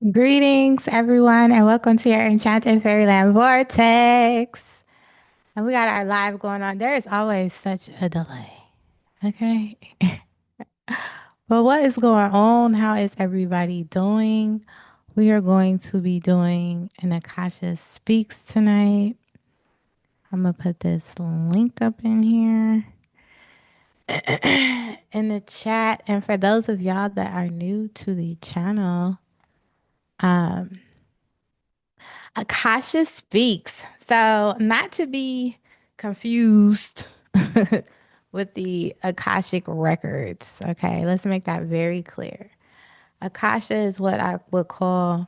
Greetings, everyone, and welcome to your Enchanted Fairyland Vortex. And we got our live going on. There is always such a delay. Okay. But what is going on? How is everybody doing? We are going to be doing an Akasha Speaks tonight. I'm going to put this link up in here in the chat. And for those of y'all that are new to the channel, um, Akasha Speaks. So, not to be confused with the Akashic records. Okay, let's make that very clear. Akasha is what I would call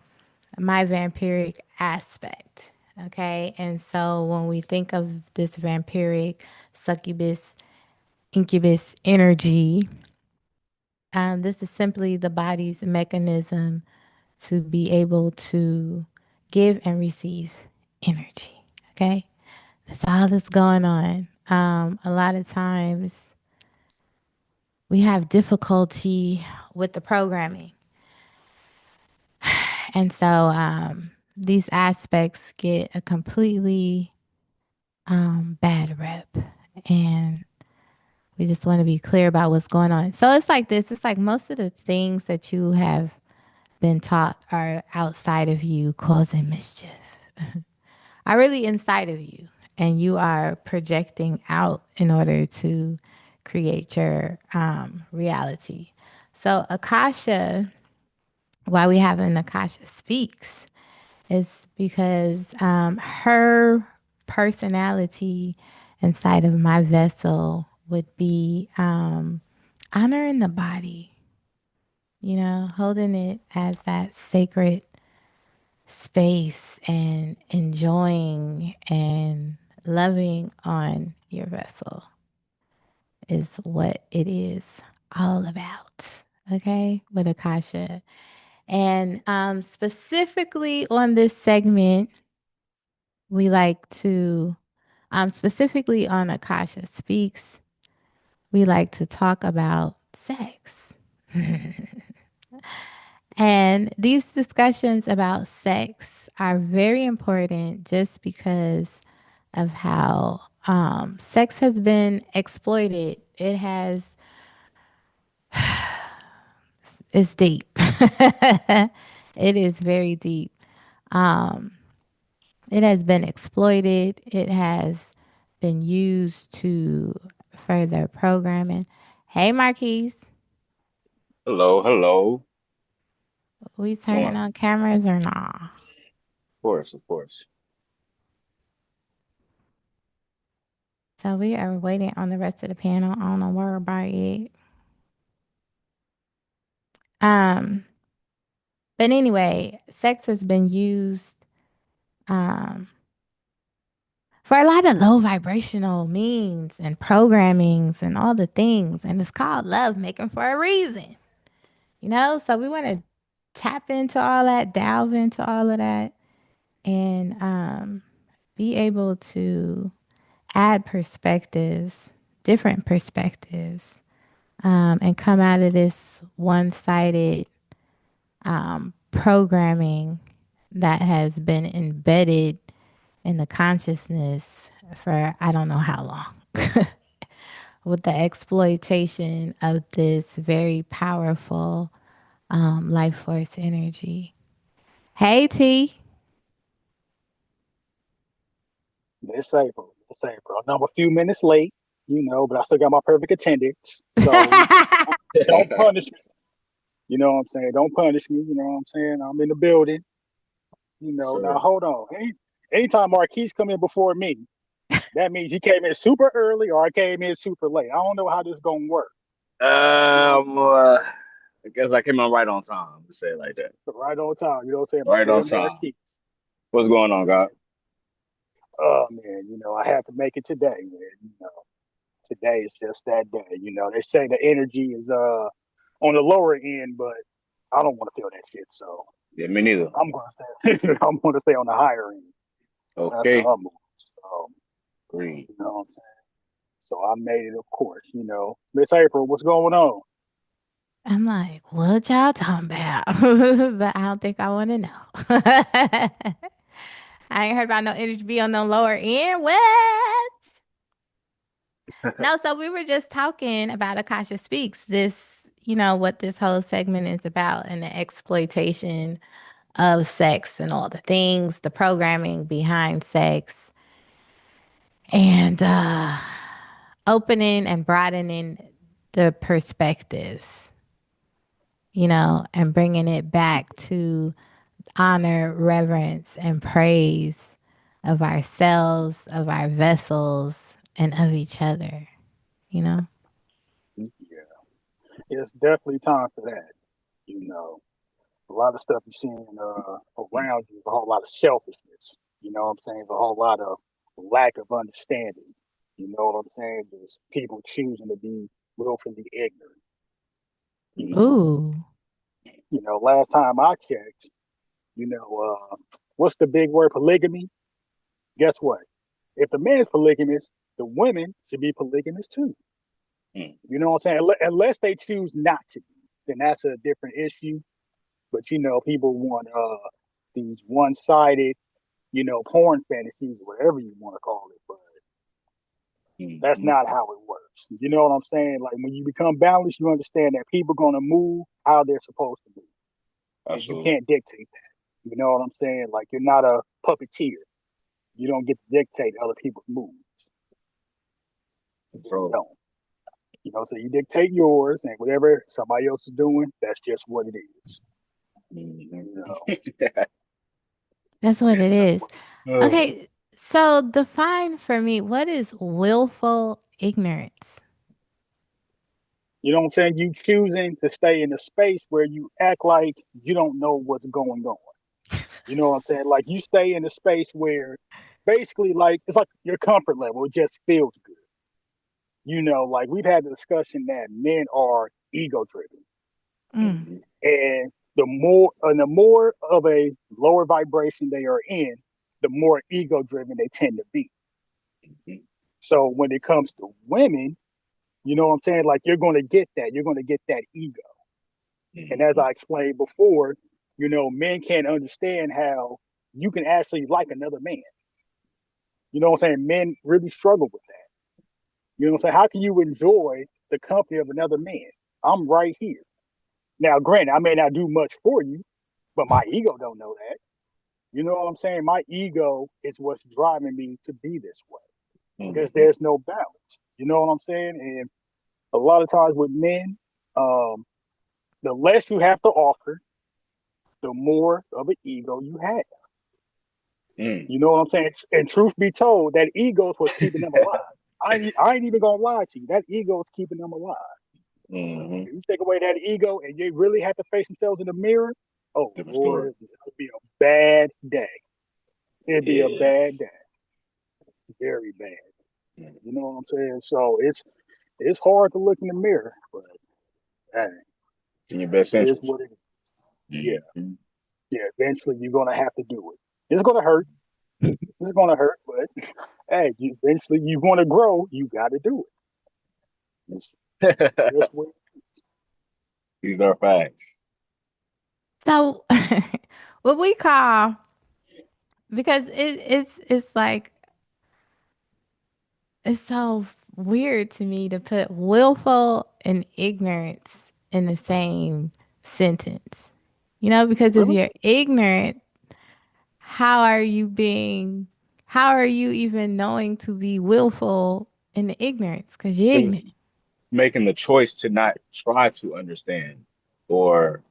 my vampiric aspect. Okay, and so when we think of this vampiric, succubus, incubus energy, this is simply the body's mechanism to be able to give and receive energy. Okay. That's all that's going on. A lot of times we have difficulty with the programming. And so these aspects get a completely bad rep. And we just want to be clear about what's going on. So it's like this, it's like most of the things that you have been taught are outside of you causing mischief. Are really inside of you, and you are projecting out in order to create your reality. So, Akasha, why we have an Akasha Speaks, is because her personality inside of my vessel would be honoring the body, holding it as that sacred space and enjoying and loving on your vessel is what it is all about. Okay, with Akasha. And specifically on this segment, we like to, specifically on Akasha Speaks, we like to talk about sex. And these discussions about sex are very important just because of how sex has been exploited. It's deep. It is very deep. Um, it has been exploited. It has been used to further programming. Hey, Marquise, Hello, hello. we Going turning on? on cameras or nah? Of course, of course. So we are waiting on the rest of the panel. I don't know where about it. Um, but anyway, sex has been used um, for a lot of low vibrational means and programmings and all the things. And it's called love making for a reason, So we want to tap into all that, delve into all of that, and be able to add perspectives, different perspectives, and come out of this one sided programming that has been embedded in the consciousness for I don't know how long. With the exploitation of this very powerful life force energy. Hey, T. It's April. It's April. I'm a few minutes late, but I still got my perfect attendance. So don't punish me. You know what I'm saying? Don't punish me. You know what I'm saying? I'm in the building. Now Sir. hold on. Anytime Marquise come in before me, that means he came in super early or I came in super late. I don't know how this gonna work. Uh, I guess I came on right on time to say it like that. But right on time. You know what I'm saying? My Right on boy time. Marquise. What's going on, God? Oh man, I had to make it today, man. Today is just that day. They say the energy is on the lower end, but I don't want to feel that shit. So Yeah, me neither. I'm gonna stay. I'm gonna stay on the higher end. So that's how Okay. I'm moving. So Green. you know what I'm saying. So I made it, of course. Miss April, what's going on? I'm like, what y'all talking about? But I don't think I want to know. I ain't heard about no energy be on no lower end. What? No, so we were just talking about Akasha Speaks, what this whole segment is about and the exploitation of sex and all the things, the programming behind sex, and opening and broadening the perspectives, and bringing it back to honor, reverence, and praise of ourselves, of our vessels, and of each other, you know? Yeah, it's definitely time for that. You know, a lot of stuff you're seeing around you is a whole lot of selfishness. You know what I'm saying? A whole lot of lack of understanding. You know what I'm saying? There's people choosing to be willfully ignorant. You know, Ooh. last time I checked, what's the big word? Polygamy. Guess what? If the man's polygamous, the women should be polygamous too. Mm. You know what I'm saying? Unless they choose not to, then that's a different issue. But people want these one-sided, porn fantasies, whatever you want to call it. But that's Mm-hmm. not how it works. You know what I'm saying? Like when you become balanced, you understand that people are gonna move how they're supposed to move, and you Absolutely. can't dictate that. You know what I'm saying? Like you're not a puppeteer. You don't get to dictate other people's moves. You just Bro. don't. So you dictate yours, and whatever somebody else is doing, that's just what it is. Mm-hmm. You know, That's what it that's is. what. Oh. Okay, so define for me what is willful ignorance? You know what I'm saying? You choosing to stay in a space where you act like you don't know what's going on. You know what I'm saying? Like you stay in a space where basically like it's like your comfort level, it just feels good. Like we've had the discussion that men are ego driven. Mm, Mm-hmm. And the more of a lower vibration they are in, the more ego driven they tend to be. So when it comes to women, you know what I'm saying? Like you're gonna get that. You're gonna get that ego. And as Mm-hmm. I explained before, men can't understand how you can actually like another man. You know what I'm saying? Men really struggle with that. You know what I'm saying? How can you enjoy the company of another man? I'm right here. Now, granted, I may not do much for you, but my ego don't know that. You know what I'm saying? My ego is what's driving me to be this way because Mm-hmm. there's no balance. You know what I'm saying? And a lot of times with men, um, the less you have to offer, the more of an ego you have. Mm. You know what I'm saying? And truth be told, that ego is what's keeping them alive. I ain't even gonna lie to you. That ego is keeping them alive. Mm-hmm. If you take away that ego and they really have to face themselves in the mirror, oh Different Lord, story. it'll be a bad day. It'd be a Yeah. bad day. Very bad. Mm. You know what I'm saying? So it's hard to look in the mirror, but hey, In your best it is interest. what it is. Yeah. Mm-hmm. Yeah. Eventually you're gonna have to do it. It's gonna hurt. It's gonna hurt, but hey, eventually you want to grow, you gotta do it. It's just what These are facts. so, what we call, because it's like it's so weird to me to put willful and ignorance in the same sentence. Because if really. you're ignorant, how are you being, how are you even knowing to be willful in the ignorance? Because you're Because ignorant. making the choice to not try to understand or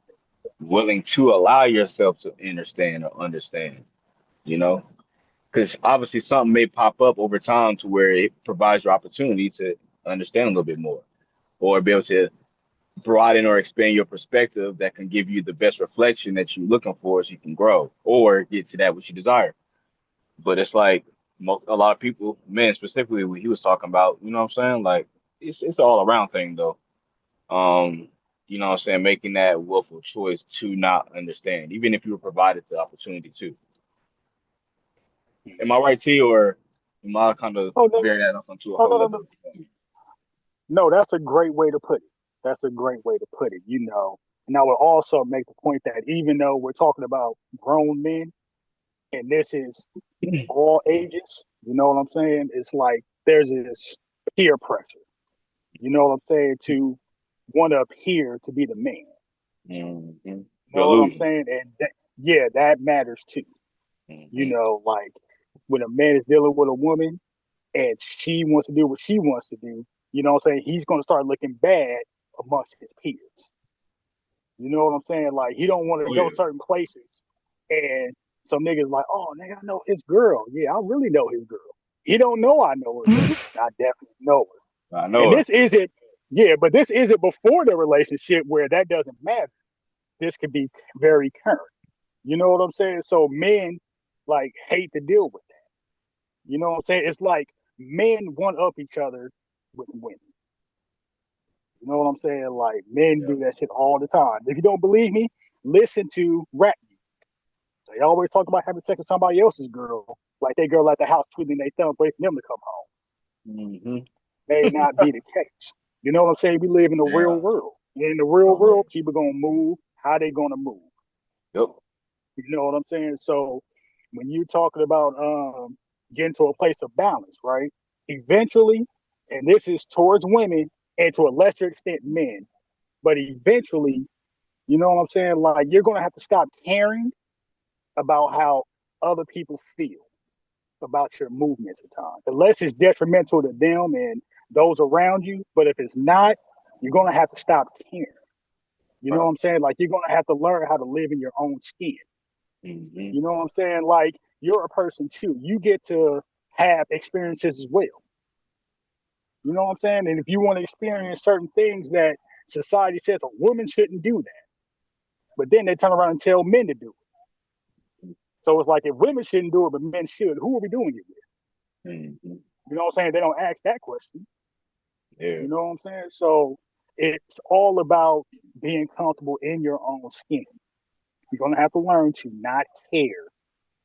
willing to allow yourself to understand or understand, you know? Because obviously something may pop up over time to where it provides you opportunity to understand a little bit more or be able to broaden or expand your perspective that can give you the best reflection that you're looking for so you can grow or get to that which you desire. But it's like a lot of people, men specifically, what he was talking about, you know what I'm saying? Like it's an all around thing though. Um, you know what I'm saying? Making that willful choice to not understand, even if you were provided the opportunity to. Am I right, T, or am I kind of Oh no, veering that off onto a no, whole no, no, other no. point? No, that's a great way to put it. That's a great way to put it, And I would also make the point that even though we're talking about grown men, and this is all ages, you know what I'm saying? It's like there's this peer pressure, you know what I'm saying, to want to appear to be the man. Mm-hmm. You The know what I'm illusion. saying? And yeah, that matters too. Mm-hmm. Like when a man is dealing with a woman and she wants to do what she wants to do, you know what I'm saying? He's going to start looking bad amongst his peers. You know what I'm saying? Like he don't want to Oh go yeah. certain places, and some niggas like, oh nigga, I know his girl. Yeah, I really know his girl. He don't know I know her though. I definitely know I her. And know it. this isn't, yeah, but this isn't before the relationship where that doesn't matter. This could be very current. You know what I'm saying? So men like hate to deal with that. You know what I'm saying? It's like men one up each other with women. You know what I'm saying? Like men Yeah. do that shit all the time. If you don't believe me, listen to rap music. They always talk about having sex with somebody else's girl, like they girl at the house twiddling their thumbs waiting for them to come home. Mm-hmm. May not be the case. You know what I'm saying? We live in the real Yeah. world. In the real Uh-huh. world, people gonna move how they gonna move. Yep. You know what I'm saying? So when you're talking about getting to a place of balance, right? Eventually, and this is towards women and to a lesser extent men, but eventually, you know what I'm saying? Like you're gonna have to stop caring about how other people feel about your movements at times, unless it's detrimental to them and those around you. But if it's not, you're gonna have to stop caring. You know Right. what I'm saying? Like you're gonna have to learn how to live in your own skin. Mm-hmm. You know what I'm saying? Like you're a person too. You get to have experiences as well. You know what I'm saying? And if you want to experience certain things that society says a woman shouldn't do that, but then they turn around and tell men to do it. So it's like if women shouldn't do it, but men should, who are we doing it with? Mm-hmm. You know what I'm saying? They don't ask that question. Yeah. You know what I'm saying? So it's all about being comfortable in your own skin. You're gonna have to learn to not care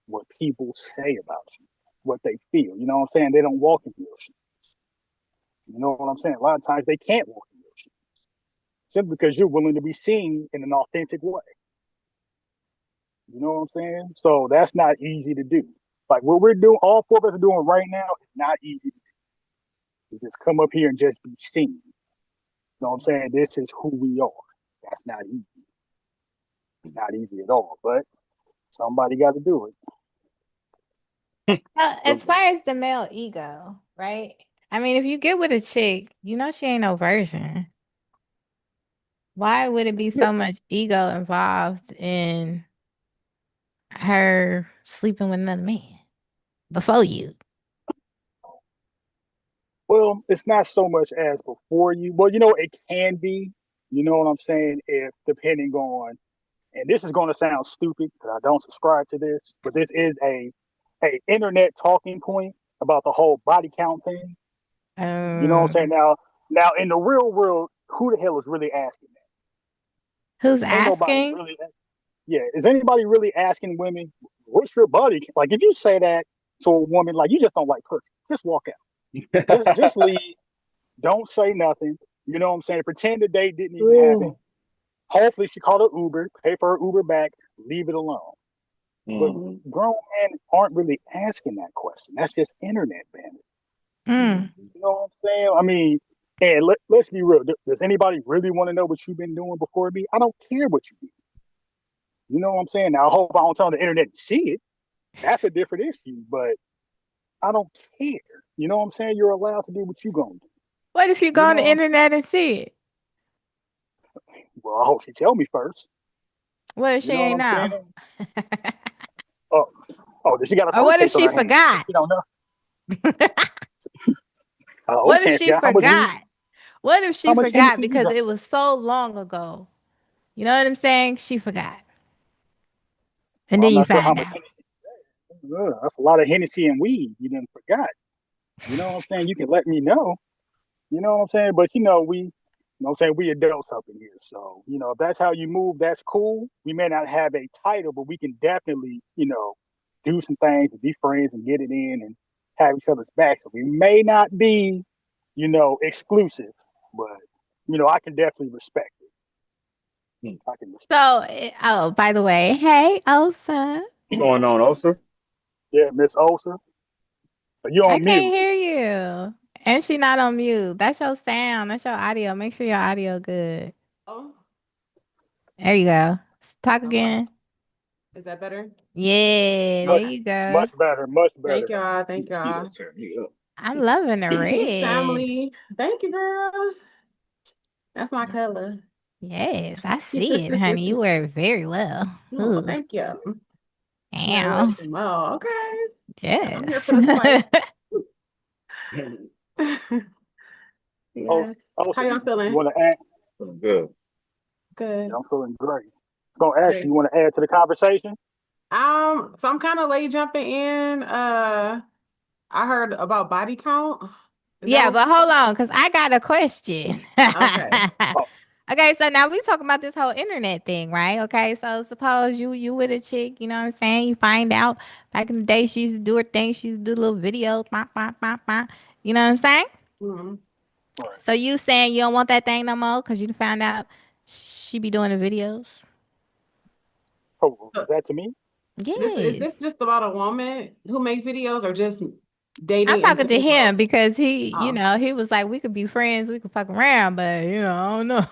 what people say about you, what they feel. You know what I'm saying? They don't walk in your shoes. You know what I'm saying? A lot of times they can't walk in your shoes simply because you're willing to be seen in an authentic way. You know what I'm saying? So that's not easy to do. Like what we're doing, all four of us are doing right now is not easy to just come up here and just be seen. You know what I'm saying? This is who we are. That's not easy. It's not easy at all, but somebody got to do it. As Something. far as the male ego, right? I mean, if you get with a chick, you know she ain't no virgin. Why would it be Yeah. so much ego involved in her sleeping with another man before you? Well, it's not so much as before you. Well, it can be. You know what I'm saying? If depending on, and this is going to sound stupid because I don't subscribe to this, but this is a internet talking point about the whole body count thing. You know what I'm saying? Um, Now in the real world, who the hell is really asking who's that? Ain't nobody asking? really. Yeah, is anybody really asking women what's your body? Like, if you say that to a woman, like you just don't like pussy, just walk out. Just leave. Don't say nothing. You know what I'm saying? Pretend the date didn't even happen. Hopefully, she called an Uber, pay for her Uber back, leave it alone. But Mm-hmm. grown men aren't really asking that question. That's just internet bandit. Mm. Mm-hmm. You know what I'm saying? I mean, and let's be real. Does anybody really want to know what you've been doing before me? I don't care what you do. You know what I'm saying? Now, I hope I don't tell the internet to see it. That's a different issue, but I don't care. You know what I'm saying? You're allowed to do what you're going to do. What if you go You on know the what I'm saying? internet and see it? Well, I hope she tell me first. What if You she know what ain't I'm know? saying? Oh, oh, did she got a Or court what if case on she her hands? forgot? She don't know. What if Okay, she yeah. How much weed? forgot? What if How she much forgot Hennessy you because drank? it was so long ago? You know what I'm saying? She forgot. And Well, then I'm you not sure how find much out. Hennessy. That's a lot of Hennessy and weed. You didn't forgot. You know what I'm saying? You can let me know. You know what I'm saying? But what I'm saying, we adults up in here. So, if that's how you move, that's cool. We may not have a title, but we can definitely, do some things and be friends and get it in and have each other's backs. So we may not be, exclusive, but I can definitely respect it. Hmm. I can respect. So, oh, by the way, hey, Elsa. What's going on, Osa? Yeah, Miss Olsen, you I on can't mute? hear you. And she not on mute. That's your sound. That's your audio. Make sure your audio good. Oh, There you go. Talk okay. again. Is that better? Yeah, there Much, Okay. you go. much better, much Thank better. y'all. You Thank you gotta y'all. turn me up. I'm loving the Peace, red. family. Thank you, girl. That's my color. Yes, I see it, honey. You wear it very well. Oh, Ooh, thank you. Now wear ow. some more. Okay. I'm here Yes. for the fight. Yes. How Also, y'all you feeling? want to add? Feeling good. Yeah, Good. I'm feeling great. Gonna ask you, Good. you want to add to the conversation? So I'm kind of late jumping in. I heard about body count. Is that Yeah, what but we hold on, because I got a question. Okay. Oh, Okay, so now we talking about this whole internet thing, right? Okay, so suppose you with a chick, you know what I'm saying? You find out back in the day she used to do her thing, she used to do little videos, bah, bah, bah, bah. You know what I'm saying? Mhm. right. So you saying you don't want that thing no more because you found out she be doing the videos? Oh, So is that to me? this is Yes. this just about a woman who make videos or just I'm dating in talking to him general? because he, Oh. he was like, we could be friends, we could fuck around, but I don't know.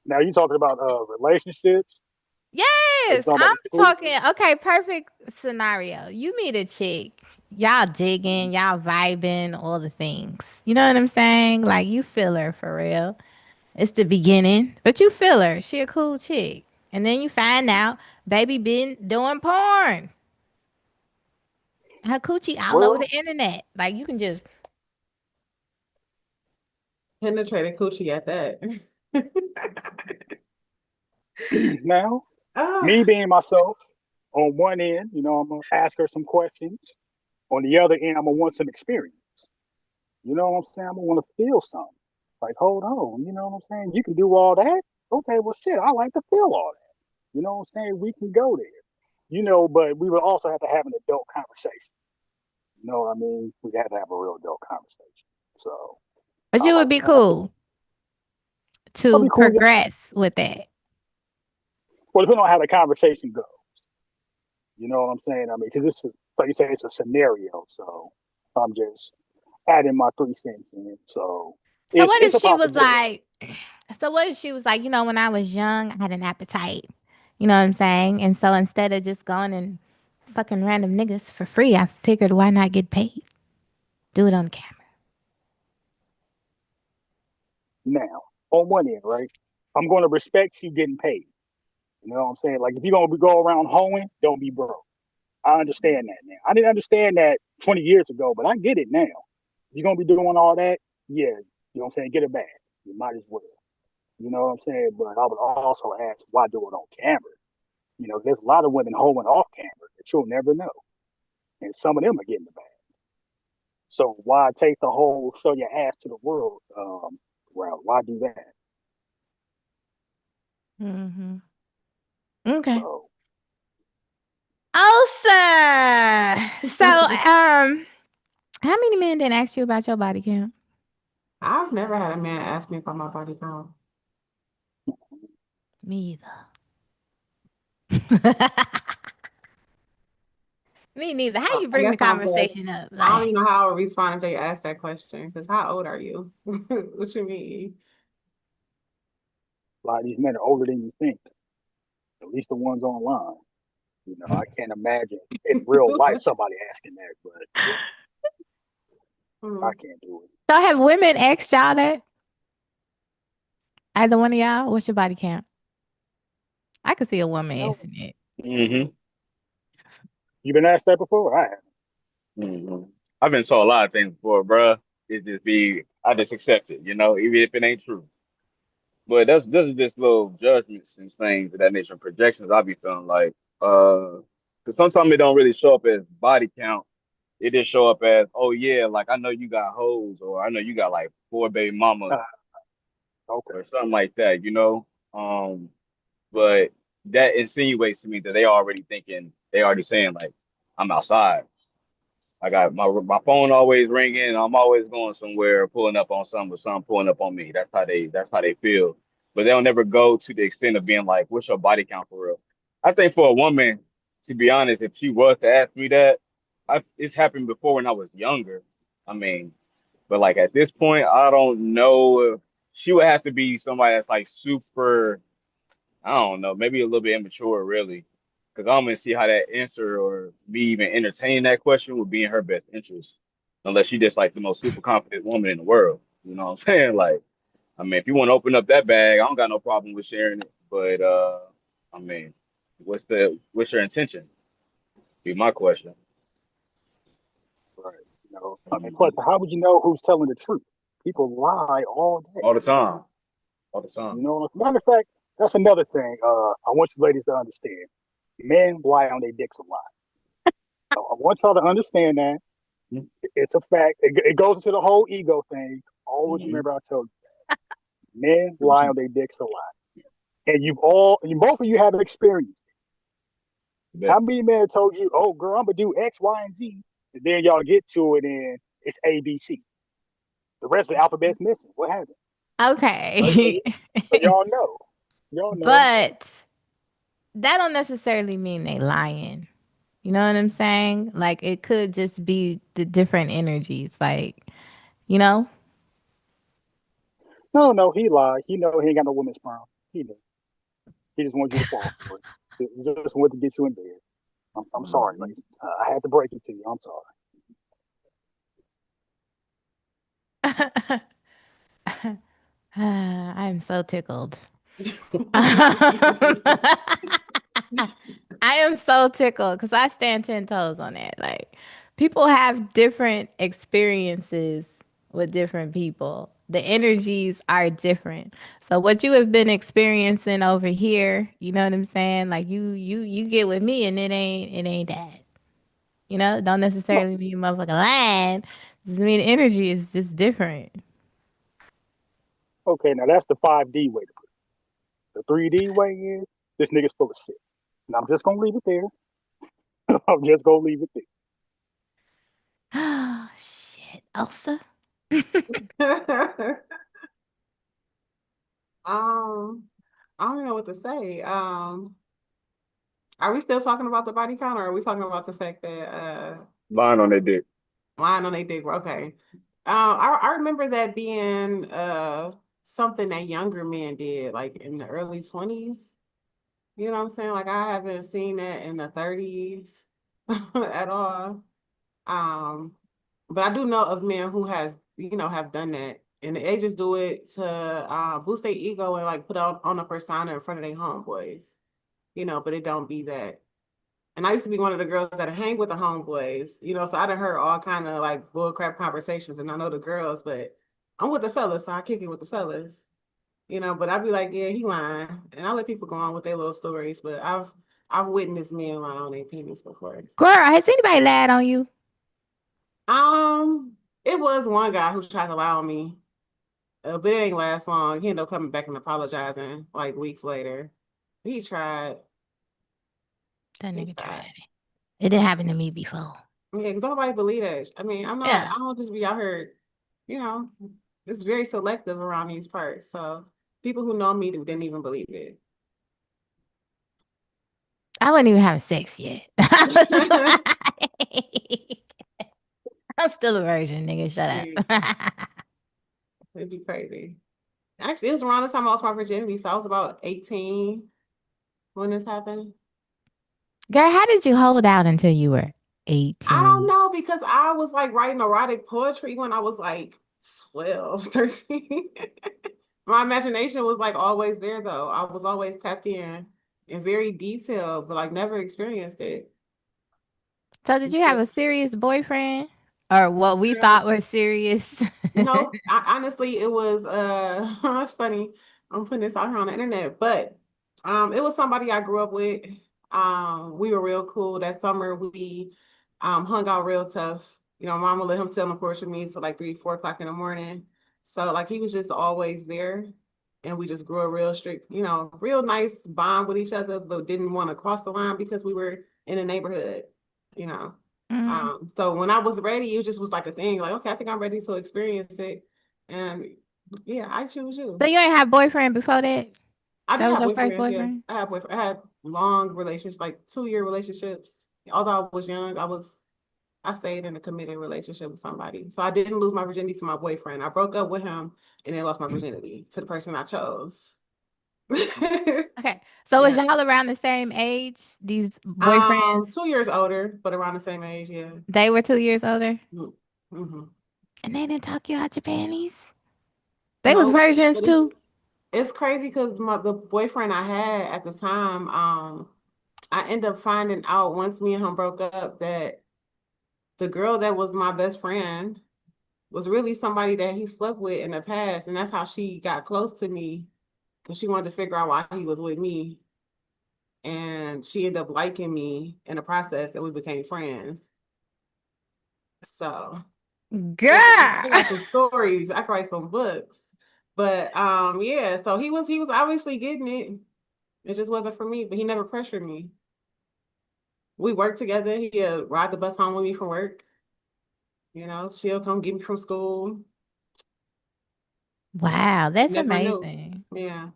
Now you talking about relationships? Or you Yes, talking about I'm exclusive? talking. Okay, perfect scenario. You meet a chick, y'all digging, Mhm. y'all vibing, all the things. You know what I'm saying? Like you feel her for real. It's the beginning, but you feel her. She a cool chick, and then you find out baby been doing porn. Her coochie all over Well, the internet. Like you can just. Penetrated coochie at that. now me Ah, being myself, on one end, I'm gonna ask her some questions. On the other end, I'm gonna want some experience. You know what I'm saying? I'm gonna want to feel something. Like, hold on, you know what I'm saying? You can do all that? Okay, well, shit, I like to feel all that. You know what I'm saying? We can go there. But we would also have to have an adult conversation. You know what I mean? We have to have a real adult conversation. So But I you would like be to have that. cool It'll to be cool. Yeah. progress with that. Well, depending on how the conversation goes. You know what I'm saying? I mean, because like you say, it's a scenario. So I'm just adding my 3 cents in. So So it's what if it's a she was possibility. like? So what if she was like, when I was young, I had an appetite. You know what I'm saying? And so instead of just going and fucking random niggas for free, I figured why not get paid? Do it on camera. Now, on one end, right? I'm going to respect you getting paid. You know what I'm saying? Like if you're gonna go around hoeing, don't be broke. I understand that now. I didn't understand that 20 years ago, but I get it now. You're gonna be doing all that, yeah. You know what I'm saying? Get it back. You might as well. You know what I'm saying? But I would also ask, why do it on camera? There's a lot of women hoeing off camera that you'll never know, and some of them are getting it back. So why take the whole show your ass to the world route? Why do that? Mm-hmm. Okay. So Oh, sir. So, how many men didn't ask you about your body count? I've never had a man ask me about my body count. Me either. Me neither. How you I bring guess the I'm good. conversation up? I don't Like, even know how I would respond if they asked that question. Because how old are you? What you mean? a lot of these men are older than you think. At least the ones online. I can't imagine in real life somebody asking that, but I Hmm. can't do it. so have women asked y'all that? Either one of y'all? What's your body count? I could see a woman No, asking it. Mm-hmm. you been asked that before? I haven't. Mm-hmm. I've been told a lot of things before, bruh. I just accept it, even if it ain't true. But those are just little judgments and things of that nature, projections. I be feeling like, because sometimes it don't really show up as body count. It just show up as, oh yeah, like I know you got hoes, or I know you got like four baby mamas, Okay. or something like that. But that insinuates to me that they already saying like I'm outside. I got my phone always ringing. I'm always going somewhere, pulling up on something, or something pulling up on me. That's how they feel. But they'll never go to the extent of being like, "What's your body count for real?" I think for a woman, to be honest, if she was to ask me that, it's happened before when I was younger. I mean, but like at this point, I don't know if she would have to be somebody that's like super. I don't know, maybe a little bit immature, really, because I'm gonna see how that answer or me even entertaining that question would be in her best interest, unless she just like the most super confident woman in the world. You know what I'm saying? Like, I mean, if you want to open up that bag, I don't got no problem with sharing it. But I mean, what's your intention? Be my question. Right. You know, I mean, plus, Mhm. how would you know who's telling the truth? People lie all day. All the time, all the You time. know, as a matter of fact, that's another thing. I want you ladies to understand. Men lie on their dicks a lot. I want y'all to understand that it's a fact. It goes into the whole ego thing. Always Mm-hmm. remember I told you, men lie on their dicks a lot, and both of you have experience. Bet. How many men told you, "Oh, girl, I'm gonna do X, Y, and Z," and then y'all get to it and it's A, B, C. The rest of the alphabet's missing. What happened? Right. So, Okay. so y'all know. Y'all know. But that don't necessarily mean they lying. You know what I'm saying? Like it could just be the different energies. Like, you know? No, no, he lied. He know he ain't got no women's sperm. He knew. He just wanted you to fall for it. He just wanted to get you in bed. I'm sorry, Mhm. lady. I had to break it to you. I'm sorry. I am so tickled. I am so tickled because I stand 10 toes on that. Like, people have different experiences with different people. The energies are different. So what you have been experiencing over here, you know what I'm saying? Like you get with me and it ain't that. You know, don't No. necessarily mean motherfucking lying. Just mean energy is just different. Okay, now that's the 5D way to put it. The 3D way is this nigga's full of shit. And I'm just gonna leave it there. I'm just gonna leave it there. Oh shit, Elsa. I don't know what to say. Are we still talking about the body count, or are we talking about the fact that Lying on their dick. lying on a dick? Okay. I remember that being something that younger men did, like in the early 20s. You know what I'm saying? Like I haven't seen that in the 30s at all. Um, but I do know of men who have done that. And they just do it to boost their ego and like put out on a persona in front of their homeboys, but it don't be that. And I used to be one of the girls that hang with the homeboys, so I done heard all kind of like bullcrap conversations, and I know the girls, but I'm with the fellas, so I kick it with the fellas, but I'd be like, yeah, he lying. And I let people go on with their little stories, but I've witnessed men lie on their penis before. Girl, has anybody lied on you? Um, it was one guy who tried to lie on me, but it ain't last long. He ended up coming back and apologizing like weeks later. He tried. That He nigga tried tried. it. It didn't happen to me before. Yeah, because nobody believe that. I mean, I Yeah. don't just be out here, you know, it's very selective around these parts. So people who know me didn't even believe it. I wasn't even having sex yet. I was like, I'm still a virgin, nigga. Shut Yeah, up. it'd be crazy. Actually, it was around the time I lost my virginity, so I was about 18 when this happened. Girl, how did you hold out until you were I don't 18? know because I was like writing erotic poetry when I was like 12, 13. My imagination was like always there though. I was always tapped in and very detailed, but like never experienced it. So did you have a serious boyfriend? Or what we thought Girl, were serious? no, honestly, it was it's funny. I'm putting this out here on the internet, but it was somebody I grew up with. We were real cool. That summer we hung out real tough. Mama let him sit on the porch with me till like 3, 4 o'clock in the morning. So like he was just always there, and we just grew a real strict, real nice bond with each other, but didn't want to cross the line because we were in a neighborhood, you know. Mm. So when I was ready, it just was like a thing, like, okay, I think I'm ready to experience it. And yeah, I choose So you. you ain't have boyfriend before that? I That did was have your first boyfriends, yeah. boyfriend? I had boyfriend. I had long relationships, like 2-year relationships. Although I was young, I stayed in a committed relationship with somebody. So I didn't lose my virginity to my boyfriend. I broke up with him and then lost my virginity to the person I chose. Okay. So was Yeah. y'all around the same age? These boyfriends, 2 years older, but around the same age, yeah. they were 2 years older? Mm-hmm. And they didn't talk you out your panties? They was No, virgins but it's too? it's crazy because the boyfriend I had at the time, I ended up finding out once me and him broke up that the girl that was my best friend was really somebody that he slept with in the past, and that's how she got close to me because she wanted to figure out why he was with me, and she ended up liking me in the process, and we became friends. So I Girl. got some stories. I could write some books. But yeah, so he was obviously getting it. It just wasn't for me, but he never pressured me. We worked together. He'd ride the bus home with me from work. She'll come get me from school. Wow, that's Never knew. amazing. Yeah.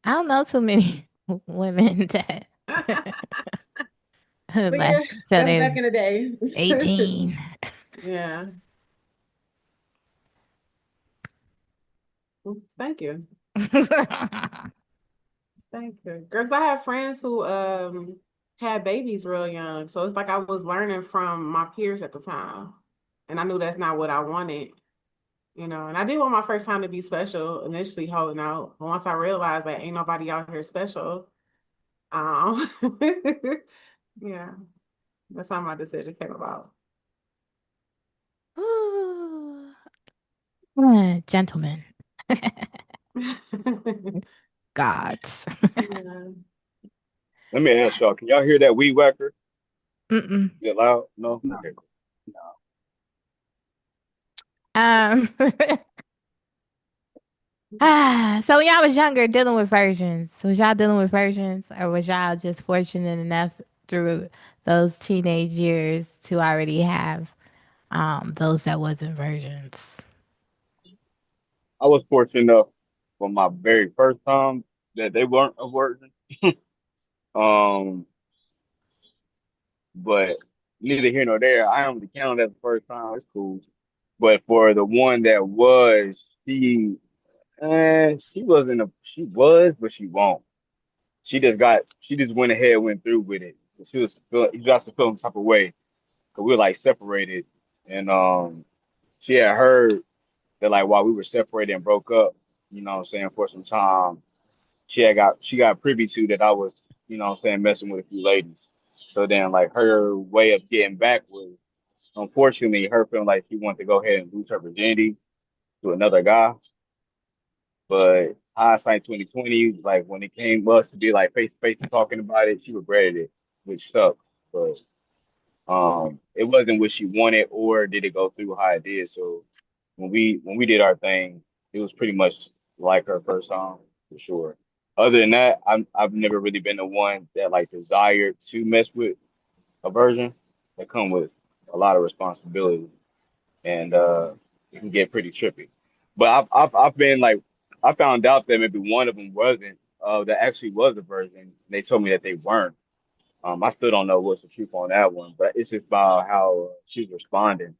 I don't know too many women that But yeah, last till that's they back in the day. 18. Yeah. Thank you. Thank you. Girls, I have friends who had babies real young. So it's like I was learning from my peers at the time. And I knew that's not what I wanted. And I did want my first time to be special, initially holding out. But once I realized that ain't nobody out here special, um yeah, that's how my decision came about. Ooh. Gentlemen. Gods. Yeah. Let me ask y'all, can y'all hear that weed whacker? Mm-mm. Is it loud? No? No, Okay. no. Um, so when y'all was younger dealing with virgins, was y'all dealing with virgins or was y'all just fortunate enough through those teenage years to already have those that wasn't virgins? I was fortunate enough for my very first time that they weren't a virgin. Um, but neither here nor there. I only counted as the first time. It's cool. But for the one that was, she wasn't she was, but she won't. She just went ahead, went through with it. He was also feeling some type of way because we were like separated, and she had heard that like while we were separated and broke up, what I'm saying, for some time, she got privy to that I was, what I'm saying, messing with a few ladies. So then like her way of getting back was unfortunately her feeling like she wanted to go ahead and lose her virginity to another guy. But hindsight 2020, like when it came us to be like face to face and talking about it, she regretted it, which sucked. But it wasn't what she wanted or did it go through how it did. So when we did our thing, it was pretty much like her first time for sure. Other than that, I've never really been the one that like desired to mess with a virgin that come with a lot of responsibility and it can get pretty trippy. But I've been like I found out that maybe one of them wasn't that actually was a virgin. They told me that they weren't. I still don't know what's the truth on that one, but it's just about how she's responding,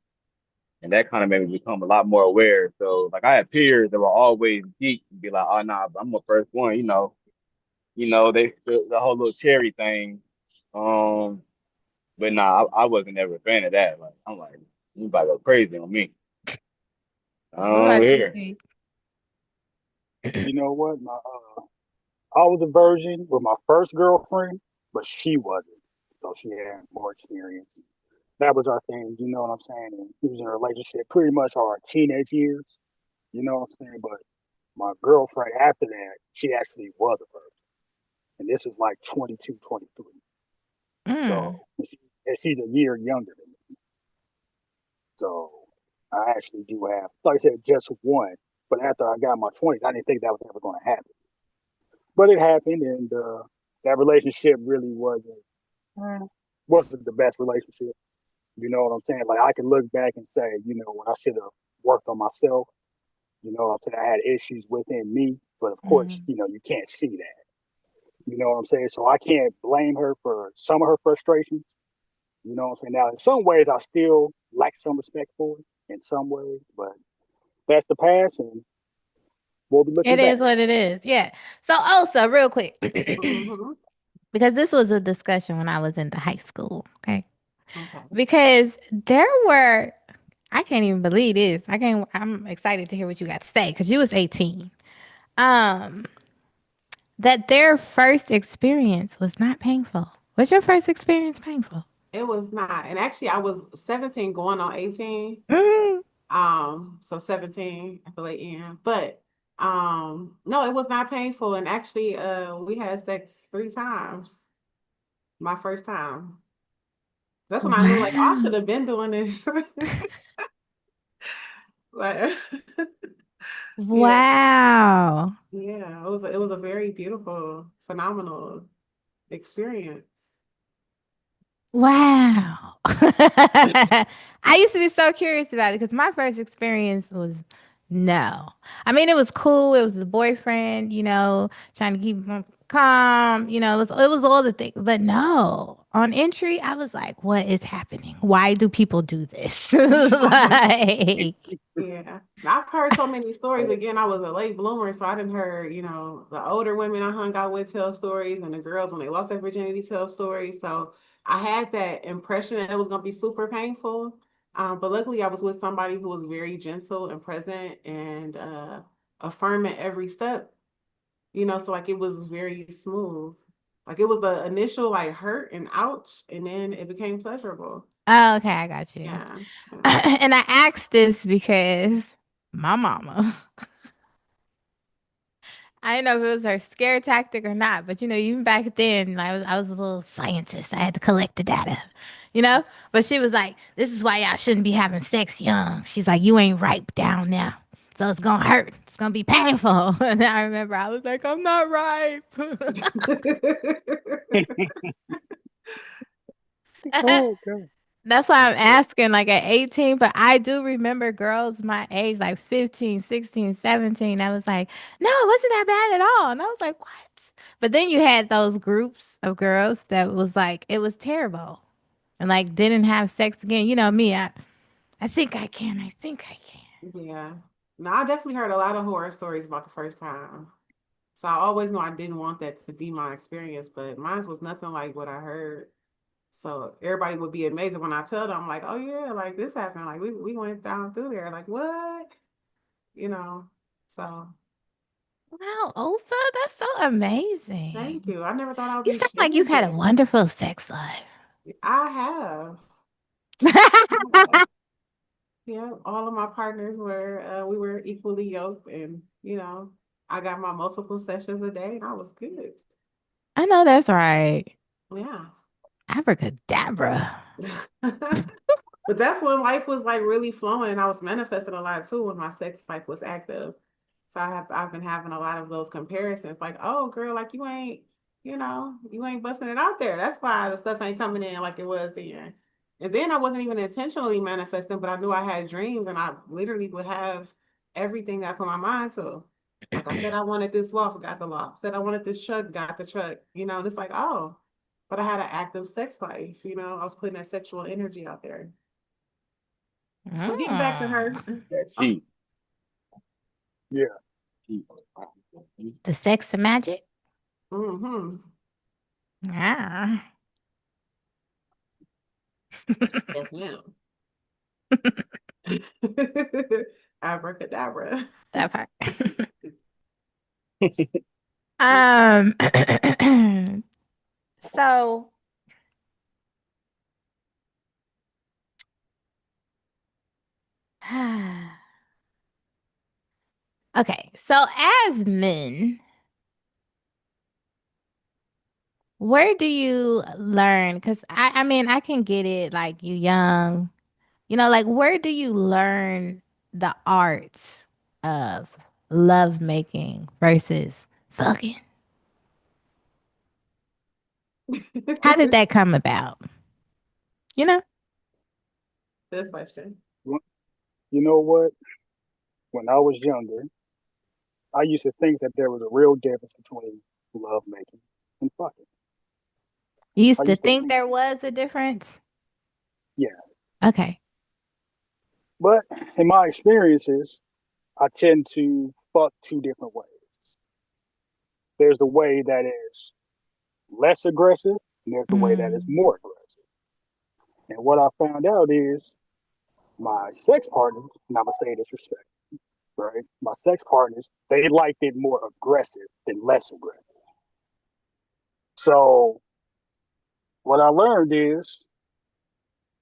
and that kind of made me become a lot more aware. So like I had peers that were always geek and be like, "Oh nah, I'm the first one," they the whole little cherry thing. Um, but nah, I wasn't ever a fan of that. Like I'm like, you about to go crazy on me. I What don't about hear. TT? You know what? I was a virgin with my first girlfriend, but she wasn't. So she had more experience. That was our thing, you know what I'm saying? And we was in a relationship pretty much our teenage years, you know what I'm saying? But my girlfriend after that, she actually was a virgin. And this is like 22, 23. So Mm. and she's a year younger than me. So I actually do have, like I said, just one. But after I got my 20s, I didn't think that was ever going to happen. But it happened, and that relationship really wasn't the best relationship. You know what I'm saying? Like I can look back and say, when I should have worked on myself. I'm saying I had issues within me, but of course, Mm. you can't see that. You know what I'm saying? So I can't blame her for some of her frustrations. You know what I'm saying? Now, in some ways, I still lack some respect for it in some ways, but that's the past, and we'll be looking It is back. what it is. Yeah. So also real quick, Hmm. because this was a discussion when I was in the high school. Okay. Okay. Because there were, I can't even believe this. I'm excited to hear what you got to say because you was 18. Um, that their first experience was not painful. Was your first experience painful? It was not. And actually I was 17 going on 18. Mm. So 17 at the late end. But no, it was not painful. And actually we had sex 3 times. My first time. That's when I knew like, oh, I Wow. should have been doing this. Like yeah. Wow. Yeah. It was a very beautiful, phenomenal experience. Wow. I used to be so curious about it because my first experience was no. I mean, it was cool. It was the boyfriend, trying to keep him calm. It was all the things. But no, on entry, I was like, what is happening? Why do people do this? Like, Yeah. I've heard so many stories. Again, I was a late bloomer, so I didn't hear, the older women I hung out with tell stories and the girls when they lost their virginity tell stories. So I had that impression that it was gonna be super painful. But luckily I was with somebody who was very gentle and present and affirming every step, so like it was very smooth. Like it was the initial like hurt and ouch, and then it became pleasurable. oh, okay, I got you. Yeah. Yeah. And I asked this because my mama. I didn't know if it was her scare tactic or not, but even back then, I was a little scientist. I had to collect the data, you know. But she was like, "This is why y'all shouldn't be having sex young." She's like, "You ain't ripe down now, so it's gonna hurt. It's gonna be painful." And I remember I was like, "I'm not ripe." Oh, God. That's why I'm asking, like at 18, but I do remember girls my age, like 15, 16, 17. I was like, no, it wasn't that bad at all. And I was like, what? But then you had those groups of girls that was like, it was terrible and like didn't have sex again. You know me, I think I can. I think I can. Yeah. No, I definitely heard a lot of horror stories about the first time. So I always know I didn't want that to be my experience, but mine was nothing like what I heard. So everybody would be amazed when I tell them, like, oh yeah, like this happened. Like we went down through there. Like, what? You know. So Wow, Osa, that's so thank amazing. you. I never thought I would You be sound like you've sharing had a this. wonderful sex life. I have. Yeah, all of my partners were we were equally yoked, and I got my multiple sessions a day and I was good. I know that's right. Yeah. Abracadabra. But that's when life was like really flowing and I was manifesting a lot too when my sex life was active. So I've been having a lot of those comparisons like, oh girl, like you ain't busting it out there. That's why the stuff ain't coming in like it was then. And then I wasn't even intentionally manifesting, but I knew I had dreams and I literally would have everything that I put my mind to. Like I said, I wanted this loft, got the loft. Said I wanted this truck, got the truck. And it's like, oh, but I had an active sex life. I was putting that sexual energy out there. So getting back to her. Mm. That's Oh, heat. Yeah. Heat. The sex and magic? mm-hmm. Ah, Yes, ma'am. Abracadabra. that part. Um, so okay, so as men, where do you learn? Because I mean, I can get it, like you young, like where do you learn the art of love making versus fucking? How did that come about? You know? Good question. You know what? When I was younger, I used to think that there was a real difference between love making and fucking. You I used to used to think think, there was a difference? yeah. Okay. But in my experiences, I tend to fuck two different ways. There's the way that is less aggressive, and there's the way that is Mm. more aggressive. And what I found out is my sex partners, and I'm gonna say this respect, right? My sex partners, they liked it more aggressive than less aggressive. So what I learned is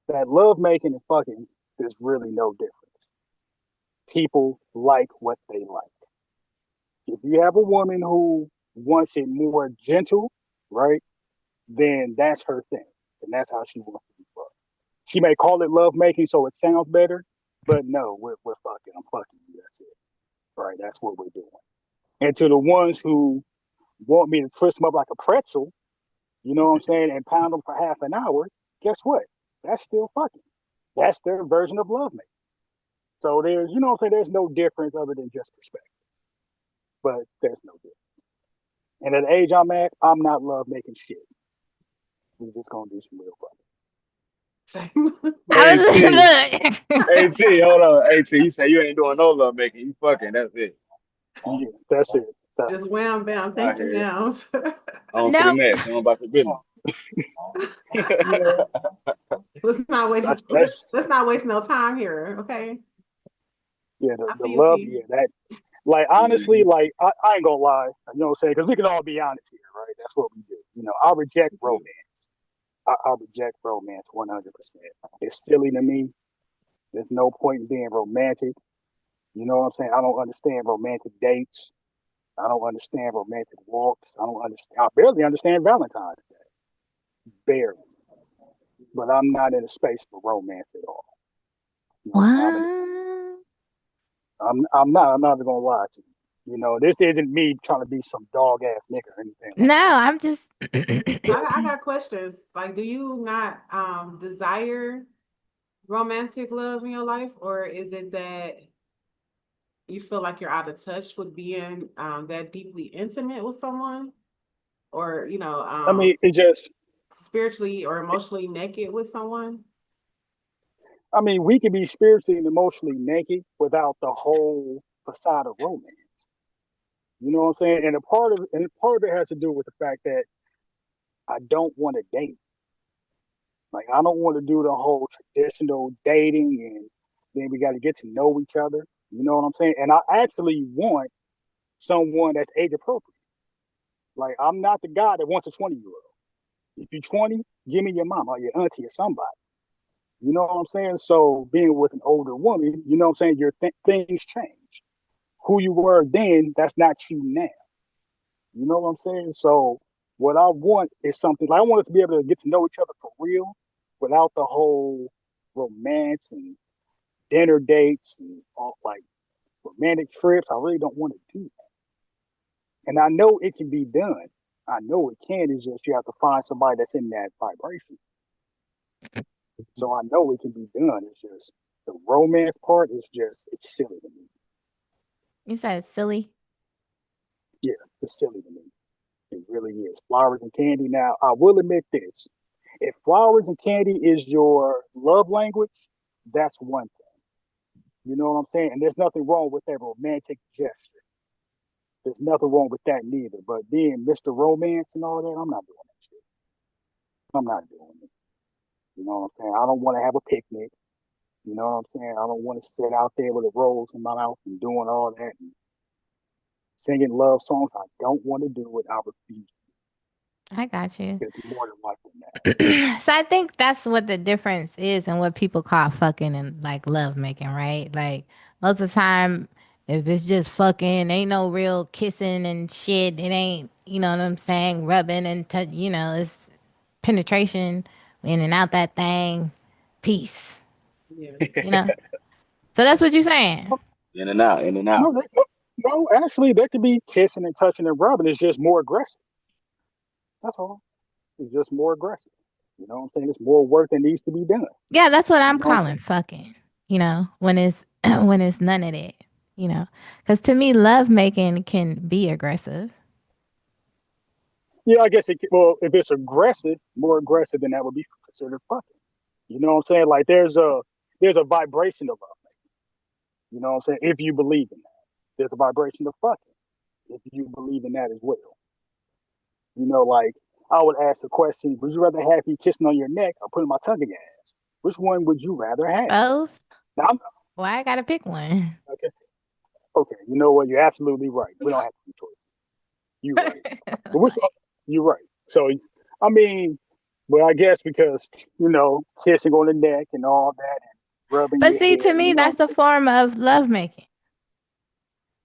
that love making and fucking is really no difference. People like what they like. If you have a woman who wants it more gentle, right, then that's her thing. And that's how she wants to be fucked. She may call it love making so it sounds better, but no, we're fucking. I'm fucking you. That's it. Right? That's what we're doing. And to the ones who want me to twist them up like a pretzel, you know what I'm saying, and pound them for half an hour, guess what? That's still fucking. That's their version of love making. So there's, you know what I'm saying, there's no difference other than just perspective. But there's no difference. And at the age I'm at, I'm not love making shit. We're just gonna do some real I AT, was look. AT, hold on, AT. You say you ain't doing no love making. You fucking. That's it. fucking. Yeah, that's it. Just wham bam. I Thank you, hear you. ma'ams. On to the Nope. next. On about the business. You know, let's not waste that's let's not waste no time here. Okay. yeah, I the see you, love, T. yeah, that like honestly, Mhm. like I ain't gonna lie, you know what I'm saying? Because we can all be honest here, right? That's what we do. You know, I reject romance. I reject romance 100%. It's silly to me. There's no point in being romantic. You know what I'm saying? I don't understand romantic dates. I don't understand romantic walks. I don't understand. I barely understand Valentine's Day. Barely. But I'm not in a space for romance at all. You know what I'm saying? What? I'm not even gonna lie to you. You know, this isn't me trying to be some dog ass nigga or anything like No, that. I'm just But I got questions. Like, do you not desire romantic love in your life, or is it that you feel like you're out of touch with being that deeply intimate with someone, or I mean, it just spiritually or emotionally naked with someone? I mean, we can be spiritually and emotionally naked without the whole facade of romance. You know what I'm saying? And a part of it has to do with the fact that I don't want to date. Like I don't want to do the whole traditional dating and then we got to get to know each other. You know what I'm saying? And I actually want someone that's age appropriate. Like I'm not the guy that wants a 20-year-old. If you're 20, give me your mom or your auntie or somebody. You know what I'm saying? So being with an older woman, you know what I'm saying? Things change. Who you were then, that's not you now. You know what I'm saying? So what I want is something like I want us to be able to get to know each other for real without the whole romance and dinner dates and all like romantic trips. I really don't want to do that. And I know it can be done. I know it can. It's just you have to find somebody that's in that vibration. So I know it can be done. It's just the romance part is just it's silly to me. you said silly. Yeah, it's silly to me. It really is. Flowers and candy. Now, I will admit this. If flowers and candy is your love language, that's one thing. You know what I'm saying? And there's nothing wrong with that romantic gesture. There's nothing wrong with that neither. But being Mr. Romance and all that, I'm not doing that shit. I'm not doing it. You know what I'm saying? I don't want to have a picnic. You know what I'm saying? I don't want to sit out there with a rose in my mouth and doing all that and singing love songs. I don't want to do it. I refuse. I got you. It's more than likely that. So I think that's what the difference is and what people call fucking and like love making, right? Like most of the time, if it's just fucking, ain't no real kissing and shit. It ain't, you know what I'm saying, rubbing and it's penetration in and out that thing. Peace, Yeah. you know. So that's what you're saying. In and out, in and out. No, no, actually, there could be kissing and touching and rubbing. It's just more aggressive. That's all. It's just more aggressive. You know what I'm saying? There's more work that needs to be done. Yeah, that's what You I'm know what I'm saying? calling fucking. When it's when it's none of that. Because to me, love making can be aggressive. Yeah, I guess well, if it's aggressive, more aggressive than that would be considered fucking. You know what I'm saying? Like there's a vibration of love. You know what I'm saying? If you believe in that, there's a vibration of fucking. If you believe in that as well, like I would ask a question: would you rather have me kissing on your neck or putting my tongue in your ass? Which one would you rather have? Both. Now, Why I gotta pick one? okay, okay, you know what? You're absolutely right. We don't have to be choices. You're right. But which you're right. So, I mean, well, I guess because kissing on the neck and all that, and rubbing But your see, to head, me, that's a form of love making,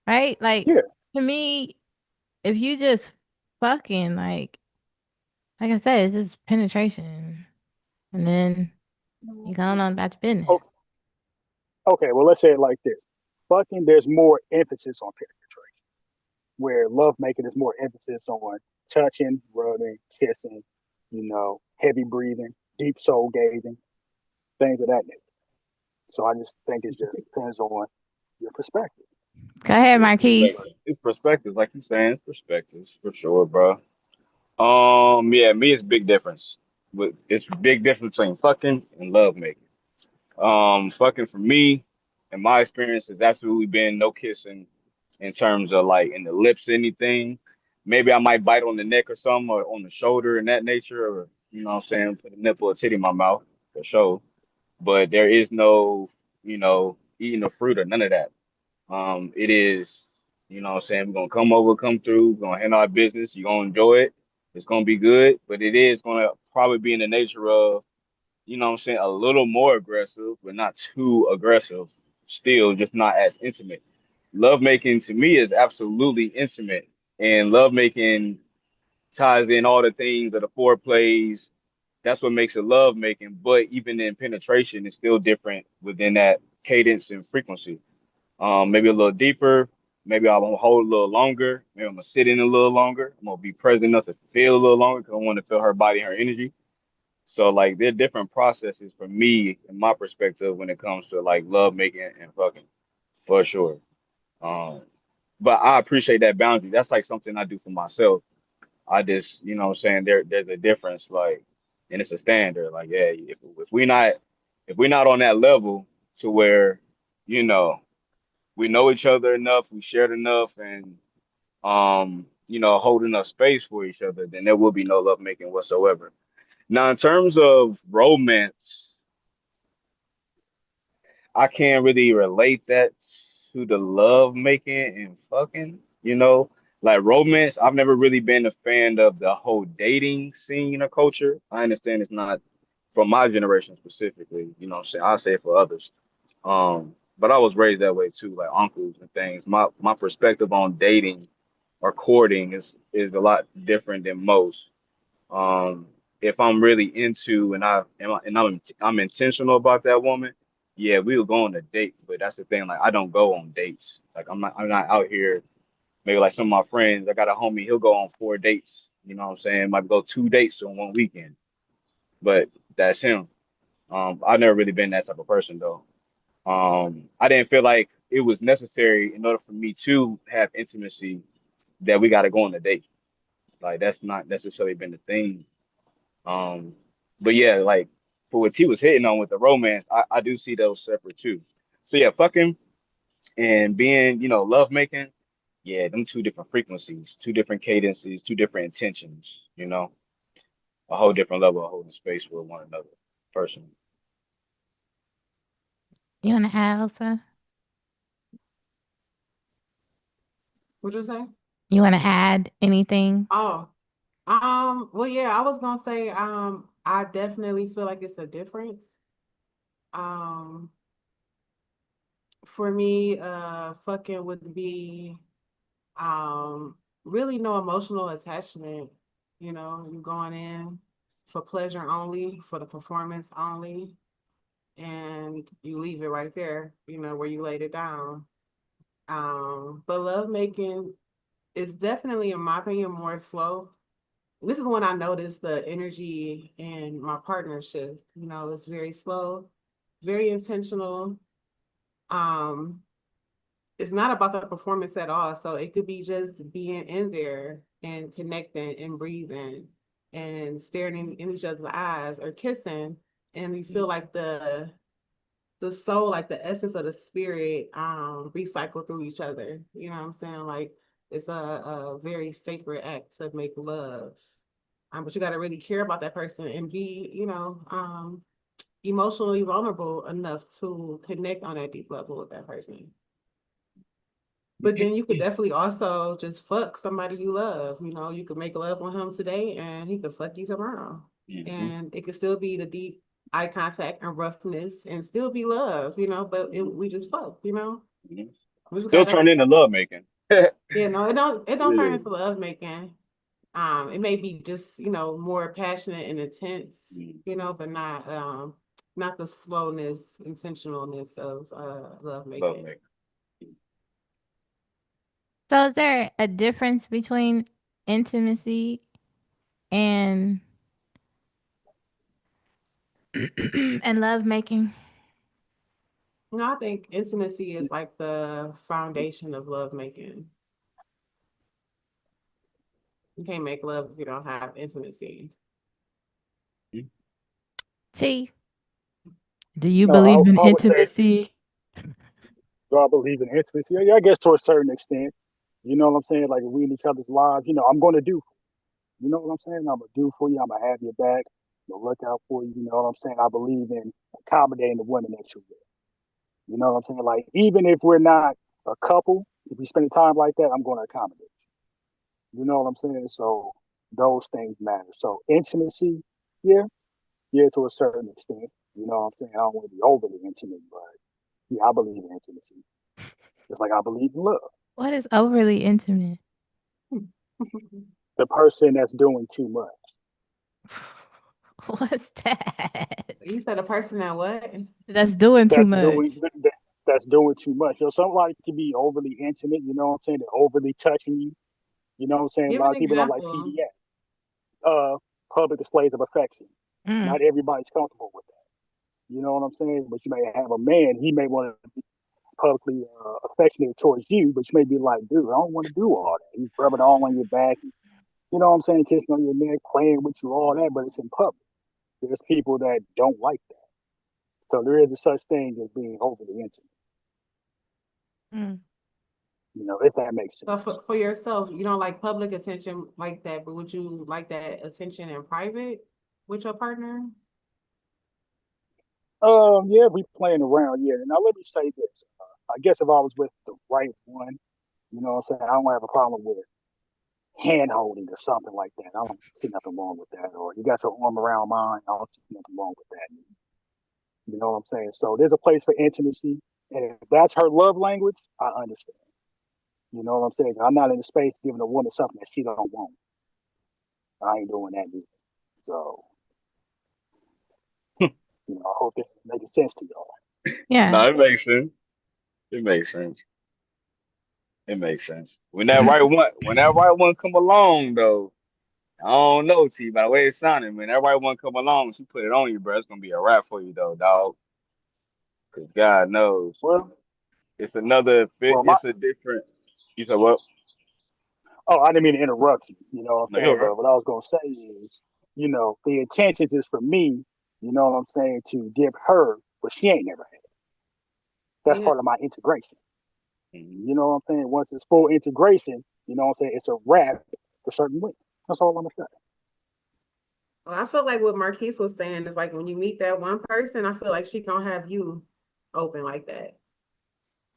right? Like yeah, to me, if you just fucking like I said, it's just penetration, and then you going on about your business. okay, okay. Well, let's say it like this: fucking, there's more emphasis on penetration, where love making is more emphasis on touching, rubbing, kissing, heavy breathing, deep soul gazing, things of that nature. So I just think it just depends on your perspective. Go ahead, It's Marquise. perspective. It's perspectives, like you saying, it's perspectives for sure, bro. Yeah, me it's big difference. But it's big difference between fucking and love making. Fucking for me, in my experience, has absolutely been no kissing in terms of like in the lips, anything. Maybe I might bite on the neck or something, or on the shoulder and that nature, or you know what I'm saying, put a nipple or titty in my mouth for sure. But there is no, eating the fruit or none of that. It is, what I'm saying, we're gonna come over, come through, we're gonna handle our business, you're gonna enjoy it, it's gonna be good, but it is gonna probably be in the nature of, what I'm saying, a little more aggressive, but not too aggressive. Still, just not as intimate. Love making to me is absolutely intimate, and love making ties in all the things of the foreplays. That's what makes it love making. But even in penetration, it's still different within that cadence and frequency. Maybe a little deeper. Maybe I'm gonna hold a little longer. Maybe I'm gonna sit in a little longer. I'm gonna be present enough to feel a little longer because I want to feel her body, her energy. So like there are different processes for me in my perspective when it comes to like love making and fucking for sure. Um, but I appreciate that boundary. That's like something I do for myself. I just, what I'm saying, there's a difference, like, and it's a standard. Like, yeah, if we're not on that level to where, you know, we know each other enough, we shared enough, and holding enough space for each other, then there will be no love making whatsoever. Now, in terms of romance, I can't really relate that to the love making and fucking, like romance. I've never really been a fan of the whole dating scene or culture. I understand it's not for my generation specifically, what I'm saying. I'll say it for others. But I was raised that way too, like uncles and things. My perspective on dating or courting is a lot different than most. Um, if I'm really into and I'm intentional about that woman, yeah, we will go on a date. But that's the thing, like I don't go on dates. Like I'm not out here. Maybe like some of my friends, I got a homie, he'll go on 4 dates. You know what I'm saying? Might go 2 dates on one weekend. But that's him. I've never really been that type of person though. I didn't feel like it was necessary in order for me to have intimacy that we got to go on a date. Like that's not necessarily been the thing. Um, but yeah, like for what he was hitting on with the romance, I do see those separate too. So yeah, fucking and being, love making, yeah, them two different frequencies, two different cadences, two different intentions, a whole different level of holding space for one another person. You want to add, Elsa? What'd you say? You want to add anything? Oh, well, yeah, I was gonna say, I definitely feel like it's a difference. Um, for me, fucking would be, really no emotional attachment. You going in for pleasure only, for the performance only, and you leave it right there, where you laid it down. But love making is definitely, in my opinion, more slow. this is when I noticed the energy in my partnership. It's very slow, very intentional. Um, it's not about the performance at all. So it could be just being in there and connecting and breathing and staring in each other's eyes or kissing, and you feel like the soul, like the essence of the spirit, recycle through each other. You know what I'm saying? Like it's a very sacred act to make love. But you got to really care about that person and be, emotionally vulnerable enough to connect on that deep level with that person. But then you could definitely also just fuck somebody you love. You could make love with him today and he could fuck you tomorrow. Mm-hmm. And it could still be the deep eye contact and roughness and still be love, but we just fuck. Mm-hmm. We just Still gotta, turn into love making. yeah, no, it don't turn Yeah. into love making. It may be just, more passionate and intense, Mm-hmm. but not the slowness, intentionalness of love Love making. making. So is there a difference between intimacy and and love making? I think intimacy is like the foundation of love making. You can't make love if you don't have intimacy. T, do you No, believe in I would say, intimacy? do I believe in intimacy? Yeah, I guess to a certain extent. You know what I'm saying? Like if we in each other's lives, I'm going to do. You know what I'm saying? I'm gonna do for you. I'm gonna have your back. I'm gonna look out for you. You know what I'm saying? I believe in accommodating the women that you're with. You know what I'm saying? Like even if we're not a couple, if we spend time like that, I'm going to accommodate. You know what I'm saying? So those things matter. So intimacy, yeah, yeah, to a certain extent. You know what I'm saying? I don't want to be overly intimate, but yeah, I believe in intimacy. Just like I believe in love. What is overly intimate? The person that's doing too much. What's that? You said a person that what? That's doing too That's doing much. that's doing too much. Somebody can be overly intimate, you know what I'm saying? They're overly touching you. You know what I'm saying? A Give lot an of people don't like example. PDA, public displays of affection. Mm. Not everybody's comfortable with that. You know what I'm saying? But you may have a man, he may want to be publicly affectionate towards you, but you may be like, dude, I don't want to do all that. He's rubbing all on your back. You know what I'm saying? Kissing on your neck, playing with you, all that, but it's in public. There's people that don't like that. So there is a such thing as being overly intimate, Mm. if that makes So sense. for yourself, you don't like public attention like that, but would you like that attention in private with your partner? Yeah, we playing around. Yeah. Now let me say this. I guess if I was with the right one, you know what I'm saying, I don't have a problem with hand holding or something like that. I don't see nothing wrong with that. Or you got your arm around mine, I don't see nothing wrong with that. You know what I'm saying? So there's a place for intimacy. And if that's her love language, I understand. You know what I'm saying? I'm not in the space giving a woman something that she don't want. I ain't doing that either. So, I hope this is making sense to y'all. Yeah. No, it makes sense. It makes sense. It makes sense. When that right one come along though, I don't know, T, by the way it sounded, when that right one come along, she put it on you, bro. It's gonna be a wrap for you though, dog. Cause God knows. Well, It's another fit, well, my it's a different you said what? oh, I didn't mean to interrupt you. You know what No, I'm saying? you're right. But what I was gonna say is, the intentions is for me. You know what I'm saying? To give her what she ain't never had. That's Yeah. part of my integration. Hmm. You know what I'm saying? Once it's full integration, you know what I'm saying? It's a wrap for certain women. That's all I'm gonna say. Well, I feel like what Marquise was saying is like when you meet that one person, I feel like she gonna have you open like that.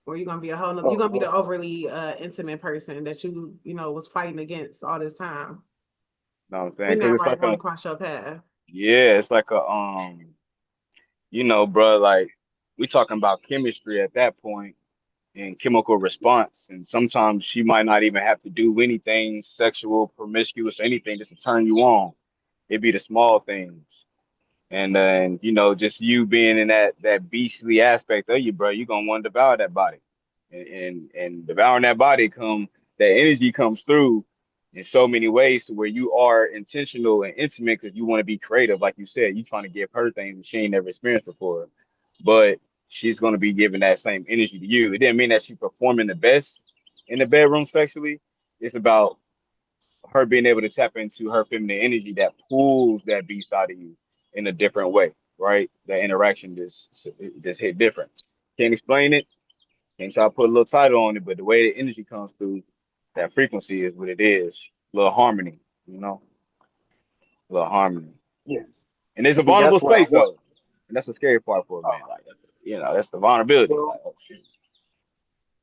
Or you're gonna be you're Oh gonna be the Lord. overly intimate person that was fighting against all this time. Know what I'm saying? When Cause that it's right like a one cross your path. yeah, it's like a bro, like we talking about chemistry at that point and chemical response. And sometimes she might not even have to do anything sexual, promiscuous, anything just to turn you on. It'd be the small things. And then, just you being in that beastly aspect of you, bro, you're gonna want to devour that body. And devouring that body that energy comes through. in so many ways to where you are intentional and intimate because you want to be creative. Like you said, you trying to give her things that she ain't never experienced before. But she's going to be giving that same energy to you. It didn't mean that she's performing the best in the bedroom sexually. It's about her being able to tap into her feminine energy that pulls that beast out of you in a different way, right? That interaction just hit different. Can't explain it. Can't try to put a little title on it, but the way the energy comes through, that frequency is what it is. Little harmony, you know, little harmony. Yeah. And it's a See, vulnerable that's what I space want. though, and that's the scary part for a man. Uh, Like, that's the vulnerability. well, Like, oh shit.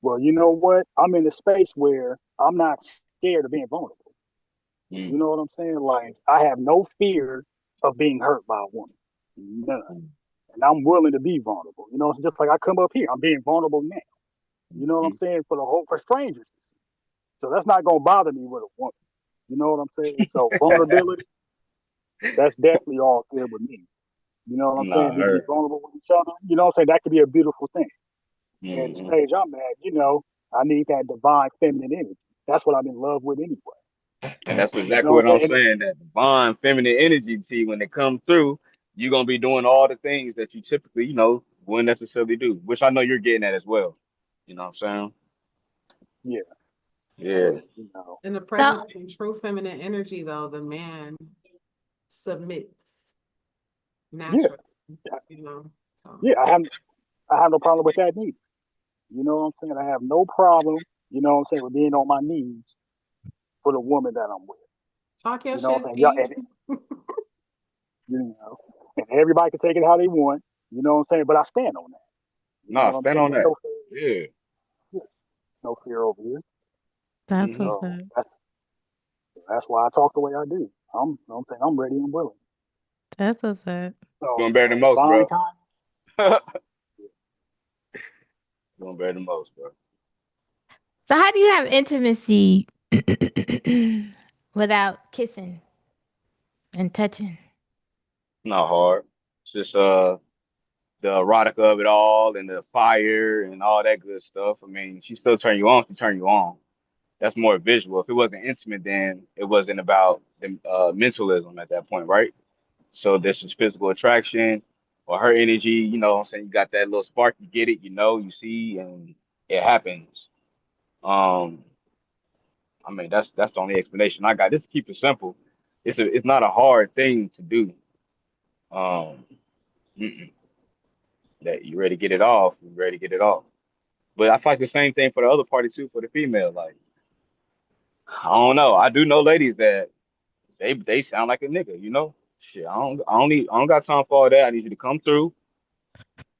well, you know what? I'm in a space where I'm not scared of being vulnerable. You Mm, know what I'm saying? Like I have no fear of being hurt by a woman. None. mm, And I'm willing to be vulnerable. You know, it's just like I come up here, I'm being vulnerable now. You know what I'm mm. saying? For strangers to see. So that's not gonna bother me with a woman. You know what I'm saying? So vulnerability, that's definitely all good with me. You know what I'm saying? Nah, We can be her. vulnerable with each other. You know what I'm saying? That could be a beautiful thing. And the Hmm. stage I'm at, I need that divine feminine energy. That's what I'm in love with anyway. And that's You exactly know what what I'm I'm saying? saying. That divine feminine energy, T, when it comes through, you're gonna be doing all the things that you typically, wouldn't necessarily do, which I know you're getting at as well. You know what I'm saying? Yeah, Yeah. but In the So, presence of true feminine energy, though, the man submits yeah, naturally, you know. So yeah. I have no problem with that neither. You know what I'm saying? I have no problem, with being on my knees for the woman that I'm with. talk your You know what shit, I'm saying? Yeah, Steve. you know, and everybody can take it how they want. You know what I'm saying? But I stand on that. You know Nah, what I'm stand saying? on There's that. no fear. Yeah. Yeah, no fear over here. that's Hmm. what's So up. that's why I talk the way I do. I'm saying I'm ready and willing. That's what's up. Doing So better than most, divine bro. time. Doing better than most, bro. So, how do you have intimacy without kissing and touching? Not hard. It's just the erotica of it all and the fire and all that good stuff. I mean, she still turn you on, she turn you on. That's more visual. If it wasn't intimate, then it wasn't about the mentalism at that point, right? So this is physical attraction or her energy, what I'm saying, you got that little spark, you get it, you see, and it happens. Um, I mean, that's the only explanation I got. Just to keep it simple. It's not a hard thing to do. Um, mm-mm. That you ready to get it off, you ready to get it off. But I fight the same thing for the other party too, for the female. Like, I don't know. I do know ladies that they sound like a nigga. Shit, I don't got time for all that. I need you to come through,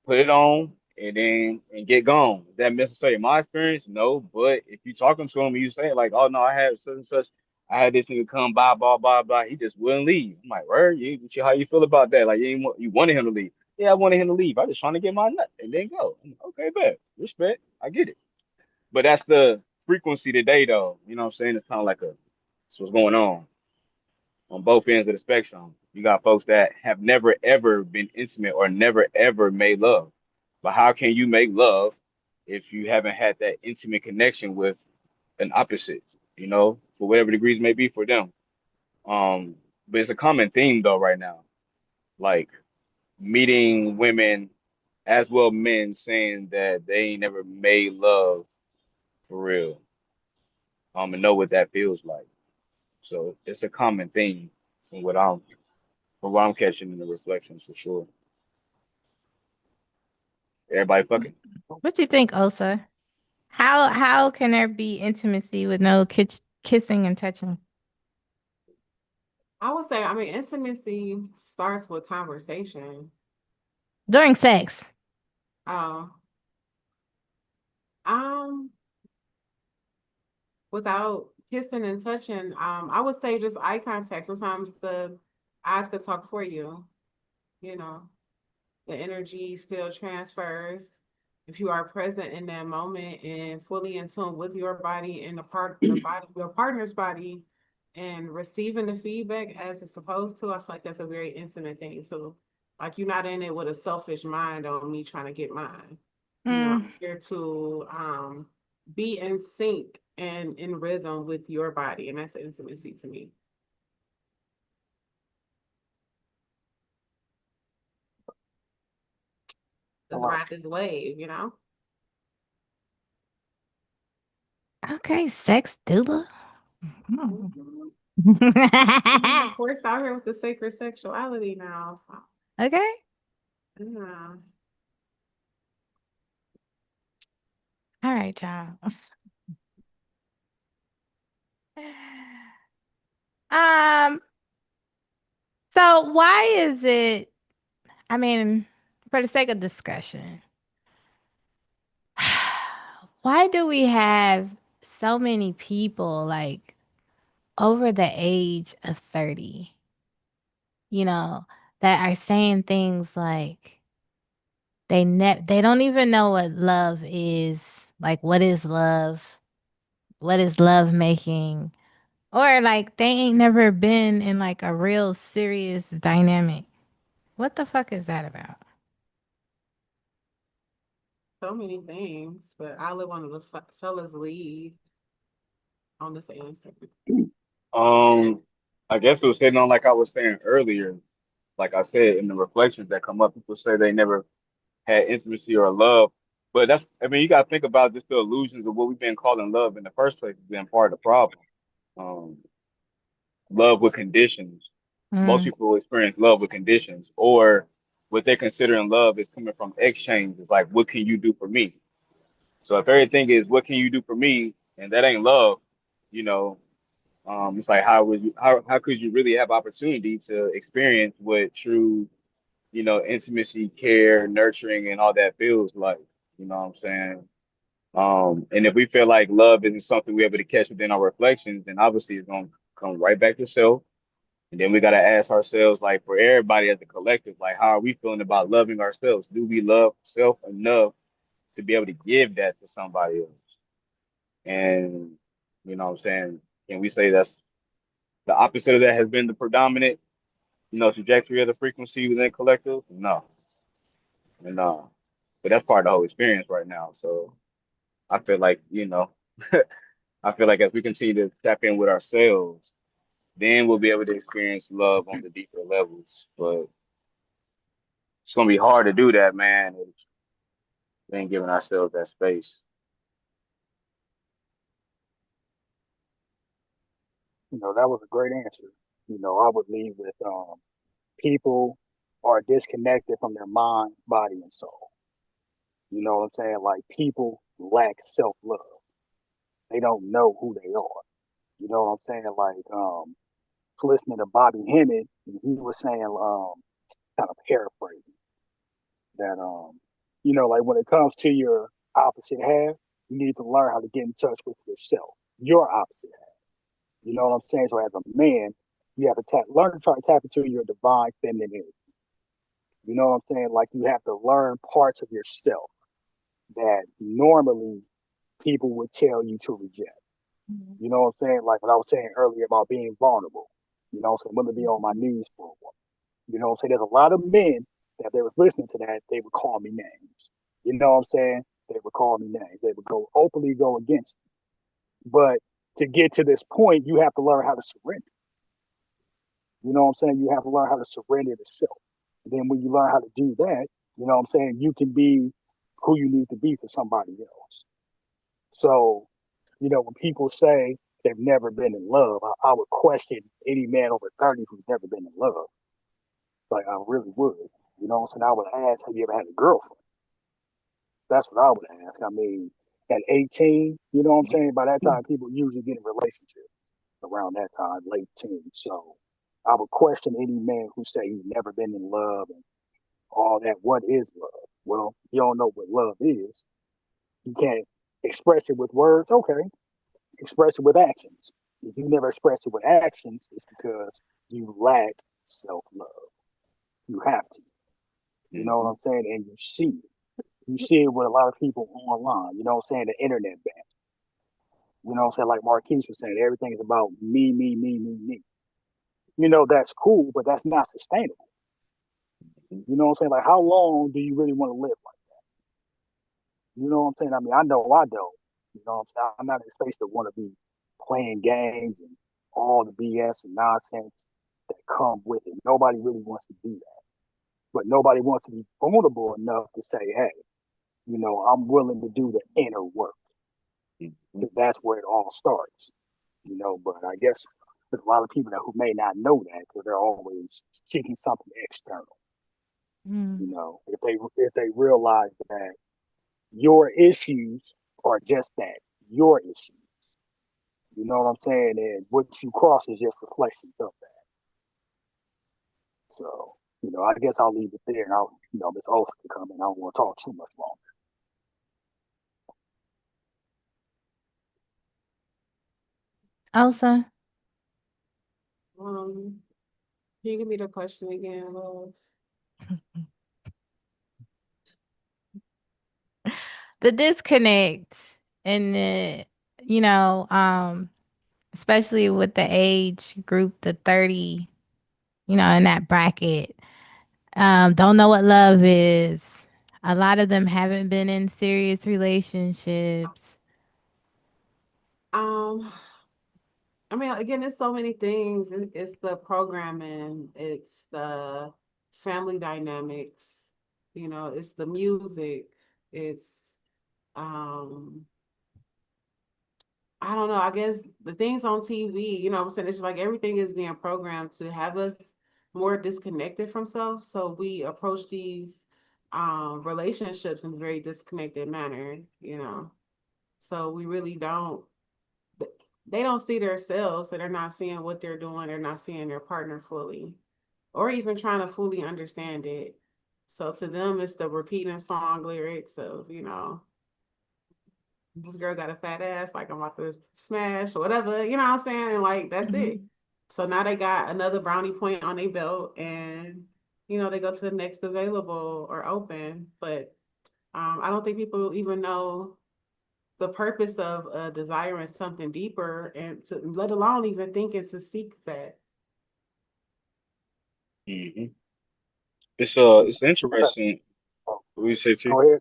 put it on, and get gone. Is that necessarily my experience? No, but if you talking to him and you say like, oh no, I had such and such, I had this nigga come by, blah blah blah, he just wouldn't leave. I'm like, where how you feel about that? Like you wanted him to leave. Yeah, I wanted him to leave. I just trying to get my nut and then go. I'm like, okay, bet. Respect. I get it. But that's the frequency today though. You know what I'm saying? It's kind of like it's what's going on both ends of the spectrum. You got folks that have never ever been intimate or never ever made love. But how can you make love if you haven't had that intimate connection with an opposite, for whatever degrees may be for them? But it's a common theme though right now. Like meeting women as well men saying that they ain't never made love for real. And know what that feels like. So it's a common theme from what I'm catching in the reflections for sure. Everybody fucking. What you think, Osa? How can there be intimacy with no kissing and touching I would say, I mean, intimacy starts with conversation. during sex? Uh, um, without kissing and touching, I would say just eye contact. Sometimes the eyes could talk for you, you know. The energy still transfers if you are present in that moment and fully in tune with your body and the body, your partner's body, and receiving the feedback as it's supposed to. I feel like that's a very intimate thing too. Like you're not in it with a selfish mind on me trying to get mine. Mm, I'm here to be in sync and in rhythm with your body, and that's intimacy to me. I Let's like ride this wave, you know? Okay, sex doula. Hmm. Mhm. I'm being forced out here with the sacred sexuality now. So, Okay. yeah. All right, y'all. Um, so why is it, I mean, for the sake of discussion, why do we have so many people like over the age of 30, you know, that are saying things like they don't even know what love is, like what is love? What is love making? Or like they ain't never been in like a real serious dynamic. What the fuck is that about? So many things, but I'll let one of the fellas lead on this answer. Um, I guess it was hitting on like I was saying earlier. Like I said, in the reflections that come up, people say they never had intimacy or love. But that's, I mean, you got to think about just the illusions of what we've been calling love in the first place has been part of the problem. Um, Love with conditions. Most Mm, people experience love with conditions, or what they're considering love is coming from exchange. It's like, what can you do for me? So if everything is, what can you do for me, and that ain't love, you know, it's like, how could you really have opportunity to experience what true, intimacy, care, nurturing, and all that feels like? You know what I'm saying? And if we feel like love isn't something we're able to catch within our reflections, then obviously it's gonna come right back to self. And then we gotta ask ourselves, like for everybody as a collective, like how are we feeling about loving ourselves? Do we love self enough to be able to give that to somebody else? And you know what I'm saying? Can we say that's the opposite of that has been the predominant, trajectory of the frequency within collective? No. No. But that's part of the whole experience right now. So I feel like, I feel like as we continue to tap in with ourselves, then we'll be able to experience love on the deeper levels. But it's gonna be hard to do that, man. If we ain't giving ourselves that space. that was a great answer. I would leave with people are disconnected from their mind, body, and soul. You know what I'm saying? Like people lack self love. They don't know who they are. You know what I'm saying? Like listening to Bobby Hemmett, he was saying kind of paraphrasing that like when it comes to your opposite half, you need to learn how to get in touch with yourself, your opposite half. You know what I'm saying? So as a man, you have to learn to try to tap into your divine feminine energy. You know what I'm saying? Like you have to learn parts of yourself that normally people would tell you to reject. You know what I'm saying? Like what I was saying earlier about being vulnerable. You know what I'm saying? Women be on my knees for a while. You know what I'm saying? There's a lot of men that if they was listening to that, they would call me names. You know what I'm saying? They would call me names. They would go openly go against me. But to get to this point, you have to learn how to surrender. You know what I'm saying? You have to learn how to surrender to self. And then when you learn how to do that, you know what I'm saying? You can be who you need to be for somebody else. So, when people say they've never been in love, I would question any man over 30 who's never been in love. Like, I really would. You know what I'm saying? I would ask, have you ever had a girlfriend? That's what I would ask. I mean, at 18, you know what I'm saying? By that time, people usually get in relationships around that time, late teens. So I would question any man who say he's never been in love and all that. What is love? Well, you don't know what love is. You can't express it with words. Okay, express it with actions. If you never express it with actions, it's because you lack self love. You have to. You know what Hmm. I'm saying? And you see it. You see it with a lot of people online. You know what I'm saying? The internet ban. You know what I'm saying? Like Marquise was saying, everything is about me, me, me, me, me. That's cool, but that's not sustainable. You know what I'm saying? Like, how long do you really want to live like? You know what I'm saying? I mean, I know I don't. You know what I'm saying? I'm not in a space to want to be playing games and all the BS and nonsense that come with it. Nobody really wants to do that. But nobody wants to be vulnerable enough to say, hey, I'm willing to do the inner work. Mhm. Because that's where it all starts. But I guess there's a lot of people who may not know that because they're always seeking something external. Mm. If they realize that your issues are just that, your issues. You know what I'm saying? And what you cross is just reflections of that. So, I guess I'll leave it there and Miss Olsen to come in. I don't want to talk too much longer. Elsa, Um, can you give me the question again, love? the disconnect and you know, especially with the age group, the 30, in that bracket, don't know what love is. A lot of them haven't been in serious relationships. Um, I mean, again, it's so many things. It's the programming, it's the family dynamics, it's the music, it's um I don't know, I guess the things on TV, what I'm saying? It's like everything is being programmed to have us more disconnected from self. So we approach these relationships in a very disconnected manner. So we really don't they don't see themselves, so they're not seeing what they're doing, they're not seeing their partner fully, or even trying to fully understand it. So to them, it's the repeating song lyrics of, this girl got a fat ass, like I'm about to smash or whatever, you know what I'm saying? And like, that's it. Mhm. So now they got another brownie point on their belt and, they go to the next available or open. But I don't think people even know the purpose of desiring something deeper and to let alone even thinking to seek that. Mhm. It's Okay. interesting. Oh, What you say, T? go ahead.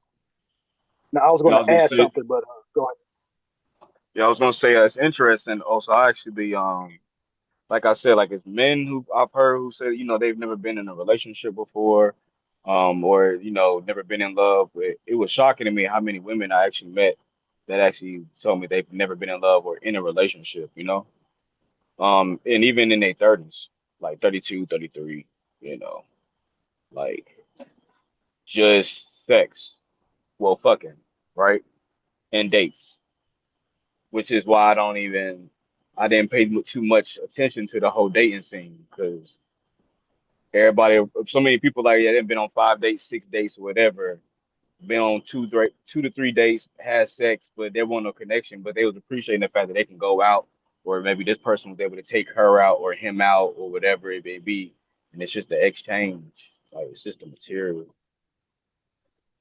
Now, I was Yeah, going I to was gonna add say. something, but go ahead. Yeah, I was gonna say it's interesting. Also, I actually be like I said, like it's men who I've heard who say they've never been in a relationship before, or never been in love. But it was shocking to me how many women I actually met that actually told me they've never been in love or in a relationship. And even in their 30s, like 32, 33, you know, like just sex, well, fucking, right, and dates, which is why I didn't pay too much attention to the whole dating scene because everybody, so many people like yeah, they've been on 5 dates, 6 dates, or whatever, been on two to three dates, had sex, but there wasn't no connection. But they was appreciating the fact that they can go out, or maybe this person was able to take her out or him out or whatever it may be, and it's just the exchange, like it's just the material.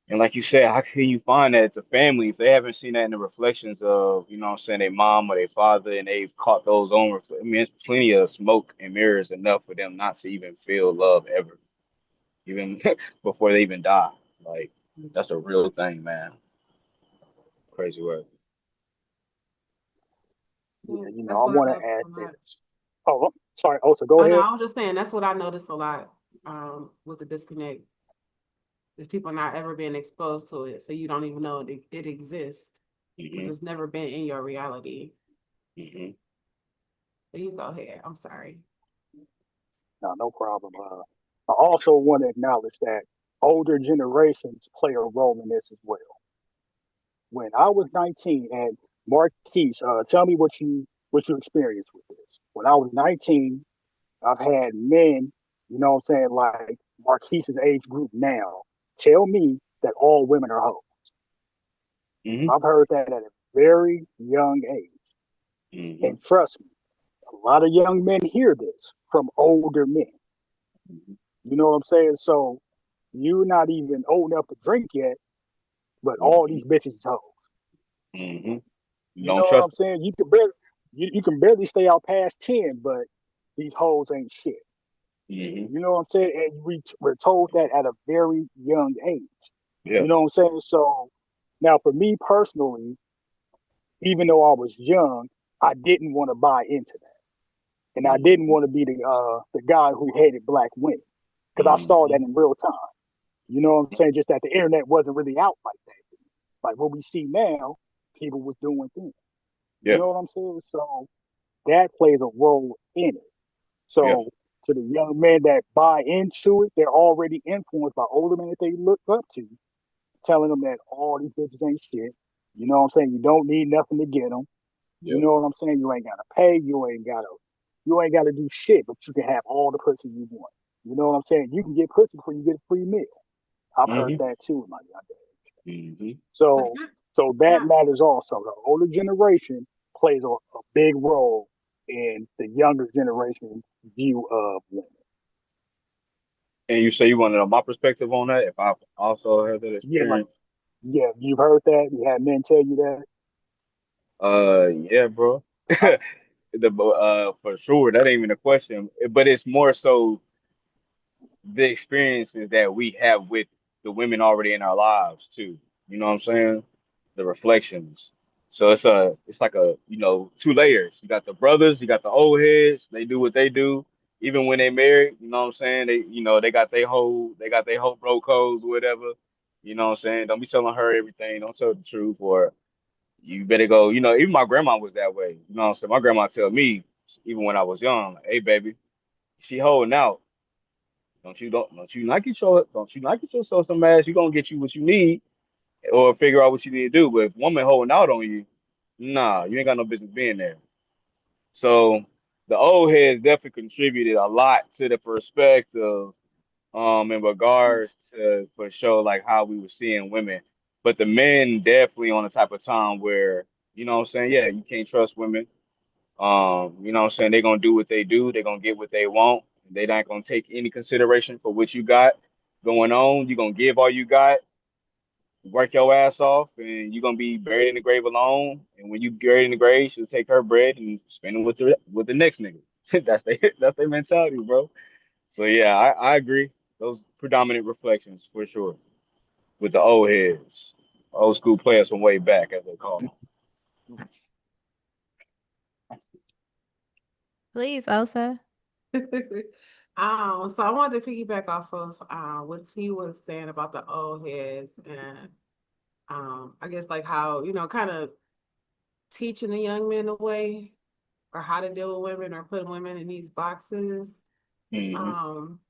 And like you said, how can you find that as a family if they haven't seen that in the reflections of, what I'm saying, their mom or their father and they've caught those on I mean, it's plenty of smoke and mirrors enough for them not to even feel love ever, even before they even die. Like, that's a real thing, man. Crazy word. Yeah, That's I what I want to noticed add a lot. this. Oh, sorry. Oh, so go Oh no, ahead. I was just saying that's what I noticed a lot with the disconnect is people not ever being exposed to it, so you don't even know it exists because Hmm. it's never been in your reality. Hmm. But you go ahead. I'm sorry. No, no problem. I also want to acknowledge that older generations play a role in this as well. When I was 19, and Marquise, tell me what you experienced with this. When I was 19, I've had men, what I'm saying, like Marquise's age group now, tell me that all women are hoes. Hmm. I've heard that at a very young age. Hmm. And trust me, a lot of young men hear this from older men. You know what I'm saying? So you're not even old enough to drink yet, but all Hmm. these bitches is hoes. Hmm. You Don't know what trust I'm saying? You can barely stay out past 10, but these hoes ain't shit. them. Hmm. You know what I'm saying? And we're told that at a very young age. Yeah. You know what I'm saying? So now for me personally, even though I was young, I didn't want to buy into that, and I didn't Mhm. want to be the guy who hated black women because I saw that Mm-hmm. in real time. You know what I'm saying? Just that the internet wasn't really out like that. Like what we see now, people was doing things. You Yeah, know what I'm saying? So that plays a role in it. yeah. So to the young men that buy into it, they're already influenced by older men that they look up to, telling them that all these bitches ain't shit. You know what I'm saying? You don't need nothing to get them. You Yep. know what I'm saying? You ain't gotta pay. You ain't gotta do shit, but you can have all the pussy you want. You know what I'm saying? You can get pussy before you get a free meal. I've heard Mm-hmm. that too in my young days. Mm-hmm. But So, so can that I, matters also. The older generation plays a big role in the younger generation's view of women. And you say you want to know my perspective on that? If I've also had that Yeah, like experience, yeah, you've heard that. You had men tell you that. yeah, bro. For sure, that ain't even a question. But it's more so the experiences that we have with the women already in our lives too. You know what I'm saying? The reflections. So it's like a two layers. You got the brothers, you got the old heads. They do what they do, even when they married. You know what I'm saying? They got their whole bro codes or whatever. You know what I'm saying? Don't be telling her everything. Don't tell the truth, or you better go. Even my grandma was that way. You know what I'm saying? My grandma tell me even when I was young, like, hey baby, she holding out. Don't you like yourself some ass? You gonna get you what you need or figure out what you need to do. But if woman holding out on you, nah, you ain't got no business being there. So the old heads definitely contributed a lot to the perspective in regards to for sure like how we were seeing women. But the men definitely on the type of time where, what I'm saying, yeah, you can't trust women. What I'm saying, they're gonna do what they do, they're gonna get what they want. They're not gonna take any consideration for what you got going on. You're gonna give all you got, work your ass off, and you're gonna be buried in the grave alone. And when you buried in the grave, she'll take her bread and spend it with the next nigga. That's their mentality, bro. So yeah, I agree. Those predominant reflections for sure with the old heads, old school players from way back, as they call Please, Osa. so I wanted to piggyback off of what T was saying about the old heads and I guess like how, kind of teaching the young men a way or how to deal with women or putting women in these boxes. them. Um,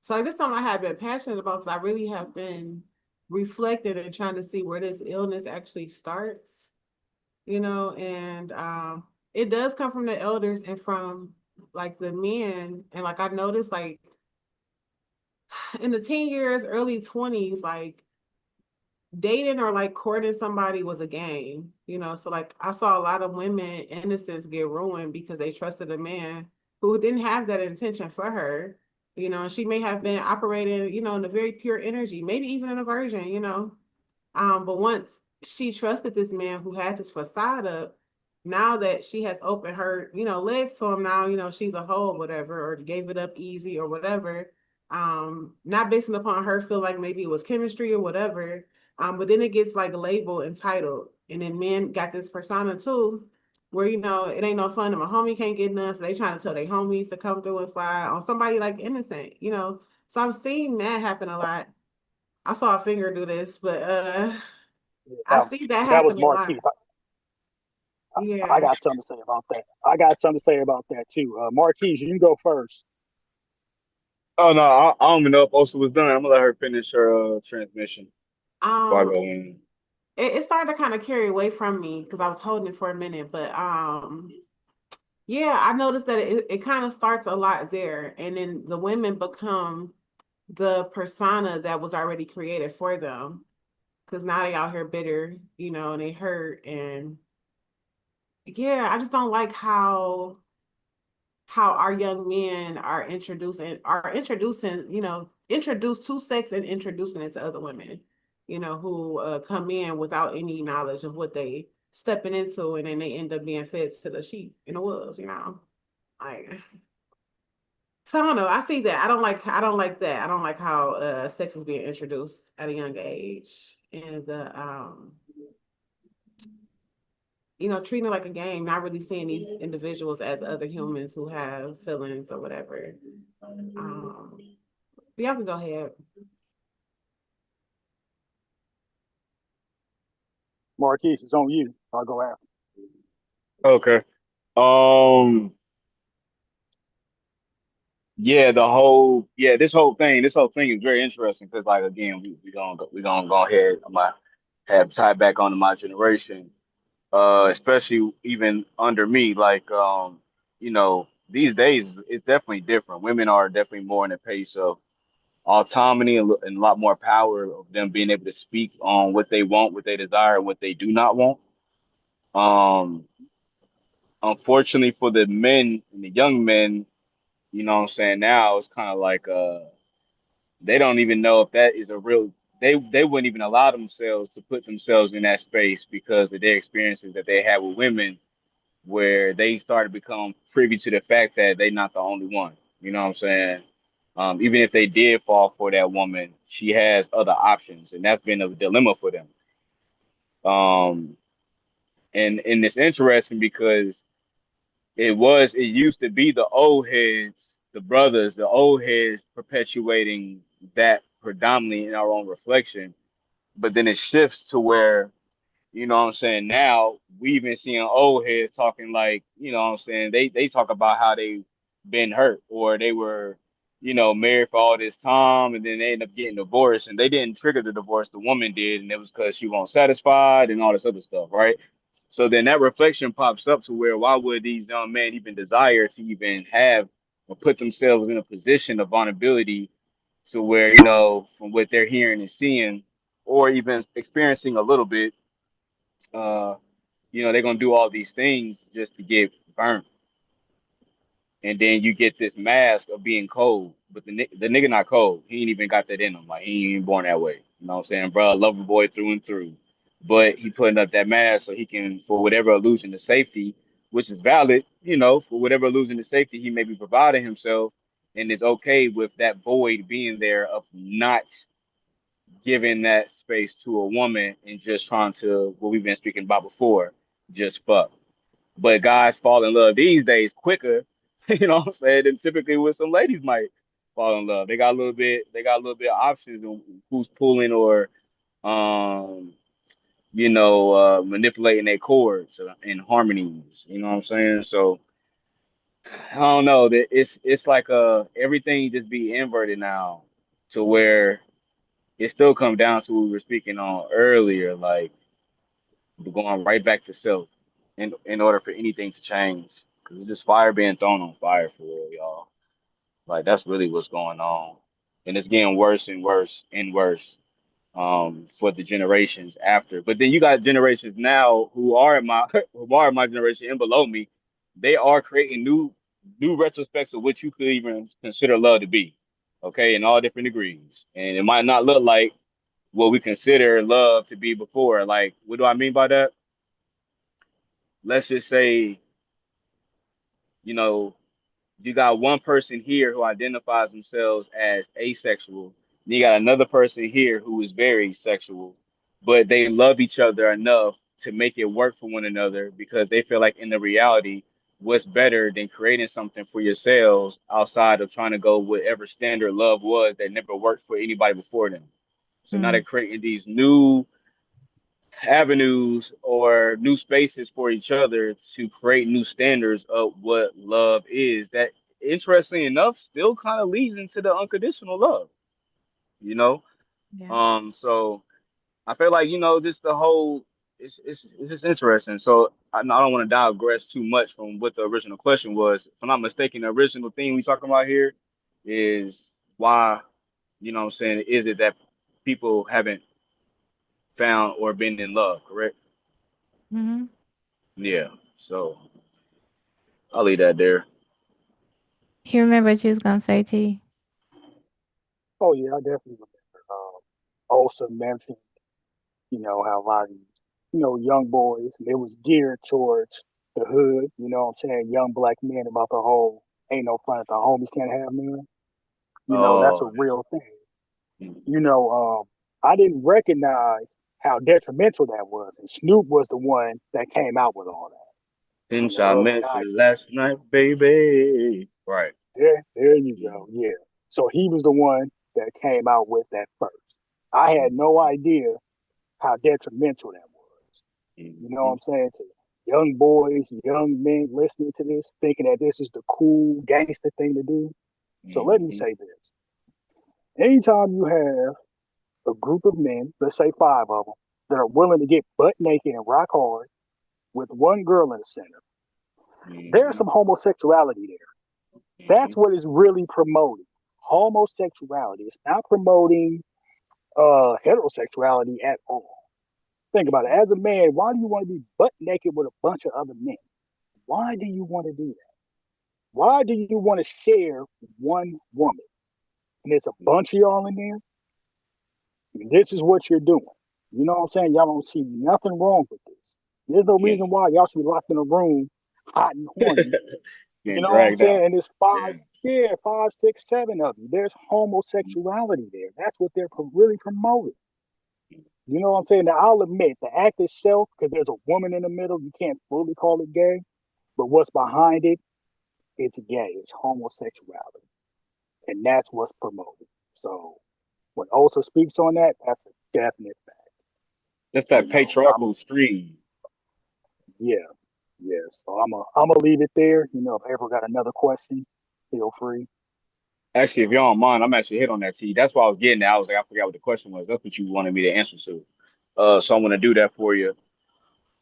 so like, this is something I have been passionate about because I really have been reflecting and trying to see where this illness actually starts, and it does come from the elders and from like the men. And like I noticed like in the teen years, early 20s, like dating or like courting somebody was a game, So like I saw a lot of women innocence get ruined because they trusted a man who didn't have that intention for her, and she may have been operating, in a very pure energy, maybe even an aversion, but once she trusted this man who had this facade up, now that she has opened her, legs to him, now, she's a hoe, whatever, or gave it up easy or whatever. Not based upon her feel like maybe it was chemistry or whatever. But then it gets like labeled entitled. And then men got this persona too, where it ain't no fun and my homie can't get none. So they trying to tell their homies to come through and slide on somebody like innocent. So I've seen that happen a lot. I saw a finger do this, but I That, see that that was happen a lot. Marquise. I Yeah. got something to say about that. I got something to say about that too. Marquise, you can go first. Oh no, I don't even know if Osa was done. I'm gonna let her finish her transmission before I Um, go in. it started to kind of carry away from me because I was holding it for a minute, but yeah, I noticed that it kind of starts a lot there, and then the women become the persona that was already created for them because now they out here bitter, and they hurt, and yeah, I just don't like how our young men are introducing, introduced to sex and introducing it to other women, who come in without any knowledge of what they stepping into, and then they end up being fed to the sheep and the wolves. Like, so I don't know. I see that. I don't like that. I don't like how sex is being introduced at a young age. And the treating it like a game, not really seeing these individuals as other humans who have feelings or whatever. Um, y'all can go ahead. Marquise, it's on you. I'll go after. Okay. Um. Yeah, this whole thing is very interesting because, like, again, we gonna go ahead. I'm gonna have tied back onto my generation, especially even under me. Like, these days it's definitely different. Women are definitely more in a pace of autonomy and a lot more power of them being able to speak on what they want, what they desire, and what they do not want. Um, Unfortunately for the men and the young men, what I'm saying now, it's kind of like they don't even know if that is a real. They wouldn't even allow themselves to put themselves in that space because of their experiences that they had with women, where they started to become privy to the fact that they're not the only one. You know what I'm saying? Even if they did fall for that woman, she has other options, and that's been a dilemma for them. Um, and it's interesting because it used to be the old heads, the brothers, the old heads perpetuating that predominantly in our own reflection, but then it shifts to where, what I'm saying, now we even seeing old heads talking like, what I'm saying, they talk about how they been hurt or they were, married for all this time and then they end up getting divorced and they didn't trigger the divorce, the woman did, and it was because she wasn't satisfied and all this other stuff, right? So then that reflection pops up to where why would these young men even desire to even have or put themselves in a position of vulnerability to where, from what they're hearing and seeing, or even experiencing a little bit, uh, they're gonna do all these things just to get burnt, and then you get this mask of being cold, but the nigga not cold. He ain't even got that in him. Like he ain't even born that way. You know what I'm saying, bro? Lover boy through and through, but he putting up that mask so he can, for whatever illusion of safety, which is valid. For whatever illusion of safety he may be providing himself, and is okay with that void being there of not giving that space to a woman and just trying to, what we've been speaking about before, just fuck. But guys fall in love these days quicker, what I'm saying, than typically what some ladies might fall in love. They got a little bit of options on who's pulling or manipulating their chords and harmonies. You know what I'm saying? So I don't know. That it's like everything just be inverted now to where it still comes down to what we were speaking on earlier, like going right back to self in order for anything to change. Because it's just fire being thrown on fire for real, y'all. Like that's really what's going on, and it's getting worse and worse and worse for the generations after. But then you got generations now who are in my who are in my generation and below me. They are creating new retrospects of what you could even consider love to be. Okay, in all different degrees, and it might not look like what we consider love to be before. Like, what do I mean by that? Let's just say, you know, you got one person here who identifies themselves as asexual. And you got another person here who is very sexual, but they love each other enough to make it work for one another because they feel like in the reality, what's better than creating something for yourselves outside of trying to go whatever standard love was that never worked for anybody before them. So now they're Mm, creating these new avenues or new spaces for each other to create new standards of what love is. That, interestingly enough, still kind of leads into the unconditional love, you know? yeah. So I feel like, just the whole, it's just interesting. So I don't want to digress too much from what the original question was. If I'm not mistaken, the original thing we talking about here is why, what I'm saying, is it that people haven't found or been in love, correct? Hmm. Yeah. So I'll leave that there. You remember what you was gonna say, T? Oh yeah, I definitely remember. Also mentioned, how a lot of these, young boys, it was geared towards the hood. You know what I'm saying? Young black men about the whole ain't no fun if the homies can't have none. That's a Oh, real thing. mm, I didn't recognize. how detrimental that was. And Snoop was the one that came out with all that in Since the I early met you 90s. last night, baby. Right. There you go. Mm-hmm. Yeah. So he was the one that came out with that first. I had no idea how detrimental that was. You know what Mm-hmm. I'm saying? To young boys, young men listening to this, thinking that this is the cool gangster thing to do. So let me Mm-hmm. say this. Anytime you have a group of men, let's say five of them, that are willing to get butt naked and rock hard with one girl in the center, there's Mm-hmm. some homosexuality there. Mm-hmm. That's what is really promoting. Homosexuality. It's not promoting heterosexuality at all. Think about it. As a man, why do you want to be butt naked with a bunch of other men? Why do you want to do that? Why do you want to share one woman? And there's a bunch of y'all in there. And this is what you're doing. You know what I'm saying? Y'all don't see nothing wrong with this. There's no Yeah. reason why y'all should be locked in a room, hot and horny. You Getting know what I'm dragged saying? out. And there's five, Yeah. yeah, five, six, seven of you. There's homosexuality there. That's what they're really promoting. You know what I'm saying? Now, I'll admit the act itself, because there's a woman in the middle, you can't fully call it gay. But what's behind it, it's gay. It's homosexuality. And that's what's promoted. So when Osa speaks on that, that's a definite fact. That's You that know, patriarchal stream. yeah, yeah. So I'm gonna leave it there. You know, if ever got another question, feel free. Actually, if you don't mind, I'm actually hit on that T. That's what I was getting at. I was like, I forgot what the question was. That's what you wanted me to answer to. So I'm gonna do that for you.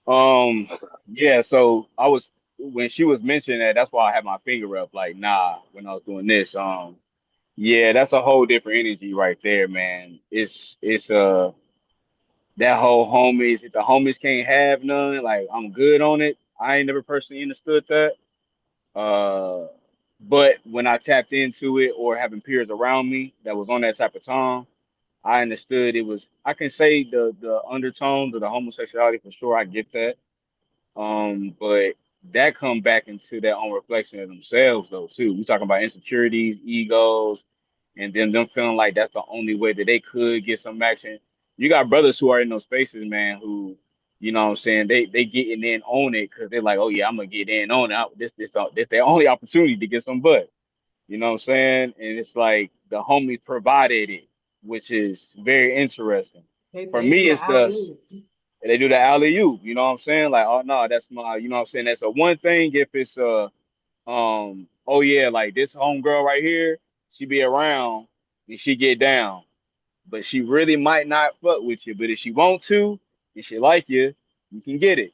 Um, Okay. yeah. So I was when she was mentioning that. That's why I had my finger up. Like, nah. When I was doing this, yeah, that's a whole different energy right there, man. It's that whole homies. If the homies can't have none, like I'm good on it. I ain't never personally understood that. Uh, but when I tapped into it or having peers around me that was on that type of time, I understood it was. I can say the undertones of the homosexuality for sure. I get that. But that come back into their own reflection of themselves though too. We talking about insecurities, egos, and then them feeling like that's the only way that they could get some action. You got brothers who are in those spaces, man, who, you know what I'm saying, they getting in on it because they're like, oh yeah, I'm gonna get in on it. This their only opportunity to get some butt. You know what I'm saying? And it's like the homies provided it, which is very interesting. For They me, do it's the the alley oop. they do the alley oop. You know what I'm saying? Like, oh no, that's my. You know what I'm saying? That's a one thing. If it's oh yeah, like this homegirl right here, she be around and she get down, but she really might not fuck with you. But if she want to, if she like you can get it.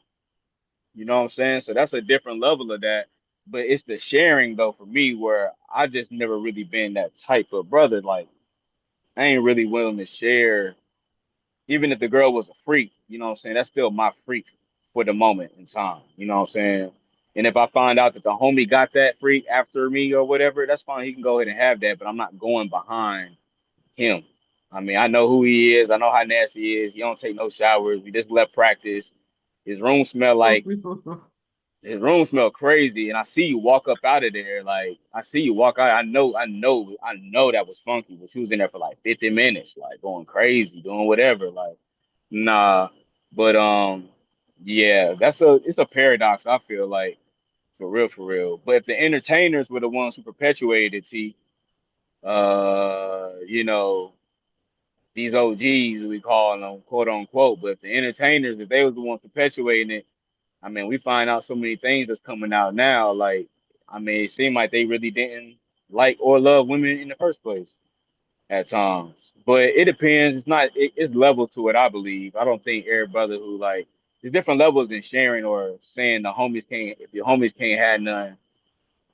You know what I'm saying? So that's a different level of that. But it's the sharing though for me where I just never really been that type of brother. Like I ain't really willing to share, even if the girl was a freak. You know what I'm saying? That's still my freak for the moment in time. You know what I'm saying? And if I find out that the homie got that freak after me or whatever, that's fine. He can go ahead and have that. But I'm not going behind him. I mean, I know who he is. I know how nasty he is. He don't take no showers. We just left practice. His room smell like his room smell crazy, and I see you walk up out of there. Like I see you walk out. I know that was funky, but you was in there for like 50 minutes, like going crazy, doing whatever. Like nah, but yeah, it's a paradox. I feel like for real. But if the entertainers were the ones who perpetuated it, see, you know, these OGs we call them, quote unquote. But if the entertainers, if they was the ones perpetuating it, I mean, we find out so many things that's coming out now. Like, I mean, it seemed like they really didn't like or love women in the first place at times. But it depends. It's levels to it, I believe. I don't think every brother who like there's different levels in sharing or saying the homies can't if your homies can't have none,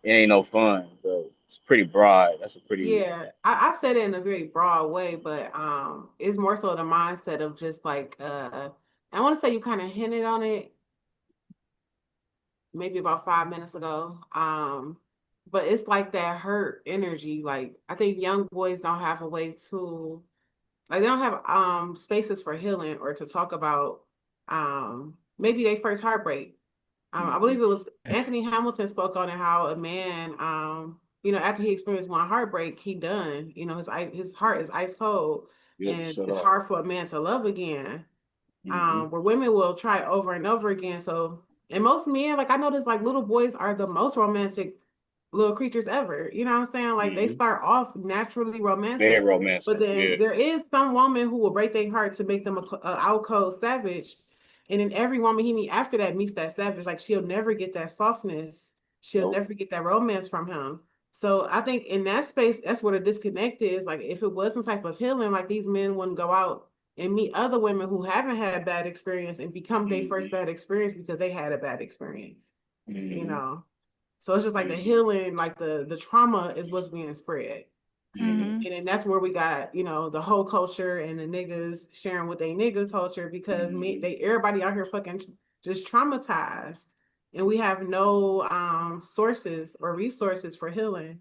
it ain't no fun. But it's pretty broad. That's a pretty Yeah, I said it in a very broad way, but it's more so the mindset of just like I want to say you kind of hinted on it maybe about 5 minutes ago. But it's like that hurt energy. Like I think young boys don't have a way to like they don't have spaces for healing or to talk about maybe their first heartbreak. I hmm believe it was Anthony Hamilton spoke on it how a man after he experienced one heartbreak, he done. His heart is ice cold you have to and shut it's up. hard for a man to love again. Mm-hmm. where women will try over and over again. So, and most men, like I noticed, like little boys are the most romantic little creatures ever. You know what I'm saying? Like they Mm-hmm. start off naturally Very romantic, but romantic. then Yeah. there is some woman who will break their heart to make them a out cold savage. And then every woman he meet after that meets that savage. Like she'll never get that softness. She'll Nope. never get that romance from him. So I think in that space, that's where the disconnect is. Like if it was some type of healing, like these men wouldn't go out and meet other women who haven't had bad experience and become their first Mm-hmm. bad experience because they had a bad experience, you Mm-hmm. know. So it's just like the Mm-hmm. healing, like the trauma is what's being spread. Mm-hmm. Mm-hmm. And then that's where we got, the whole culture and the niggas sharing with their nigga culture because me Mm-hmm. they everybody out here fucking just traumatized. And we have no sources or resources for healing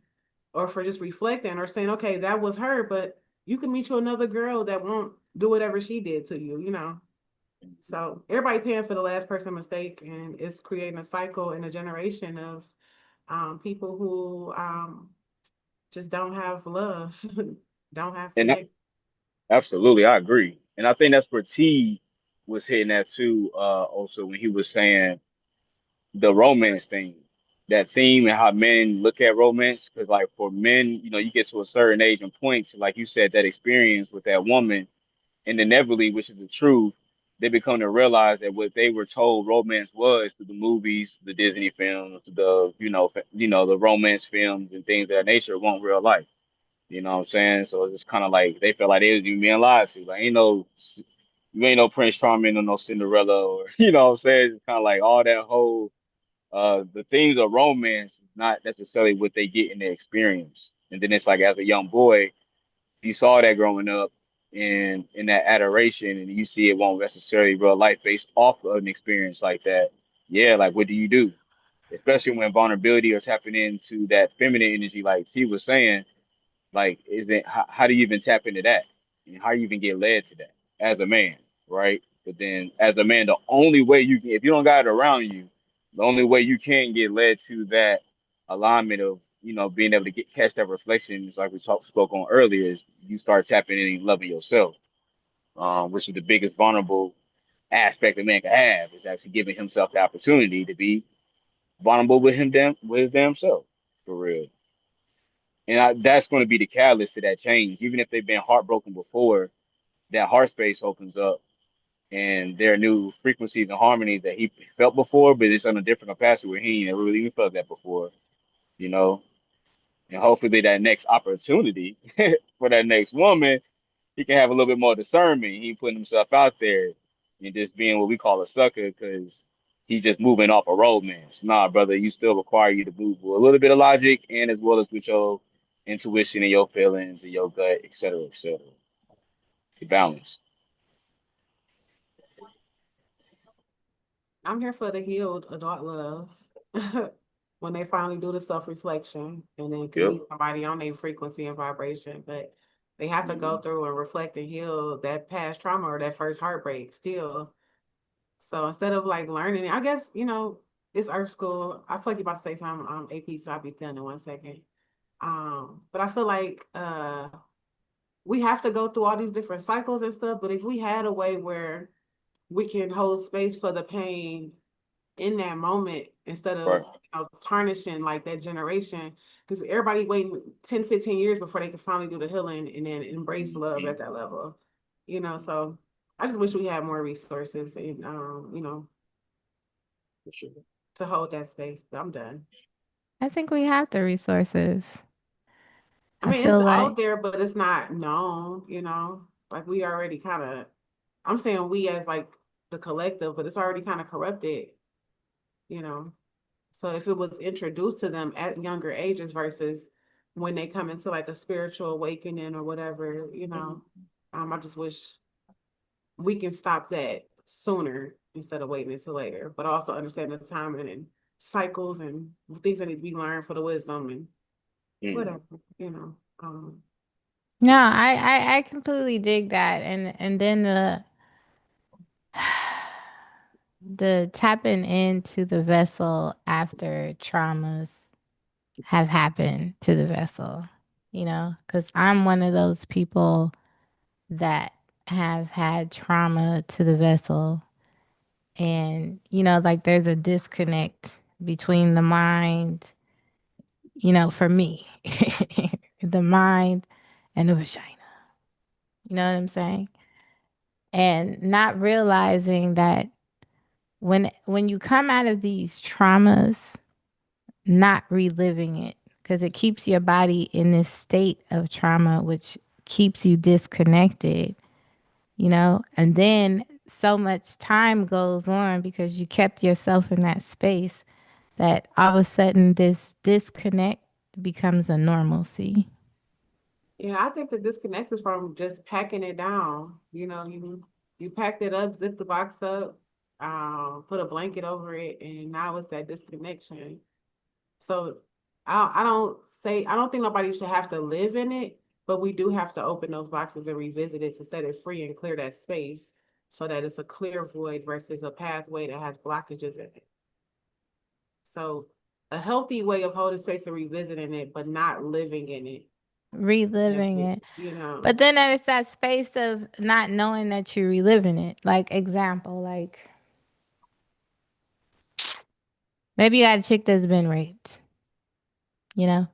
or for just reflecting or saying, okay, that was her, but you can meet you another girl that won't do whatever she did to you, you know. So everybody paying for the last person mistake, and it's creating a cycle and a generation of people who just don't have love, don't have And connect. absolutely, I agree. And I think that's where T was hitting at too, also when he was saying the romance thing, that theme and how men look at romance. Because like for men, you get to a certain age and point, like you said, that experience with that woman, and inevitably, which is the truth, they become to realize that what they were told romance was through the movies, the Disney films, the the romance films and things of that nature, won't real life. You know what I'm saying? So it's kind of like they feel like they was even being lied to. Like you ain't no Prince Charming or no Cinderella, or what I'm saying. It's kind of like all that whole the things of romance is not necessarily what they get in their experience. And then it's like as a young boy, you saw that growing up and in that adoration, and you see it won't necessarily real life based off of an experience like that. Yeah, like what do you do? Especially when vulnerability is tapping into that feminine energy, like T was saying, like, is it how do you even tap into that? And how you even get led to that as a man, right? But then as a man, the only way you can, if you don't got it around you, the only way you can get led to that alignment of, being able to get catch that reflection is like we spoke on earlier, is you start tapping in and loving yourself, which is the biggest vulnerable aspect a man can have, is actually giving himself the opportunity to be vulnerable with his damn self, for real. And that's going to be the catalyst to that change. Even if they've been heartbroken before, that heart space opens up and there are new frequencies and harmonies that he felt before, but it's on a different capacity where he ain't never really even felt that before, you know? And hopefully that next opportunity for that next woman, he can have a little bit more discernment. He putting himself out there and just being what we call a sucker because he's just moving off a romance. Nah, brother, you still require you to move with a little bit of logic and as well as with your intuition and your feelings and your gut, et cetera, et cetera. The balance. I'm here for the healed adult love. When they finally do the self reflection and then can Yep. meet somebody on their frequency and vibration, but they have to go Mm-hmm. through and reflect and heal that past trauma or that first heartbreak still. So instead of like learning, I guess, it's Earth School. I feel like you're about to say something AP, so I'll be done in 1 second. But I feel like we have to go through all these different cycles and stuff. But if we had a way where we can hold space for the pain in that moment instead of Right. tarnishing like that generation, because everybody waiting 10, 15 years before they can finally do the healing and then embrace love Mm-hmm. at that level. So I just wish we had more resources and For sure. to hold that space. But I'm done. I think we have the resources. I I mean, it's feel out like, there, but it's not known. Like we already kind of, I'm saying we as like the collective, but it's already kind of corrupted, you know. So if it was introduced to them at younger ages versus when they come into like a spiritual awakening or whatever, I just wish we can stop that sooner instead of waiting until later, but also understand the timing and cycles and things that need to be learned for the wisdom and Mm-hmm. whatever, you know. Um, no, I completely dig that. And then the tapping into the vessel after traumas have happened to the vessel, because I'm one of those people that have had trauma to the vessel, and like there's a disconnect between the mind, for me, the mind and the vagina. You know what I'm saying? And not realizing that when you come out of these traumas, not reliving it, because it keeps your body in this state of trauma, which keeps you disconnected, and then so much time goes on because you kept yourself in that space that all of a sudden this disconnect becomes a normalcy. Yeah, I think the disconnect is from just packing it down. You packed it up, zipped the box up, put a blanket over it, and now it's that disconnection. So I don't think nobody should have to live in it, but we do have to open those boxes and revisit it to set it free and clear that space so that it's a clear void versus a pathway that has blockages in it. So a healthy way of holding space and revisiting it, but not living in it. Reliving Yeah, it. you know. But then it's that space of not knowing that you're reliving it. Like, example, like maybe you got a chick that's been raped, you know?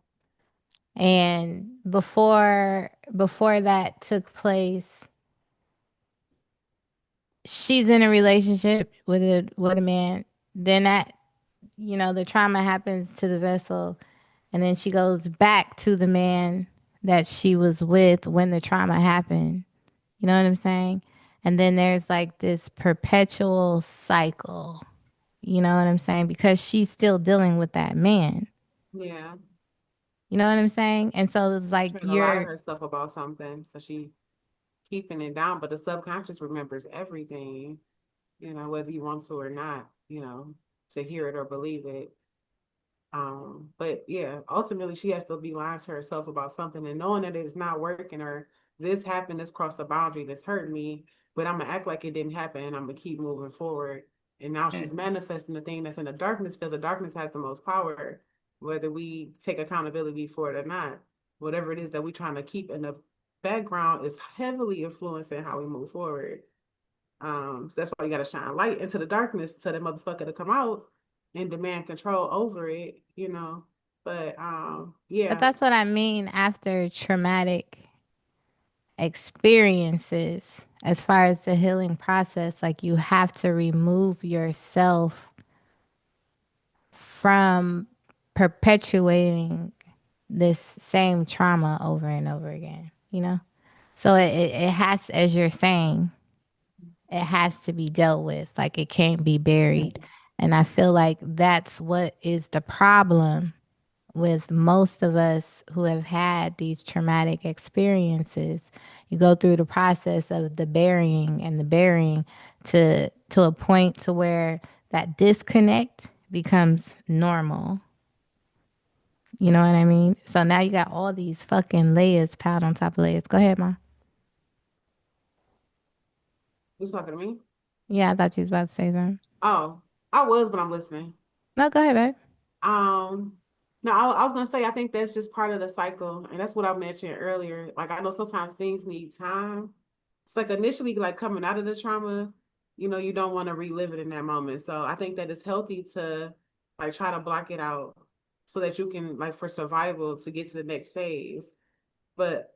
And before that took place, she's in a relationship with a man. Then the trauma happens to the vessel, and then she goes back to the man that she was with when the trauma happened. You know what I'm saying? And then there's like this perpetual cycle. You know what I'm saying? Because she's still dealing with that man. Yeah. You know what I'm saying? And so it's like Trying to lie to you're herself about something. So she keeping it down, but the subconscious remembers everything, whether you want to or not, to hear it or believe it. But yeah, ultimately she has to be lying to herself about something and knowing that it's not working or this happened, this crossed the boundary, this hurt me, but I'm gonna act like it didn't happen and I'm gonna keep moving forward. And now she's Mm. manifesting the thing that's in the darkness because the darkness has the most power, whether we take accountability for it or not. Whatever it is that we're trying to keep in the background is heavily influencing how we move forward. So that's why you gotta shine light into the darkness to that motherfucker to come out and demand control over it. But but yeah, that's what I mean after traumatic experiences as far as the healing process, like you have to remove yourself from perpetuating this same trauma over and over again. So it has, as you're saying, it has to be dealt with. Like it can't be buried. And I feel like that's what is the problem with most of us who have had these traumatic experiences. You go through the process of the burying and the burying to a point to where that disconnect becomes normal. You know what I mean? So now you got all these fucking layers piled on top of layers. Go ahead, Ma. who's talking to me? Yeah, I thought you was about to say something. Oh, I was, but I'm listening. No, go ahead, babe. Um, no, I was gonna say I think that's just part of the cycle, and that's what I mentioned earlier. Like I know sometimes things need time. It's like initially like coming out of the trauma, you don't want to relive it in that moment. So I think that it's healthy to like try to block it out so that you can like for survival to get to the next phase. But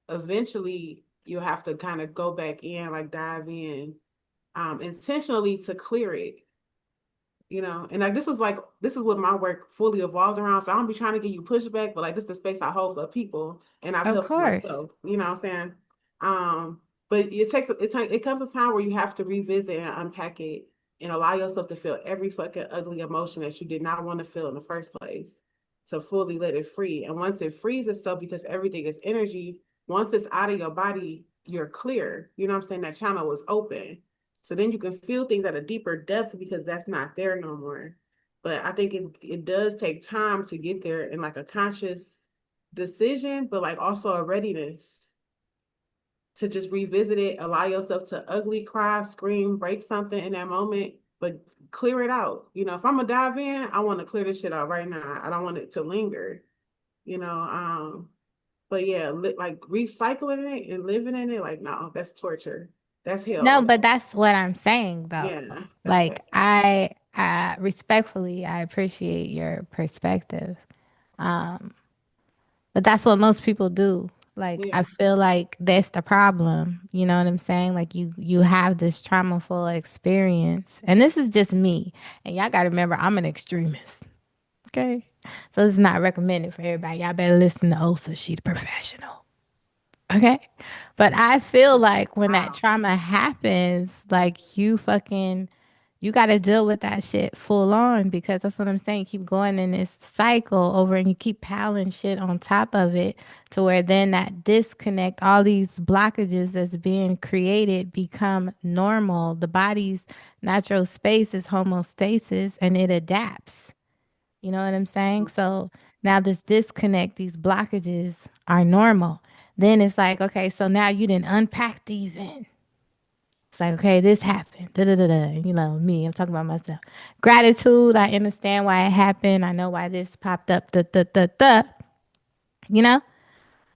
eventually you'll have to kind of go back in, like dive in, intentionally to clear it. And like this is what my work fully evolves around. So I don't be trying to give you pushback, but like this is the space I hold for people and I've Of helped course. myself, you know what I'm saying? But it comes a time where you have to revisit and unpack it and allow yourself to feel every fucking ugly emotion that you did not want to feel in the first place to fully let it free. And once it frees itself, because everything is energy, once it's out of your body, you're clear. You know what I'm saying? That channel is open. So then you can feel things at a deeper depth because that's not there no more. But I think it does take time to get there in like a conscious decision, but like also a readiness to just revisit it, allow yourself to ugly cry, scream, break something in that moment, but clear it out. If I'm gonna dive in, I want to clear this shit out right now. I don't want it to linger, you know. But yeah, like recycling it and living in it, like no, that's torture. That's No, hell. but that's what I'm saying though. Yeah, that's hell. Like I respectfully, I appreciate your perspective. Um, but that's what most people do. Like Yeah. I feel like that's the problem. You know what I'm saying? Like you have this traumaful experience. And this is just me. And y'all gotta remember I'm an extremist. Okay. So this is not recommended for everybody. Y'all better listen to Osa. She the professional. Okay. But I feel like when that Wow. trauma happens, like you got to deal with that shit full on because that's what I'm saying. You keep going in this cycle over and you keep piling shit on top of it to where then that disconnect, all these blockages that's being created become normal. The body's natural space is homeostasis and it adapts. You know what I'm saying? So now this disconnect, these blockages are normal. Then it's like, okay, so now you didn't unpack the event. It's like, okay, this happened. Da, da, da, da. You know, me, I'm talking about myself. Gratitude, I understand why it happened. I know why this popped up. Da, da, da, da. You know?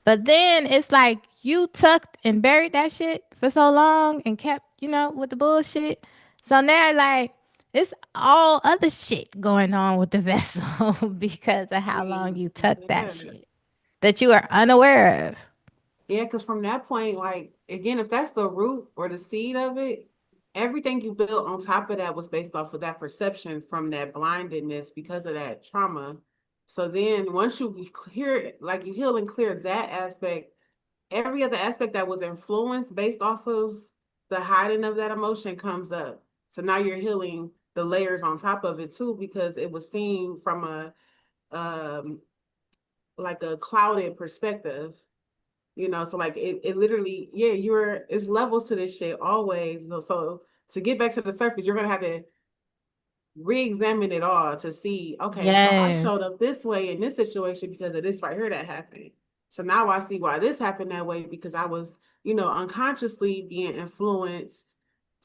But then it's like you tucked and buried that shit for so long and kept, with the bullshit. So now, like, it's all other shit going on with the vessel because of how long you tucked that Yeah. shit that you are unaware of. Yeah, because from that point, like again, if that's the root or the seed of it, everything you built on top of that was based off of that perception from that blindedness because of that trauma. So then once you clear, like you heal and clear that aspect, every other aspect that was influenced based off of the hiding of that emotion comes up. So now you're healing the layers on top of it too, because it was seen from a like a clouded perspective. So like it literally, yeah, it's levels to this shit always. So to get back to the surface, you're gonna have to re-examine it all to see, okay, so I Yes. showed up this way in this situation because of this right here that happened. So now I see why this happened that way because I was, unconsciously being influenced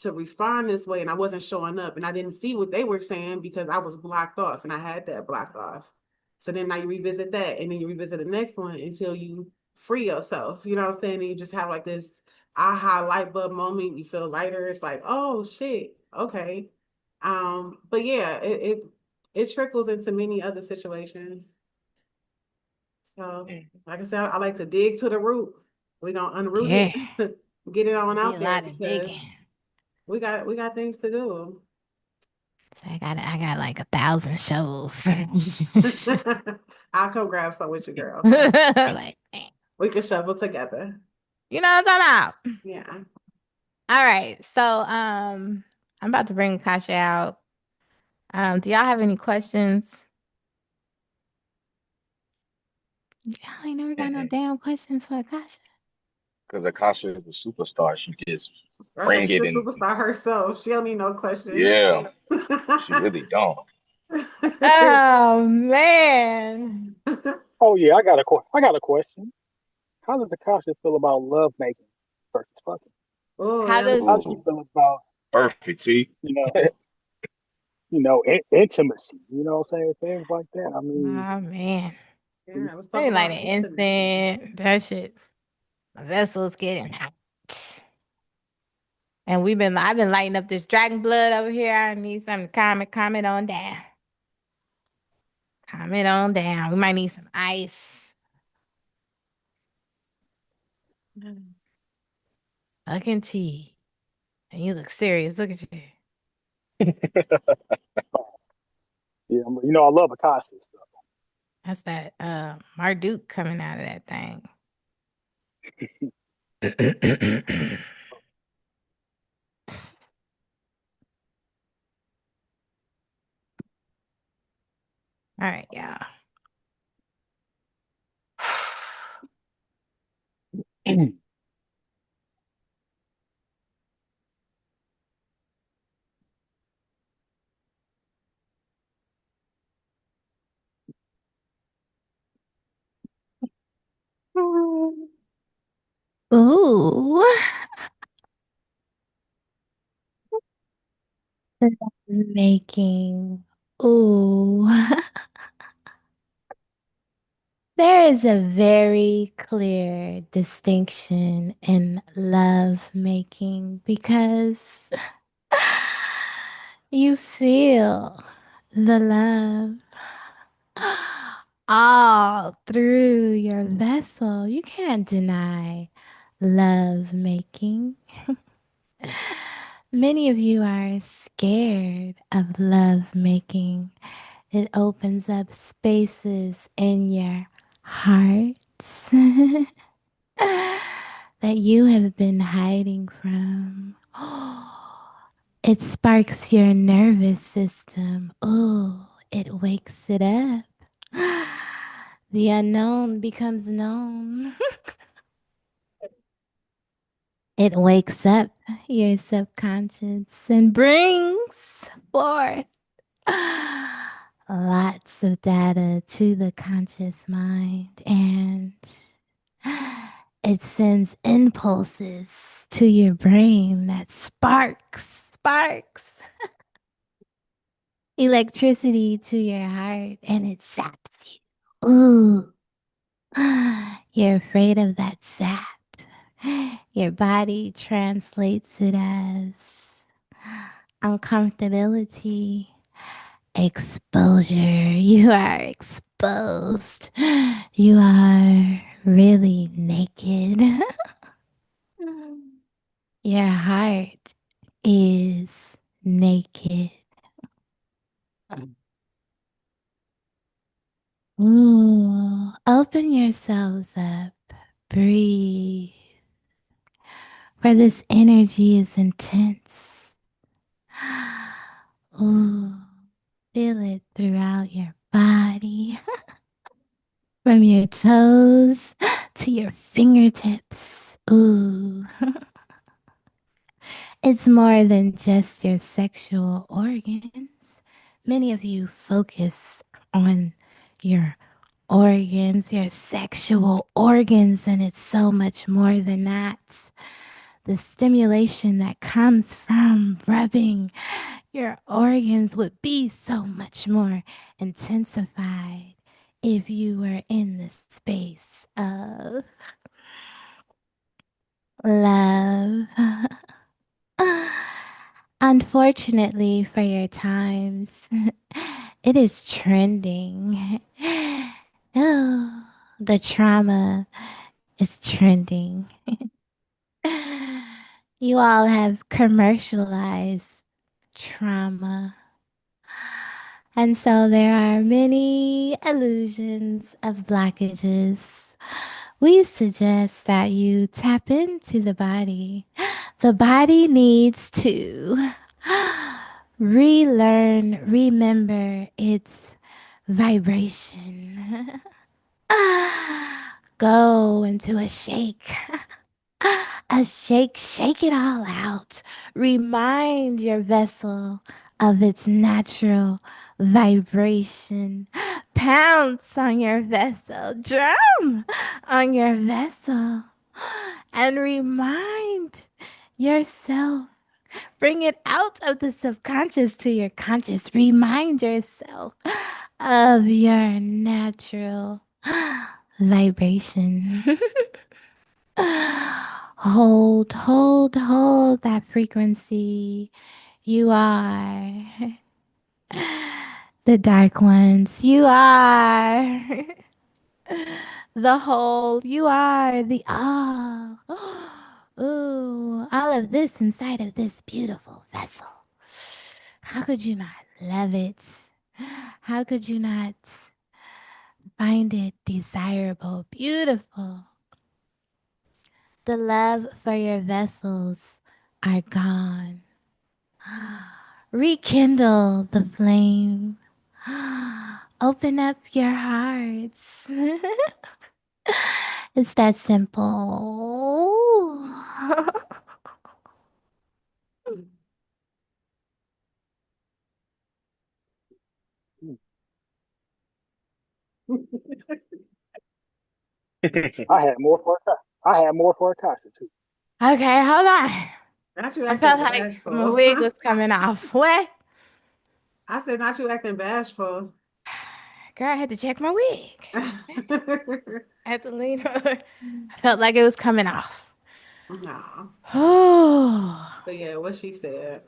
to respond this way and I wasn't showing up and I didn't see what they were saying because I was blocked off and I had that blocked off. So then now you revisit that and then you revisit the next one until you free yourself. You know what I'm saying? And you just have like this aha light bulb moment. You feel lighter. It's like, oh shit, okay. But yeah, it trickles into many other situations. So, like I said, I like to dig to the root. We're gonna unroot Yeah. it, get it on Be out a there lot of because digging. we got things to do. So I got like 1,000 shovels. I'll come grab some with you, girl. Like, damn. We can shovel together. You know what I'm talking about? Yeah. All right. So I'm about to bring Akasha out. Do y'all have any questions? Y'all ain't never got no damn questions for Akasha. Because Akasha is a superstar. She just I said bring she the it in. superstar herself. She don't need no questions. Yeah, she really don't. Oh man. Oh yeah, I got a question. How does Akasha feel about love making versus fucking? Oh, How that does How does she Ooh, feel about perfect, T. you know intimacy? You know what I'm saying? Things like that. I mean, oh man. yeah, let's talk Ain't like about an intimacy. instant. That shit. My vessel's getting hot. And I've been lighting up this dragon blood over here. I need something to comment on down. Comment on down. We might need some ice. Fucking tea. And you look serious. Look at you. yeah, I love Akasha. So. That's that Marduk coming out of that thing. All right, y'all. Ooh. Making. Ooh. There is a very clear distinction in love making because you feel the love all through your vessel. You can't deny love making. Many of you are scared of love making. It opens up spaces in your hearts that you have been hiding from. It sparks your nervous system. Oh, it wakes it up. The unknown becomes known. It wakes up your subconscious and brings forth lots of data to the conscious mind, and it sends impulses to your brain that sparks electricity to your heart, and it saps you. Ooh, you're afraid of that sap. Your body translates it as uncomfortability, exposure. You are exposed. You are really naked. Your heart is naked. Ooh, open yourselves up. Breathe. For this energy is intense. Ooh, feel it throughout your body. From your toes to your fingertips. Ooh, it's more than just your sexual organs. Many of you focus on your organs, your sexual organs, and it's so much more than that. The stimulation that comes from rubbing your organs would be so much more intensified if you were in the space of love. Unfortunately for your times, it is trending. Oh, the trauma is trending. You all have commercialized trauma. And so there are many illusions of blockages. We suggest that you tap into the body. The body needs to relearn, remember its vibration. Go into a shake. Shake it all out. Remind your vessel of its natural vibration. Pounce on your vessel, drum on your vessel, and remind yourself. Bring it out of the subconscious to your conscious. Remind yourself of your natural vibration. Hold that frequency. You are the dark ones. You are the whole. You are the all. Ooh, all of this inside of this beautiful vessel. How could you not love it? How could you not find it desirable, beautiful? The love for your vessels are gone. Rekindle the flame. Open up your hearts. It's that simple. I had more for I had more for Akasha too. Okay, hold on. Not you I felt acting like my bashful. wig was coming off. What? I said, not you acting bashful. Girl, I had to check my wig. I had to lean over. I felt like it was coming off. No. Oh, But yeah, what she said,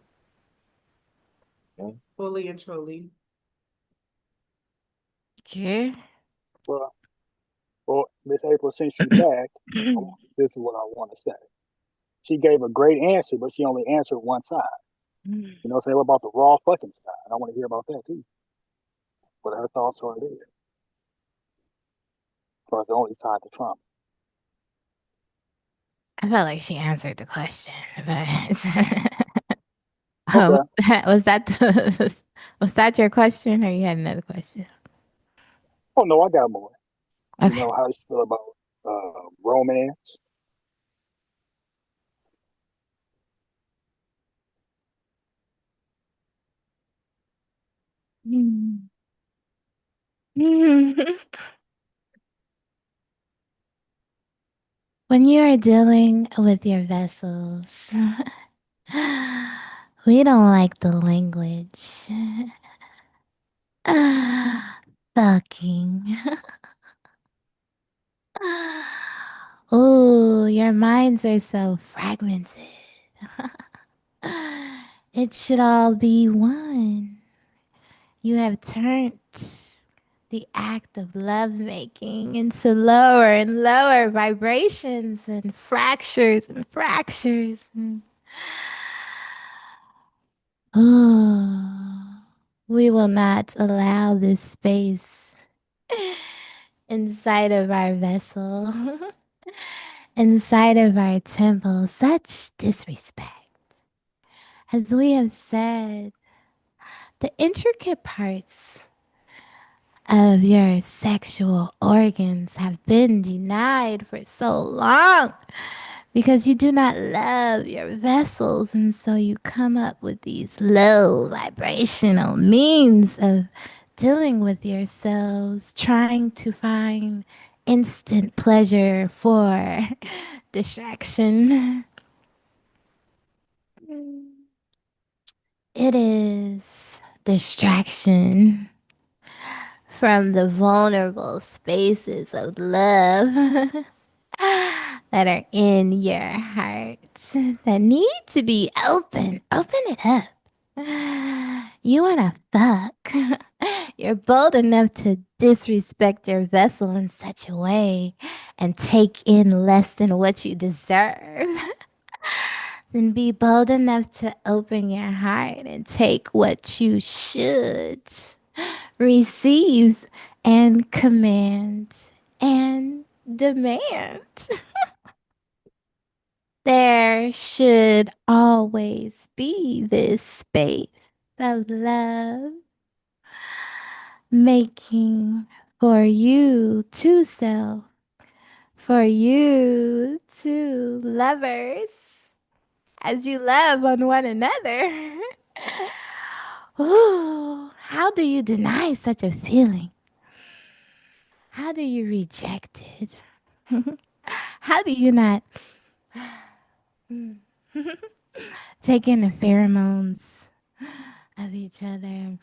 fully and truly. okay. Well, well, Miss April, since you back, this is what I want to say. She gave a great answer, but she only answered one side. You know, say what about the raw fucking side? I want to hear about that too. What her thoughts are there. For the only side to Trump. I felt like she answered the question, but Okay. was that was that your question, or you had another question? Oh no, I got more. You Okay. know, how does she feel about romance? Mm. When you are dealing with your vessels, we don't like the language. Fucking. Oh, your minds are so fragmented. It should all be one. You have turned the act of lovemaking into lower and lower vibrations and fractures and fractures. Oh, we will not allow this space inside of our vessel, inside of our temple. Such disrespect. As we have said, the intricate parts of your sexual organs have been denied for so long because you do not love your vessels. And so you come up with these low vibrational means of dealing with yourselves, trying to find instant pleasure for distraction. It is distraction from the vulnerable spaces of love that are in your heart that need to be open. Open it up. You want to fuck. You're bold enough to disrespect your vessel in such a way and take in less than what you deserve. Then be bold enough to open your heart and take what you should receive and command and demand. There should always be this space of love making for you to self, for you two lovers, as you love on one another. Ooh, how do you deny such a feeling? How do you reject it? How do you not take in the pheromones of each other,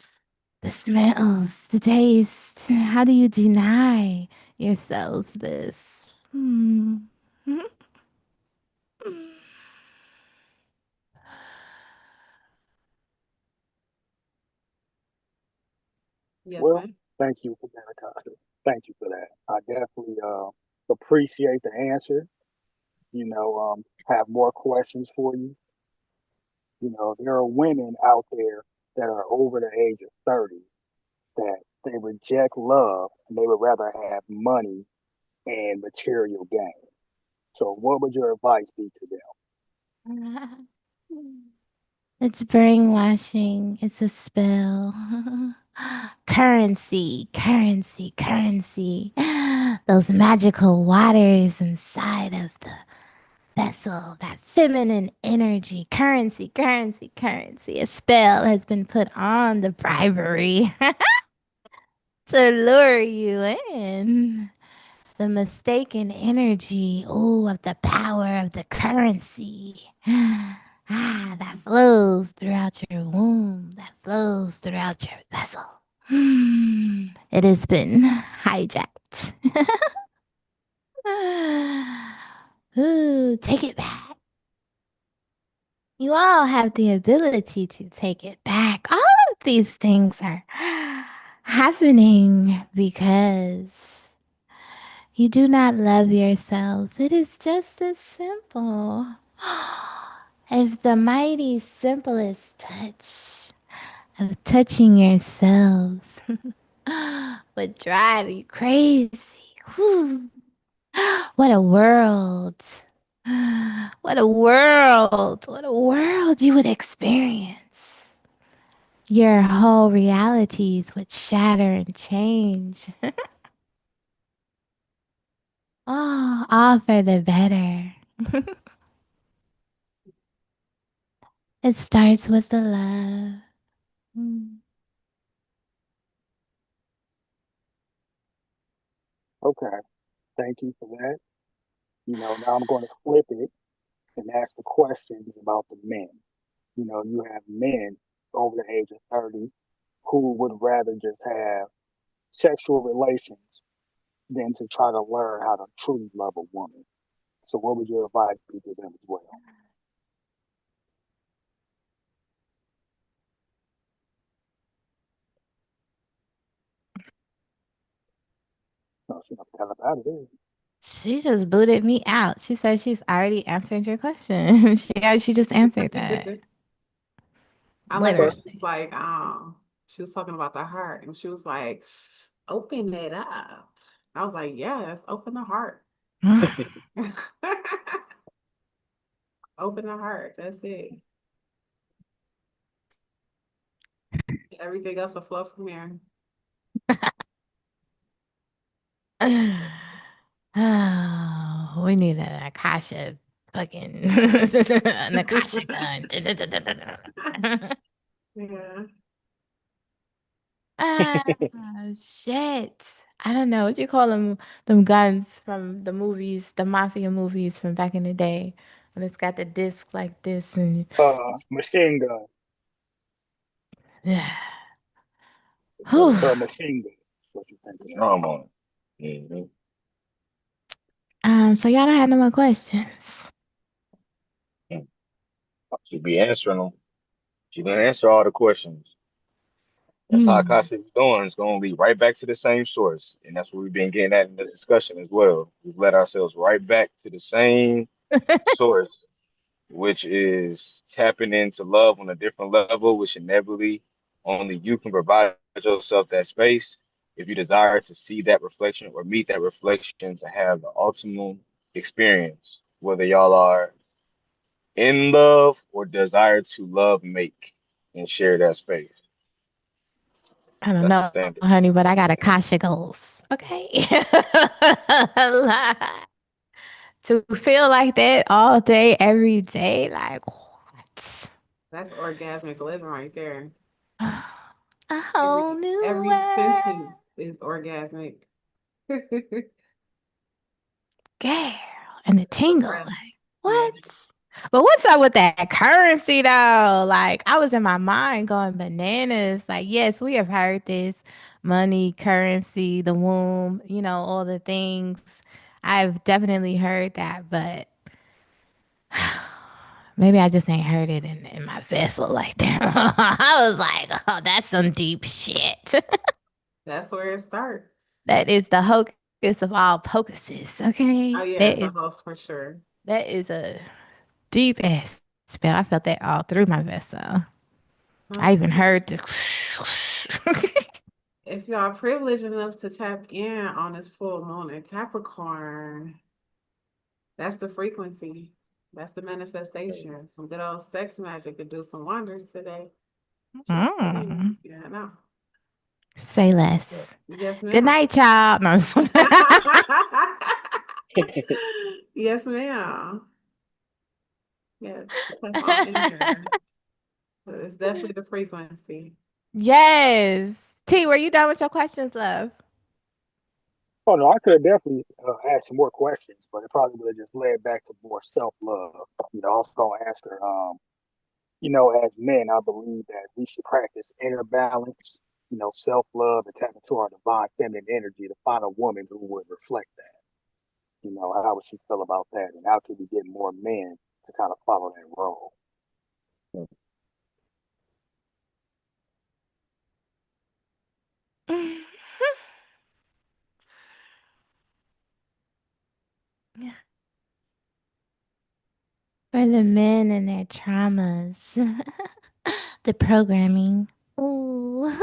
the smells, the taste? How do you deny yourselves this? Hmm. Yes, Well, ma'am. thank you for that, Akasha. Thank you for that. I definitely appreciate the answer. You know, have more questions for you. You know, there are women out there that are over the age of 30 that they reject love and they would rather have money and material gain. So, what would your advice be to them? It's brainwashing. It's a spell. Currency, currency, currency. Those magical waters inside of the vessel, that feminine energy. Currency, currency, currency. A spell has been put on the bribery to lure you in. The mistaken energy, oh, of the power of the currency. Ah, that flows throughout your womb, that flows throughout your vessel. It has been hijacked. Ooh, take it back. You all have the ability to take it back. All of these things are happening because you do not love yourselves. It is just as simple. If the mighty simplest touch of touching yourselves would drive you crazy. Whew. What a world. What a world. What a world you would experience. Your whole realities would shatter and change. Oh, all for the better. It starts with the love. Mm. Okay, thank you for that. Now I'm going to flip it and ask the question about the men. You have men over the age of 30 who would rather just have sexual relations than to try to learn how to truly love a woman. So, what would your advice be to them as well? No, she not kind of out of there. She just booted me out. She said she's already answered your question. She just answered that. I like when Okay. she was Literally. like, she was talking about the heart and she was like, open it up. I was like, yes, open the heart. Open the heart. That's it. Everything else will flow from there. Oh, we need an Akasha fucking an Akasha gun. Yeah. Ah, shit. I don't know what you call them guns from the movies, the mafia movies from back in the day, when it's got the disc like this and Machine gun. yeah. Call Whew. it a machine gun. What you think of that? Drum on it. So y'all don't have no more questions. She'll be answering them. She's gonna answer all the questions. That's how Hmm. Akasha is doing. It's gonna lead right back to the same source. And that's what we've been getting at in this discussion as well. We've led ourselves right back to the same source, which is tapping into love on a different level, which inevitably only you can provide yourself that space if you desire to see that reflection or meet that reflection to have the ultimate experience, whether y'all are in love or desire to love make and share that space. I don't That's the know, standard. honey, but I got Akasha goals. Okay. To feel like that all day, every day, like what? That's orgasmic living right there. A whole new Every world. sentence is orgasmic. Girl, and the The tingle. breath. Like, Yeah. what? But what's up with that currency though? Like, I was in my mind going bananas. Like, yes, we have heard this money, currency, the womb, all the things. I've definitely heard that, but maybe I just ain't heard it in my vessel like that. I was like, oh, that's some deep shit. That's where it starts. That is the hocus of all pocuses, Oh okay? yeah, the host for sure. That is a deep ass spell. I felt that all through my vessel. I even Okay. heard the If y'all privileged enough to tap in on this full moon in Capricorn, that's the frequency. That's the manifestation. Some good old sex magic could do some wonders today. Just saying. mm, Yeah, no. say less. Yes, Good ma'am. night, y'all. No. Yes, ma'am. Yeah, tap on in there. But it's definitely the frequency. Yes. T, were you done with your questions, love? Oh no, I could have definitely asked some more questions, but it probably would have just led back to more self love. I was gonna ask her, as men, I believe that we should practice inner balance, self love and tap into our divine feminine energy to find a woman who would reflect that. How would she feel about that? And how can we get more men to kind of follow that role? For the men and their traumas, the programming. Ooh,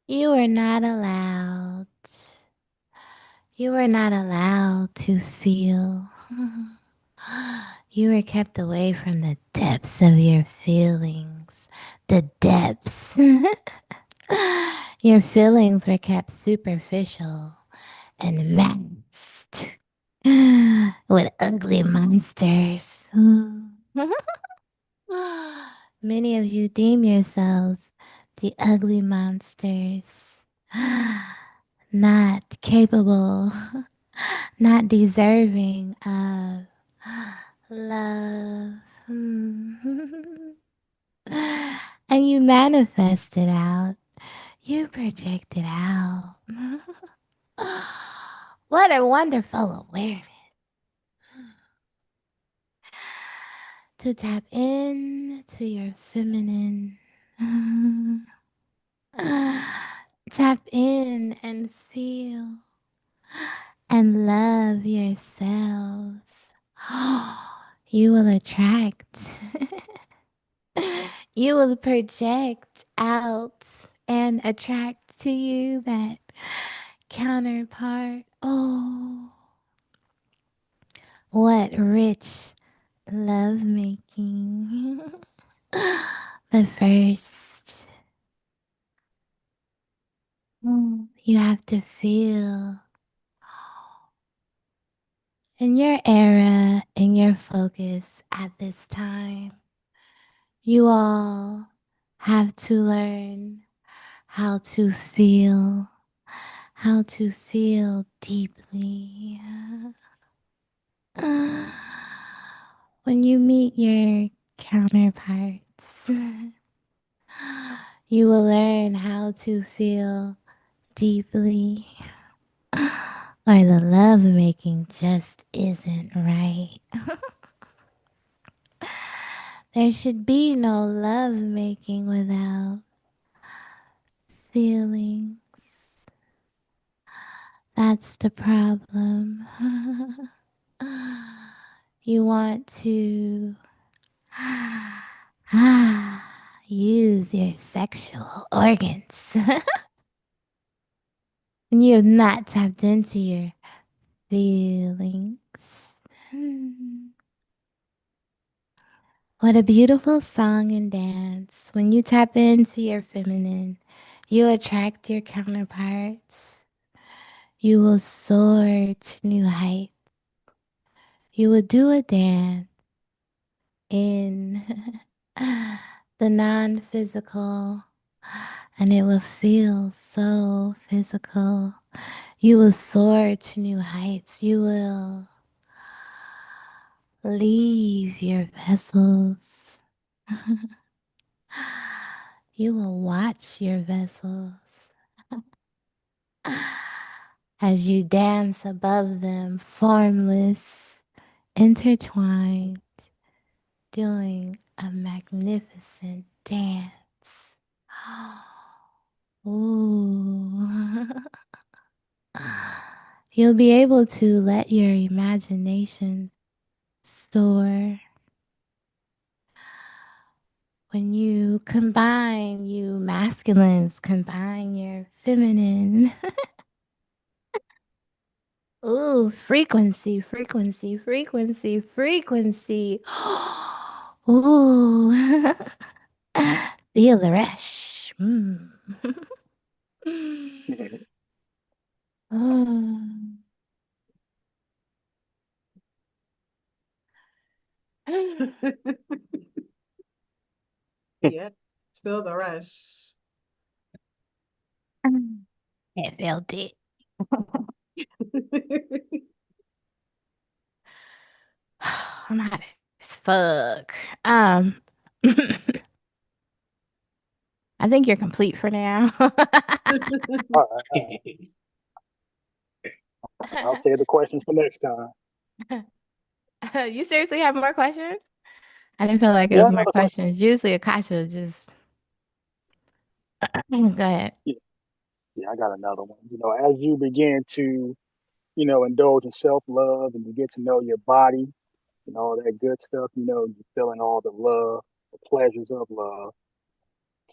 you are not allowed. You are not allowed to feel. You were kept away from the depths of your feelings. The depths. Your feelings were kept superficial and masked with ugly monsters. Many of you deem yourselves the ugly monsters, not capable, not deserving of love. And you manifest it out. You project it out. What a wonderful awareness to tap into your feminine. Tap in and feel and love yourselves. You will attract. You will project out and attract to you that counterpart. Oh, what rich love making. But first, you have to feel in your era, in your focus at this time. You all have to learn how to feel deeply. When you meet your counterparts, you will learn how to feel deeply, or the love making just isn't right. There should be no love making without feeling. That's the problem. You want to use your sexual organs. And you have not tapped into your feelings. What a beautiful song and dance. When you tap into your feminine, you attract your counterparts. You will soar to new heights. You will do a dance in the non physical, and it will feel so physical. You will soar to new heights. You will leave your vessels. You will watch your vessels as you dance above them, formless, intertwined, doing a magnificent dance. Ooh. You'll be able to let your imagination soar when you masculines combine your feminine. Ooh, frequency, frequency, frequency, frequency. Ooh, feel the rush. Mm. Oh. Yeah, feel the rush. I felt it. I'm hot as fuck. Um, I think you're complete for now. All right, all right. I'll save the questions for next time. You seriously have more questions? I didn't feel like it Yeah, was more another question. questions. Usually Akasha just go ahead. Yeah, yeah, I got another one. As you begin to, indulge in self love and you get to know your body and all that good stuff, you're feeling all the love, the pleasures of love.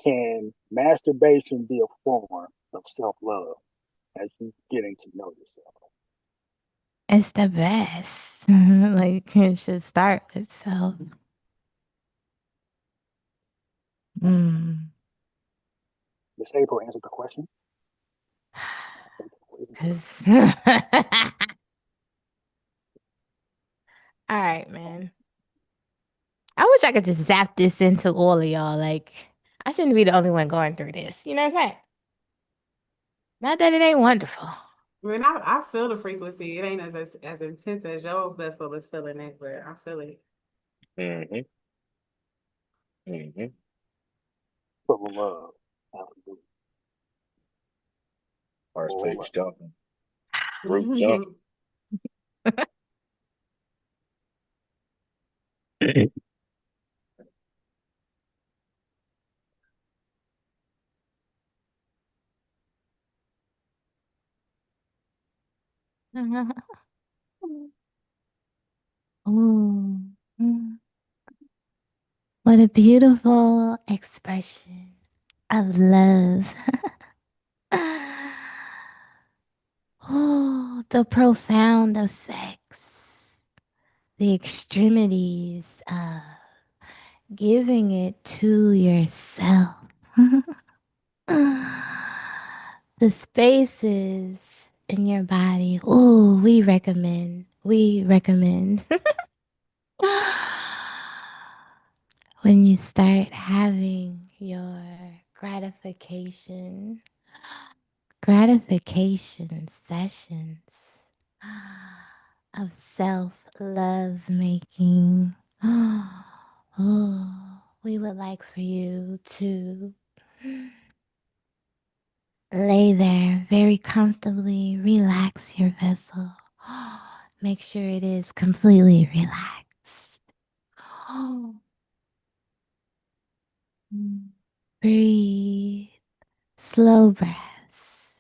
Can masturbation be a form of self love as you getting to know yourself? It's the best. Like it should start with self. Mm. Miss April answered the question. Cause all right, man. I wish I could just zap this into all of y'all. Like I shouldn't be the only one going through this. You know what I'm saying? Not that it ain't wonderful. I mean, I feel the frequency. It ain't as intense as your vessel is feeling it, but I feel it. Hmm. Hmm. Full of love. Absolutely. Heart Full of space love. jumping, group jumping. Ooh. Mm. What a beautiful expression of love. Oh, the profound effects, the extremities of giving it to yourself. The spaces in your body. Oh, we recommend. We recommend. When you start having your gratification sessions of self love making. Oh, we would like for you to lay there very comfortably, relax your vessel. Make sure it is completely relaxed. Breathe. Slow breaths.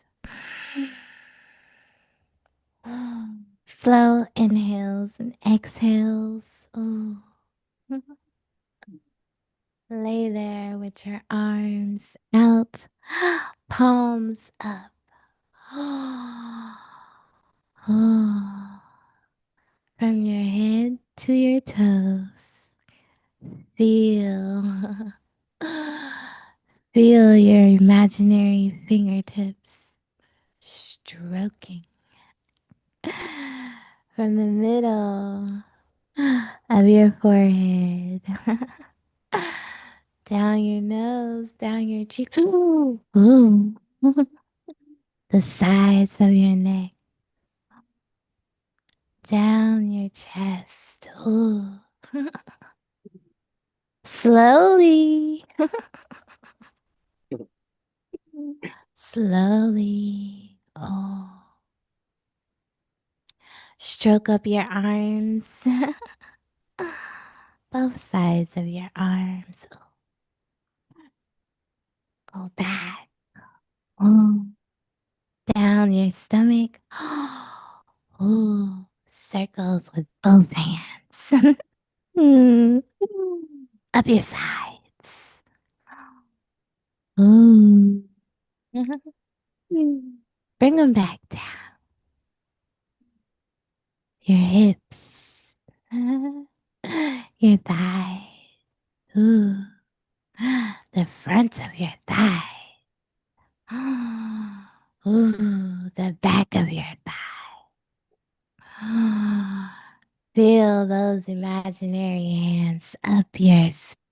Slow inhales and exhales. Ooh. Lay there with your arms out, palms up. From your head to your toes. Feel. Feel your imaginary fingertips stroking from the middle of your forehead, down your nose, down your cheeks, ooh, ooh. The sides of your neck, down your chest, ooh. Slowly, slowly, oh. Stroke up your arms, both sides of your arms. Go back, oh. Down your stomach. Ooh, circles with both hands. Mm. Up your sides. Ooh. Bring them back down. Your hips. Your thighs. Ooh. The front of your thigh. Ooh, the back of your thigh. Feel those imaginary hands up your spine.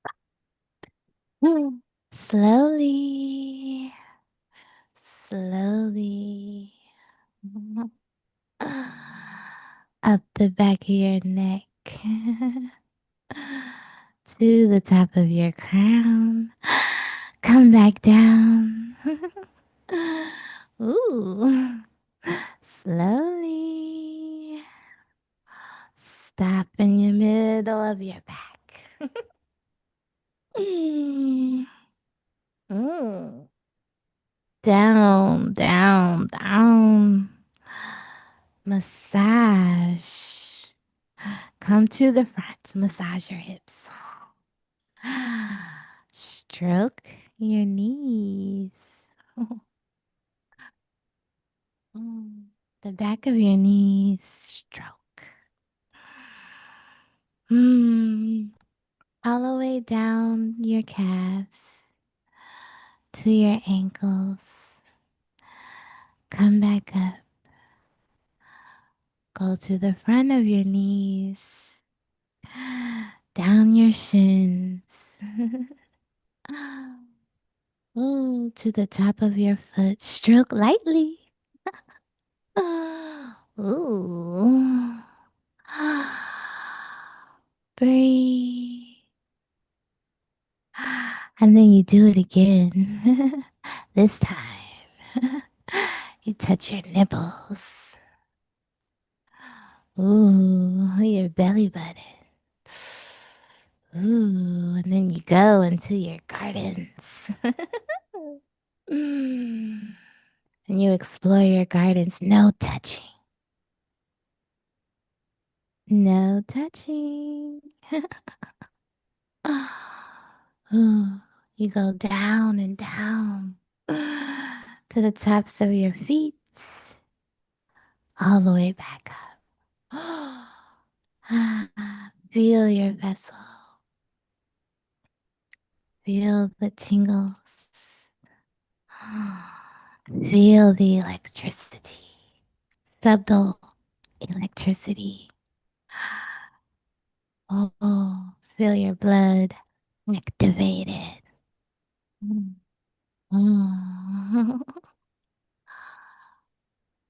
Slowly, slowly. Up the back of your neck to the top of your crown. Come back down. Ooh. Slowly. Stop in the middle of your back. Mm. Mm. Down, down, down. Massage. Come to the front. Massage your hips. Stroke your knees. Mm. The back of your knees. Stroke. Mm. All the way down your calves to your ankles. Come back up. Go to the front of your knees, down your shins, ooh, to the top of your foot. Stroke lightly. Ooh. Breathe. And then you do it again. This time, you touch your nipples. Ooh, your belly button. Ooh, and then you go into your gardens. Mm. And you explore your gardens. No touching. No touching. Ooh, you go down and down to the tops of your feet, all the way back up. Feel your vessel. Feel the tingles. Feel the electricity. Subtle electricity. Oh, feel your blood activated. Oh.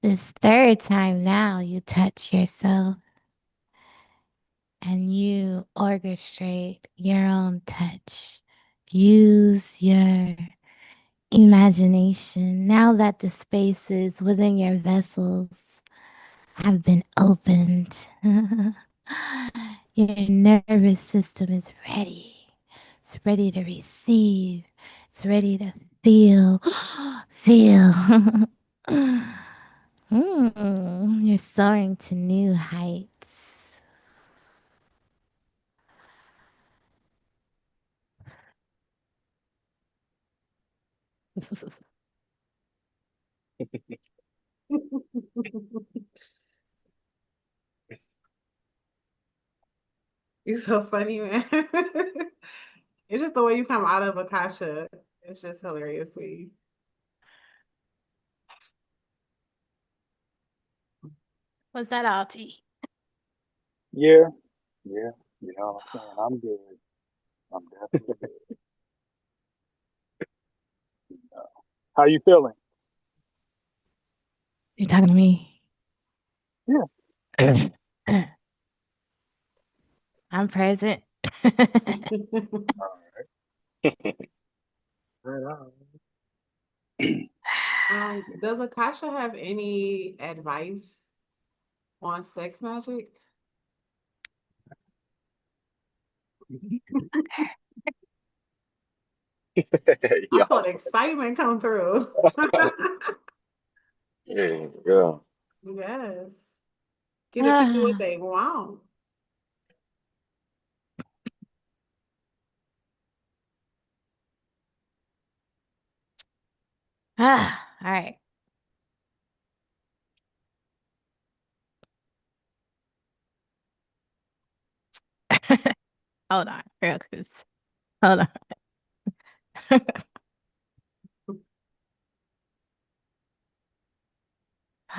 This third time now, you touch yourself and you orchestrate your own touch. Use your imagination. Now that the spaces within your vessels have been opened, your nervous system is ready. It's ready to receive. It's ready to feel. Feel. You're soaring to new heights. You're so funny, man. It's just the way you come out of Akasha. It's just hilarious to me. Was that all, T? Yeah, yeah. You know what I'm saying? I'm good. I'm definitely good. How you feeling? You talking to me? Yeah. I'm present. All right. Does Akasha have any advice on sex magic? I Yeah. felt excitement come through. Yeah, yeah. Yes. Get the people what Ah, they want. all right. Hold on, real quick. Hold on.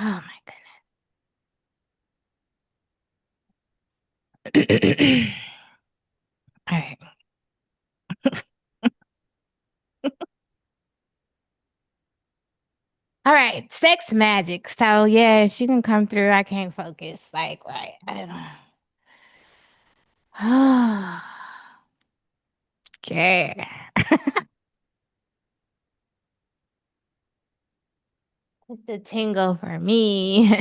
Oh my goodness. All right. All right. Sex magic. So yeah, she can come through. I can't focus. Like, right. I don't. Okay. The tingle for me.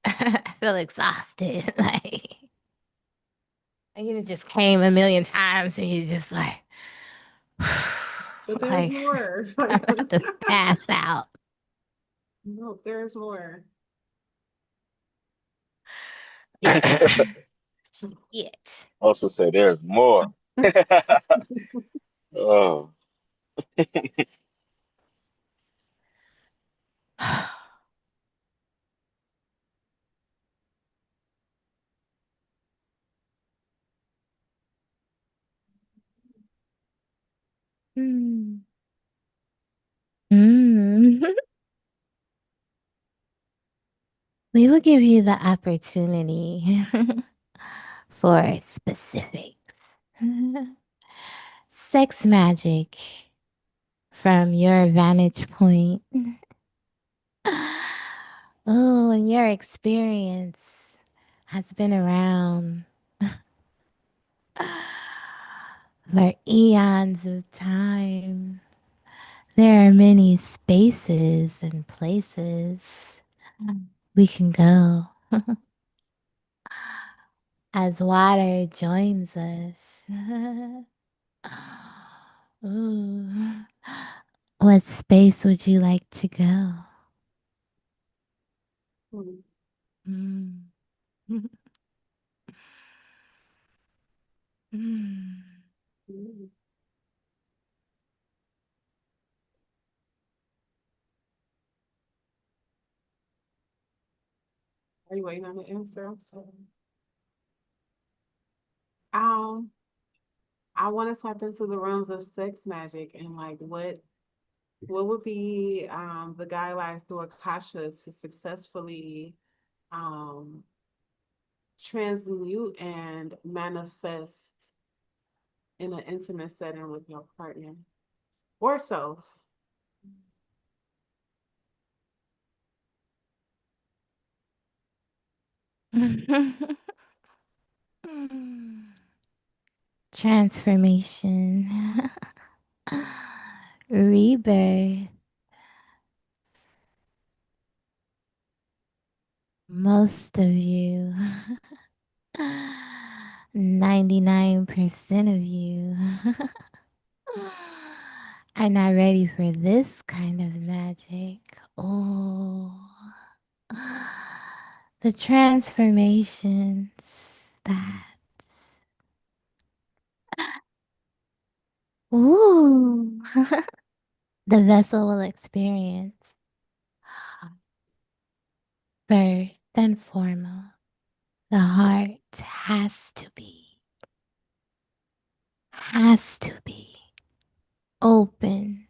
I feel exhausted. Like it just came a million times and you just like, But there's like more. I'm about to pass out. No, there's more. Shit. Also say there's more. Oh. Mm. Mm. We will give you the opportunity for specifics. Sex magic from your vantage point. Oh, and your experience has been around for eons of time. There are many spaces and places we can go as water joins us. Ooh. What space would you like to go? Mhm. Mm. Mm. Mhm. Are you waiting on the answer? I'm sorry. Um, I want to tap into the realms of sex magic and like what would be the guidelines through Akasha to successfully um transmute and manifest in an intimate setting with your partner or self. Transformation. Rebirth. Most of you, 99% of you, are not ready for this kind of magic. Oh, the transformations that, ooh, the vessel will experience first and foremost. The heart has to be open.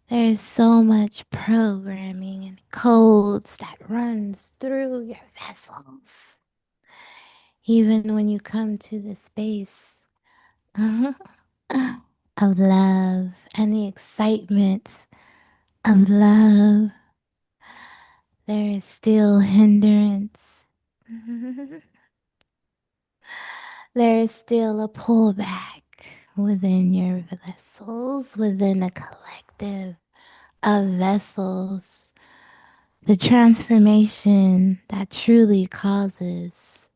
There's so much programming and codes that runs through your vessels. Even when you come to the space of love and the excitement of love, there is still hindrance. There is still a pullback within your vessels, within a collective of vessels. The transformation that truly causes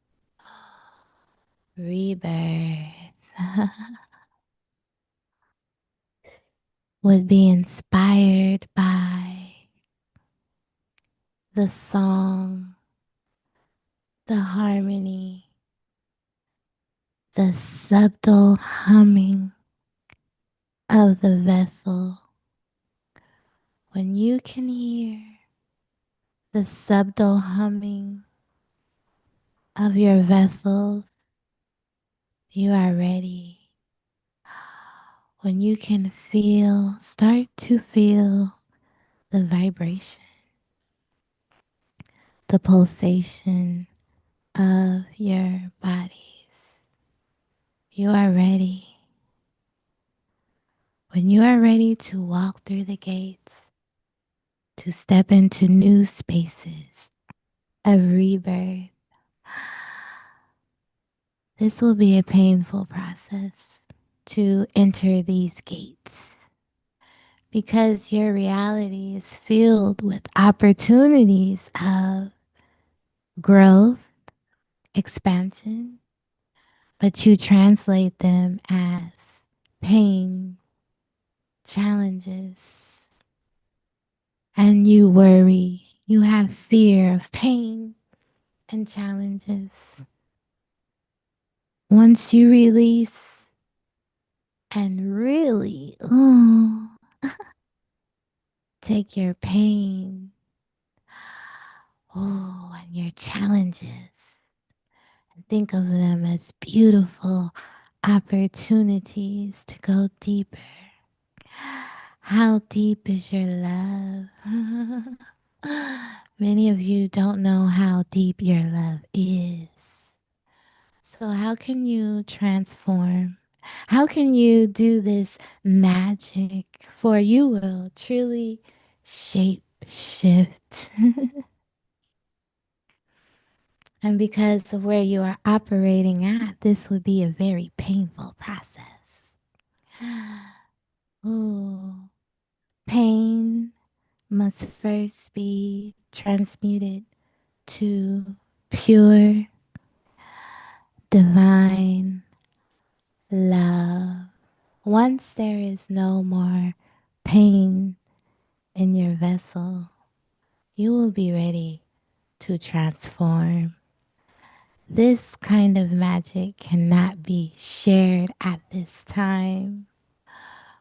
rebirth would be inspired by the song, the harmony, the subtle humming of the vessel. When you can hear the subtle humming of your vessels, you are ready. When you can start to feel the vibration, the pulsation of your bodies, you are ready. When you are ready to walk through the gates, to step into new spaces of rebirth, this will be a painful process to enter these gates because your reality is filled with opportunities of growth, expansion, but you translate them as pain, challenges, and you worry. You have fear of pain and challenges. Once you release and really take your pain, and your challenges, and think of them as beautiful opportunities to go deeper. How deep is your love? Many of you don't know how deep your love is. So, how can you transform? How can you do this magic? For you will truly shape shift. And because of where you are operating at, this would be a very painful process. Ooh, pain must first be transmuted to pure, divine love. Once there is no more pain in your vessel, you will be ready to transform. This kind of magic cannot be shared at this time,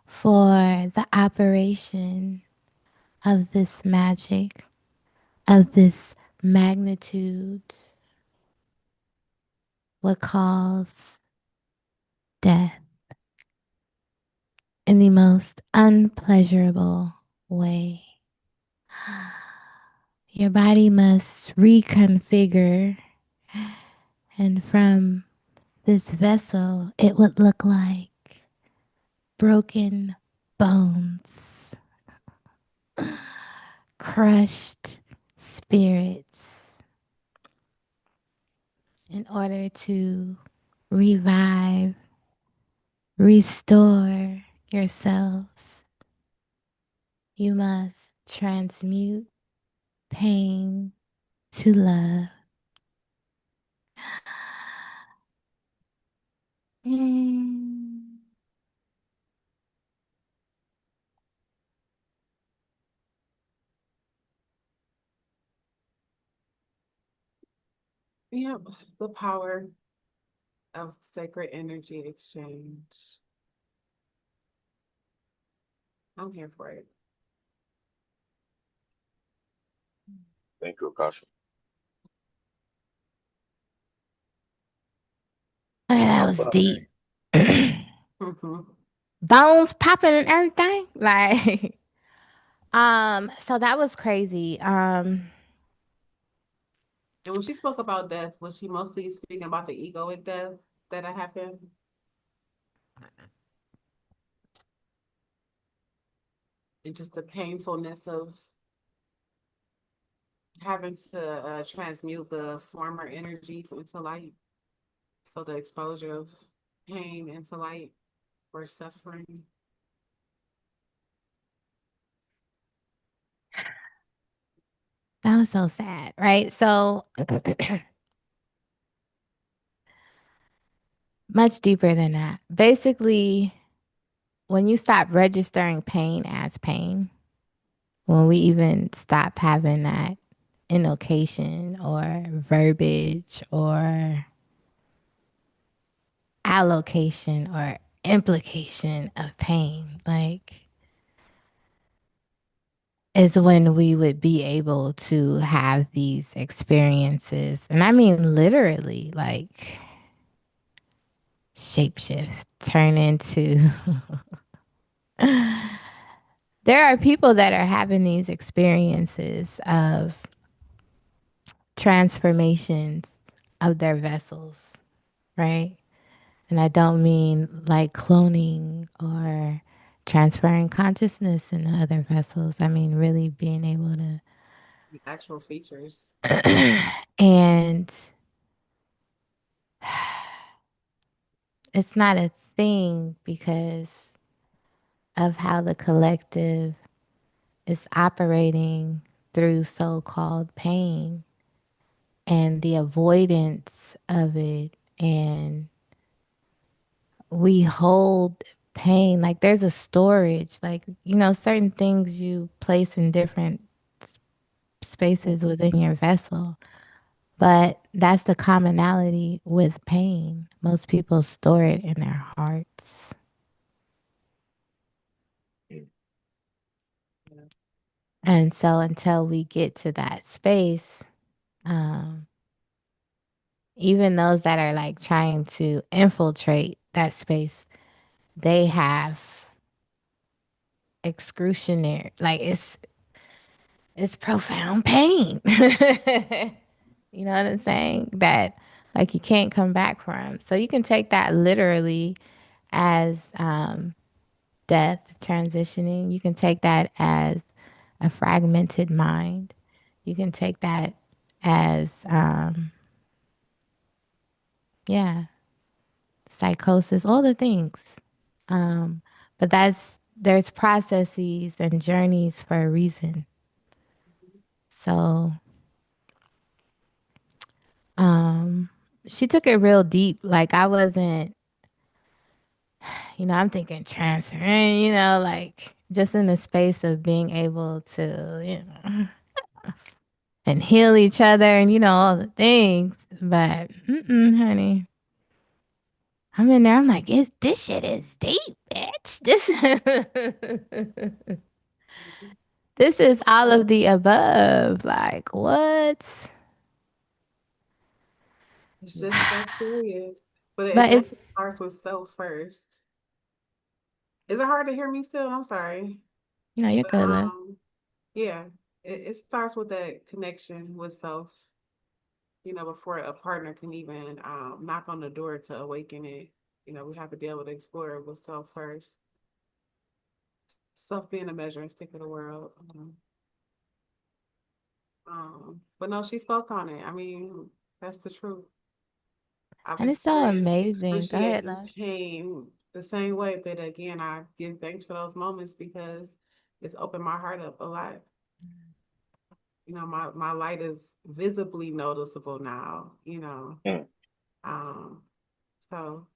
for the operation of this magic, of this magnitude, would cause death in the most unpleasurable way. Your body must reconfigure, and from this vessel, it would look like broken bones, crushed spirits, in order to revive, restore yourselves. You must transmute pain to love. Mm. Yep, the power of sacred energy exchange. I'm here for it. Thank you, Akasha. Okay, that What's was up? deep. Mhm. Bones popping and everything. Like, so that was crazy. And when she spoke about death, was she mostly speaking about the egoic death that had happened? And just the painfulness of having to transmute the former energies into light. So the exposure of pain into light or suffering. that was so sad, right? So much deeper than that. Basically, when you stop registering pain as pain, when we even stop having that invocation or verbiage or allocation or implication of pain, like, is when we would be able to have these experiences. And I mean, literally, like, shapeshift, turn into. There are people that are having these experiences of transformations of their vessels, right? And I don't mean like cloning or transferring consciousness into other vessels. I mean, really being able The actual features. to. And it's not a thing because of how the collective is operating through so called pain and the avoidance of it. And we hold pain like there's a storage, like, certain things you place in different spaces within your vessel. But that's the commonality with pain. Most people store it in their hearts. Mm. And so until we get to that space, um, even those that are like trying to infiltrate that space, they have excruciating, like it's profound pain. You know what I'm saying? That like you can't come back from. So you can take that literally as death, transitioning. You can take that as a fragmented mind. You can take that as, yeah, psychosis, all the things. But there's processes and journeys for a reason. So, um, she took it real deep. Like I wasn't, I'm thinking transferring, like just in the space of being able to, and heal each other and all the things. But honey, I'm in there. I'm like, this shit is deep, bitch. This this is all of the above. Like what? It's just so serious. But it But it's definitely starts with self first. Is it hard to hear me still? I'm sorry. you're But good, love. yeah, it starts with that connection with self, before a partner can even knock on the door to awaken it. We have to be able to explore it with self first. Self being a measuring stick of the world. But no, she spoke on it. I mean, that's the truth. I've And it's so experienced amazing. Go ahead, excruciating love. pain the same way, but again, I give thanks for those moments because it's opened my heart up a lot. My light is visibly noticeable now. Mm. Um, so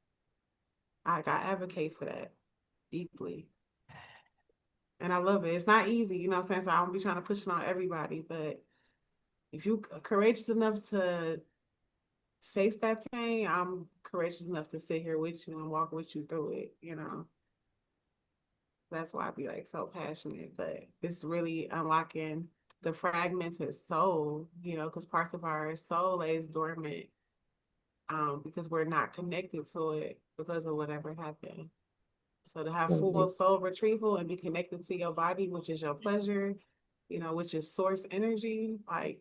I advocate for that deeply. And I love it. It's not easy, what I'm saying? So I don't be trying to push it on everybody, but if you courageous enough to face that pain, I'm courageous enough to sit here with you and walk with you through it. That's why I be like so passionate. But it's really unlocking the fragmented soul, because parts of our soul lays dormant because we're not connected to it because of whatever happened. So to have full soul retrieval and be connected to your body, which is your pleasure, which is source energy, like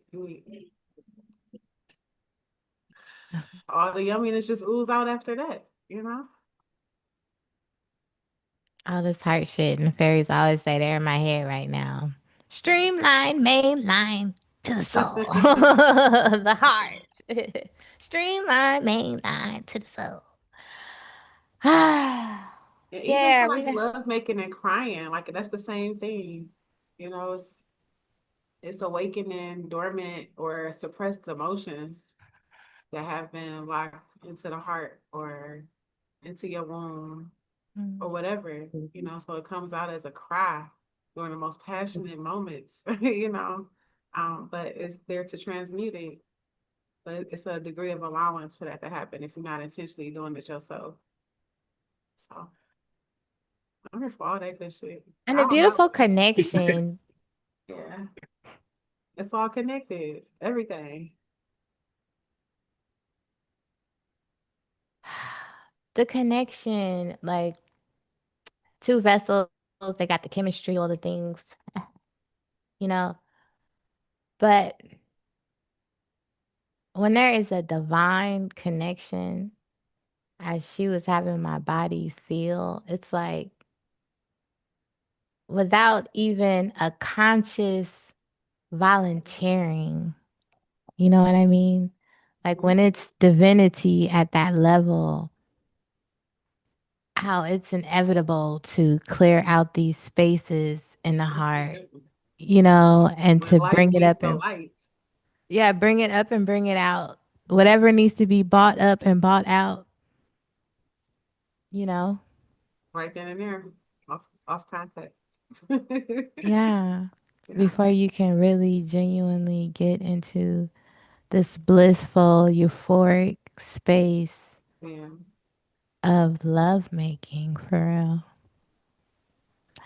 all the yumminess just ooze out after that. All this heart shit and the fairies always say they're in my head right now. Streamline, main line to the soul. The heart. Streamline, main line to the soul. And even to Yeah, like we love making and crying, like that's the same thing. It's awakening dormant or suppressed emotions that have been locked into the heart or into your womb or whatever. So it comes out as a cry during the most passionate moments. But it's there to transmute it. But it's a degree of allowance for that to happen if you're not intentionally doing it yourself. So I'm here for all that good shit. and I a don't know. beautiful connection. Yeah. It's all connected. Everything. The connection, like two vessels, they got the chemistry, all the things, you know. But when there is a divine connection, as she was having my body feel, it's like without even a conscious volunteering, you know what I mean? Like when it's divinity at that level, how it's inevitable to clear out these spaces in the heart, and When to light bring it meets up the and light, yeah, bring it up and bring it out. Whatever needs to be bought up and bought out, you know? right then and there, off contact. Yeah. Yeah, Before you can really genuinely get into this blissful, euphoric space yeah. of love making for real.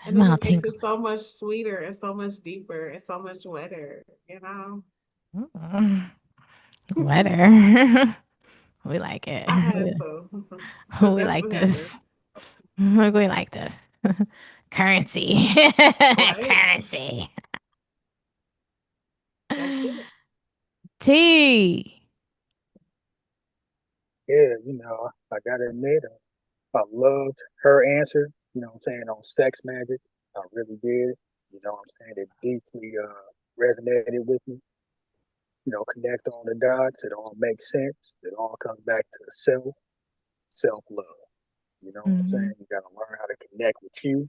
And I'm then all it makes tingle. it so much sweeter and so much deeper and so much wetter, you know? Mm, wetter. We like it. I had to, because We that's like what this. happens, We like this. Currency. right? Currency. That's it. T. Yeah, I gotta admit, I loved her answer. I'm saying on sex magic, I really did. I'm saying it deeply resonated with me. Connect on the dots. It all makes sense. It all comes back to self love. You know what I'm Hmm. saying? You got to learn how to connect with you,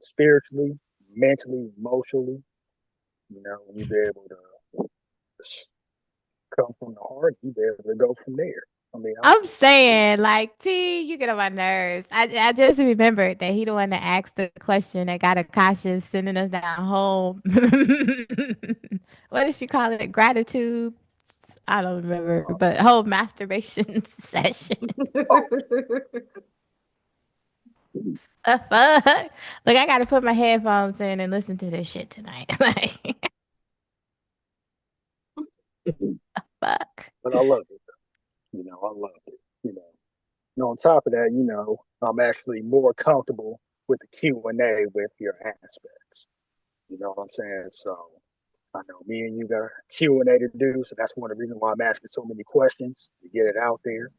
spiritually, mentally, emotionally. When you be able to come from the heart, you be able to go from there. I mean, I'm saying, like, T, you get on my nerves. I just remembered that he the one that asked the question that got Akasha sending us down home. What did she call it? Gratitude. I don't remember, but whole masturbation session. The fuck? Look, I gotta put my headphones in and listen to this shit tonight. Like, fuck. but I love it. I love it. And on top of that, I'm actually more comfortable with the Q&A with your aspects. You know what I'm saying? So I know me and you got a Q&A to do, so that's one of the reasons why I'm asking so many questions to get it out there.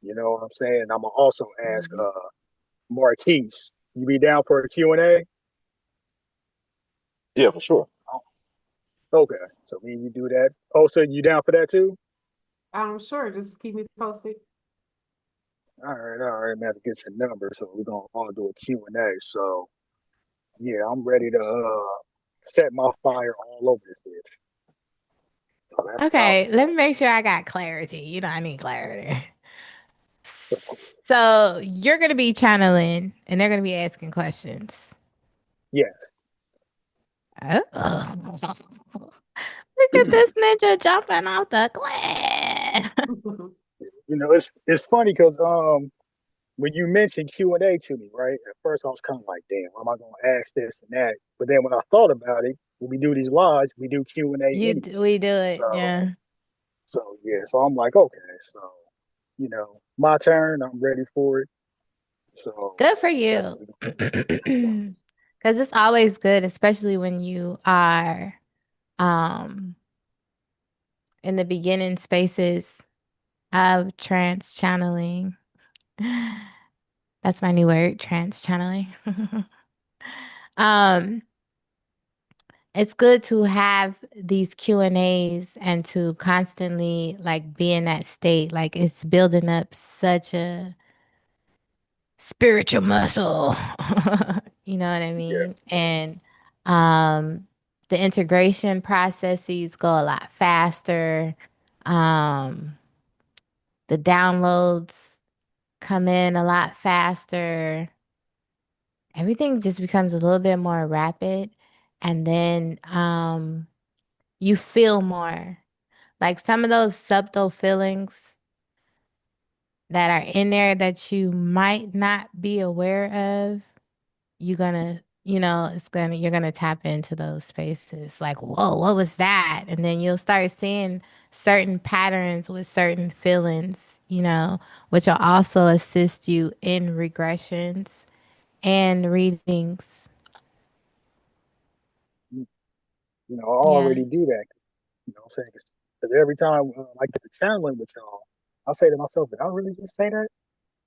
You know what I'm saying? I'm gonna also ask Mhm. Marquise, you be down for a Q&A? Yeah, for sure. Oh, okay, so me and you do that. Oh, so you down for that too? I'm sure. Just keep me posted. All right, man, to get your number, so we're gonna all do a Q&A. So yeah, I'm ready to set my fire all over this bitch. So that's what I'll be Okay, let on. me make sure I got clarity. I need clarity. Of course. So you're gonna be channeling and they're gonna be asking questions. Yes. Oh. Look at this ninja jumping off the cliff. It's funny because when you mentioned Q&A to me, right? At first I was kind of like, damn, am I gonna ask this and that? But then when I thought about it, when we do these lives, we do Q&A anyway. We do it. So Yeah. so yeah, so I'm like, okay, so my turn. I'm ready for it. So Good for that's you. what we're gonna do. Because it's always good, especially when you are um in the beginning spaces of trance channeling. That's my new word, trance channeling. um, it's good to have these Q&As and to constantly like be in that state. Like it's building up such a spiritual muscle. You know what I Yeah, mean? And um the integration processes go a lot faster. Um the downloads come in a lot faster. Everything just becomes a little bit more rapid and then you feel more. Like some of those subtle feelings that are in there that you might not be aware of, you're gonna tap into those spaces. Like, whoa, what was that? And then you'll start seeing certain patterns with certain feelings, which will also assist you in regressions and readings. I Yeah. already do that. What I'm saying? Because every time I get to channeling with y'all, I say to myself, did I really just say that?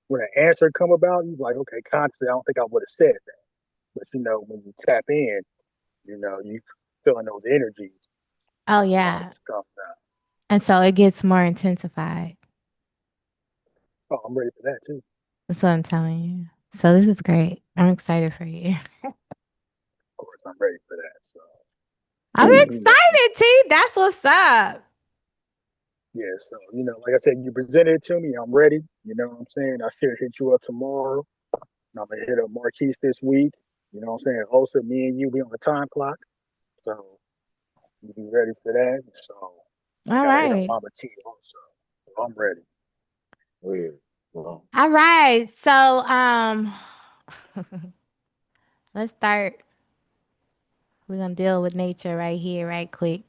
When an answer come about, you like, okay, consciously, I don't think I would have said that. But when you tap in, you feeling those energies, Oh, it yeah. just comes out. And so it gets more intensified. Oh, I'm ready for that too. That's what I'm telling you. So this is great. I'm excited for you. Of course, I'm ready for that. So, I'm you know, excited, T. That's what's up. yeah. So, like I said, you presented it to me. I'm ready. You know what I'm saying? I should hit you up tomorrow. And I'm gonna hit up Marquise this week. You know what I'm saying? Also, me and you be on the time clock. So you be ready for that. So I All gotta hit up right. Mama T also. So I'm ready. Weird. Well, All right. So let's start. We're gonna deal with nature right here, right quick.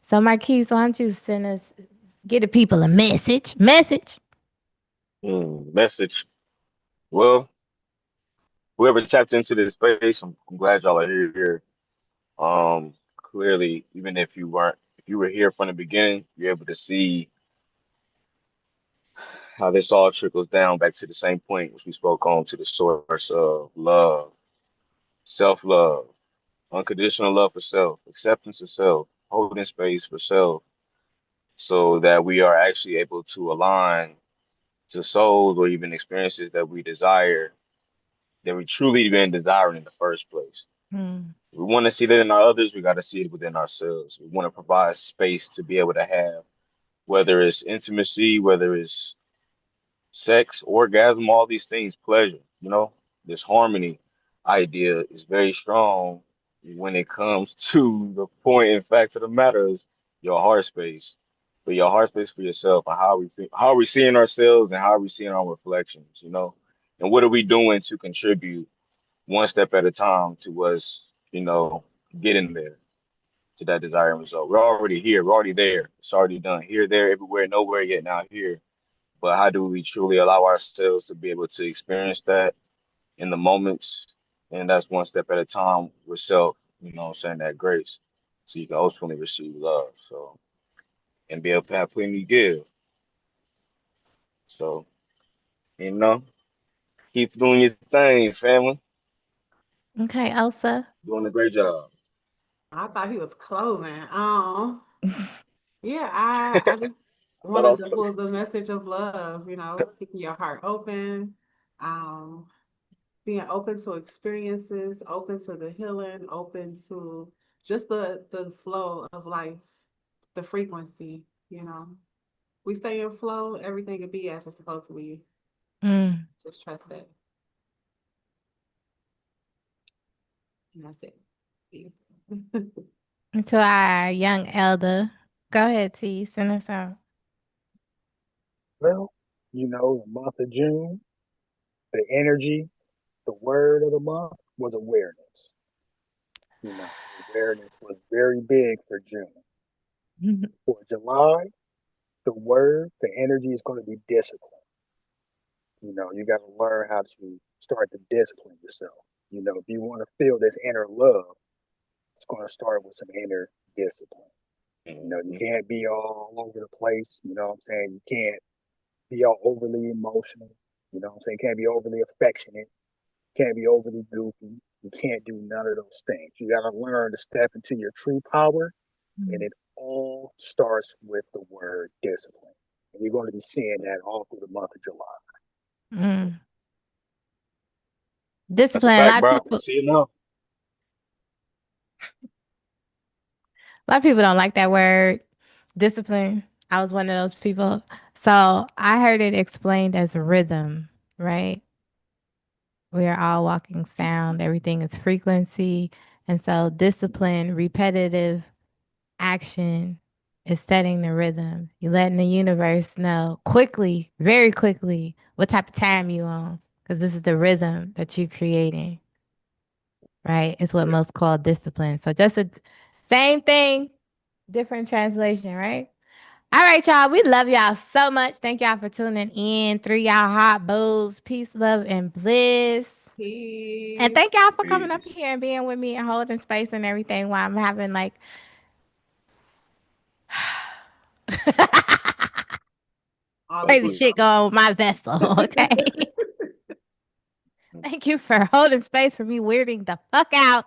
So Marquise, why don't you send us get the people a message? Message. message. Well, whoever tapped into this space, I'm glad y'all are here. Clearly, even if you were here from the beginning, you're able to see how this all trickles down back to the same point which we spoke on, to the source of love, self-love, unconditional love for self, acceptance of self, holding space for self, so that we are actually able to align to souls or even experiences that we desire, that we truly been desiring in the first place. Hmm. We want to see that in our others, we got to see it within ourselves. We want to provide space to be able to have, whether it's intimacy, whether it's sex, orgasm, all these things, pleasure, this harmony idea is very strong when it comes to the point, in fact, of the matter is your heart space. But your heart space for yourself and how are we seeing ourselves and how are we seeing our reflections. And what are we doing to contribute one step at a time to us, you know, getting there to that desired result. We're already here, we're already there. It's already done. Here, there, everywhere, nowhere yet now here. But how do we truly allow ourselves to be able to experience that in the moments? And that's one step at a time with self, saying that grace. So you can ultimately receive love. So, and be able to have plenty to give. So, you know, keep doing your thing, family. Okay, Elsa. Doing a great job. I thought he was closing. Yeah, I just Thought want I to was double the message of love, keeping your heart open, um, being open to experiences, open to the healing, open to just the flow of life, the frequency, you know. We stay in flow, everything will be as it's supposed to be. Mm. Just trust that. And that's it. Peace. To our young elder. Go ahead, T. Send us out. Well, the month of June, the energy, the word of the month was awareness. Awareness was very big for June. For July, the word, the energy is going to be discipline. You got to learn how to start to discipline yourself. If you want to feel this inner love, it's going to start with some inner discipline. You Mhm. can't be all over the place. You know what I'm saying? You can't be all overly emotional. You know what I'm saying? You can't be overly affectionate. You can't be overly goofy. You can't do none of those things. You got to learn to step into your true power. And Mm. it all starts with the word discipline. And you're going to be seeing that all through the month of July. Mm. That's a Discipline. fact, bro. I see it now. A lot of people don't like that word. Discipline. I was one of those people. So I heard it explained as rhythm, right? We are all walking sound. Everything is frequency. And so discipline, repetitive action is setting the rhythm. You're letting the universe know quickly, very quickly, what type of time you on. Because this is the rhythm that you're creating, right? It's what Yeah. most call discipline. So just a same thing, different translation, right? All right, y'all. We love y'all so much. Thank y'all for tuning in. Three y'all hot booze. Peace, love, and bliss. And Peace. thank y'all for coming up Peace. here and being with me and holding space and everything while I'm having like All the crazy Definitely. shit feels. going with my vessel. Okay. Thank you for holding space for me weirding the fuck out.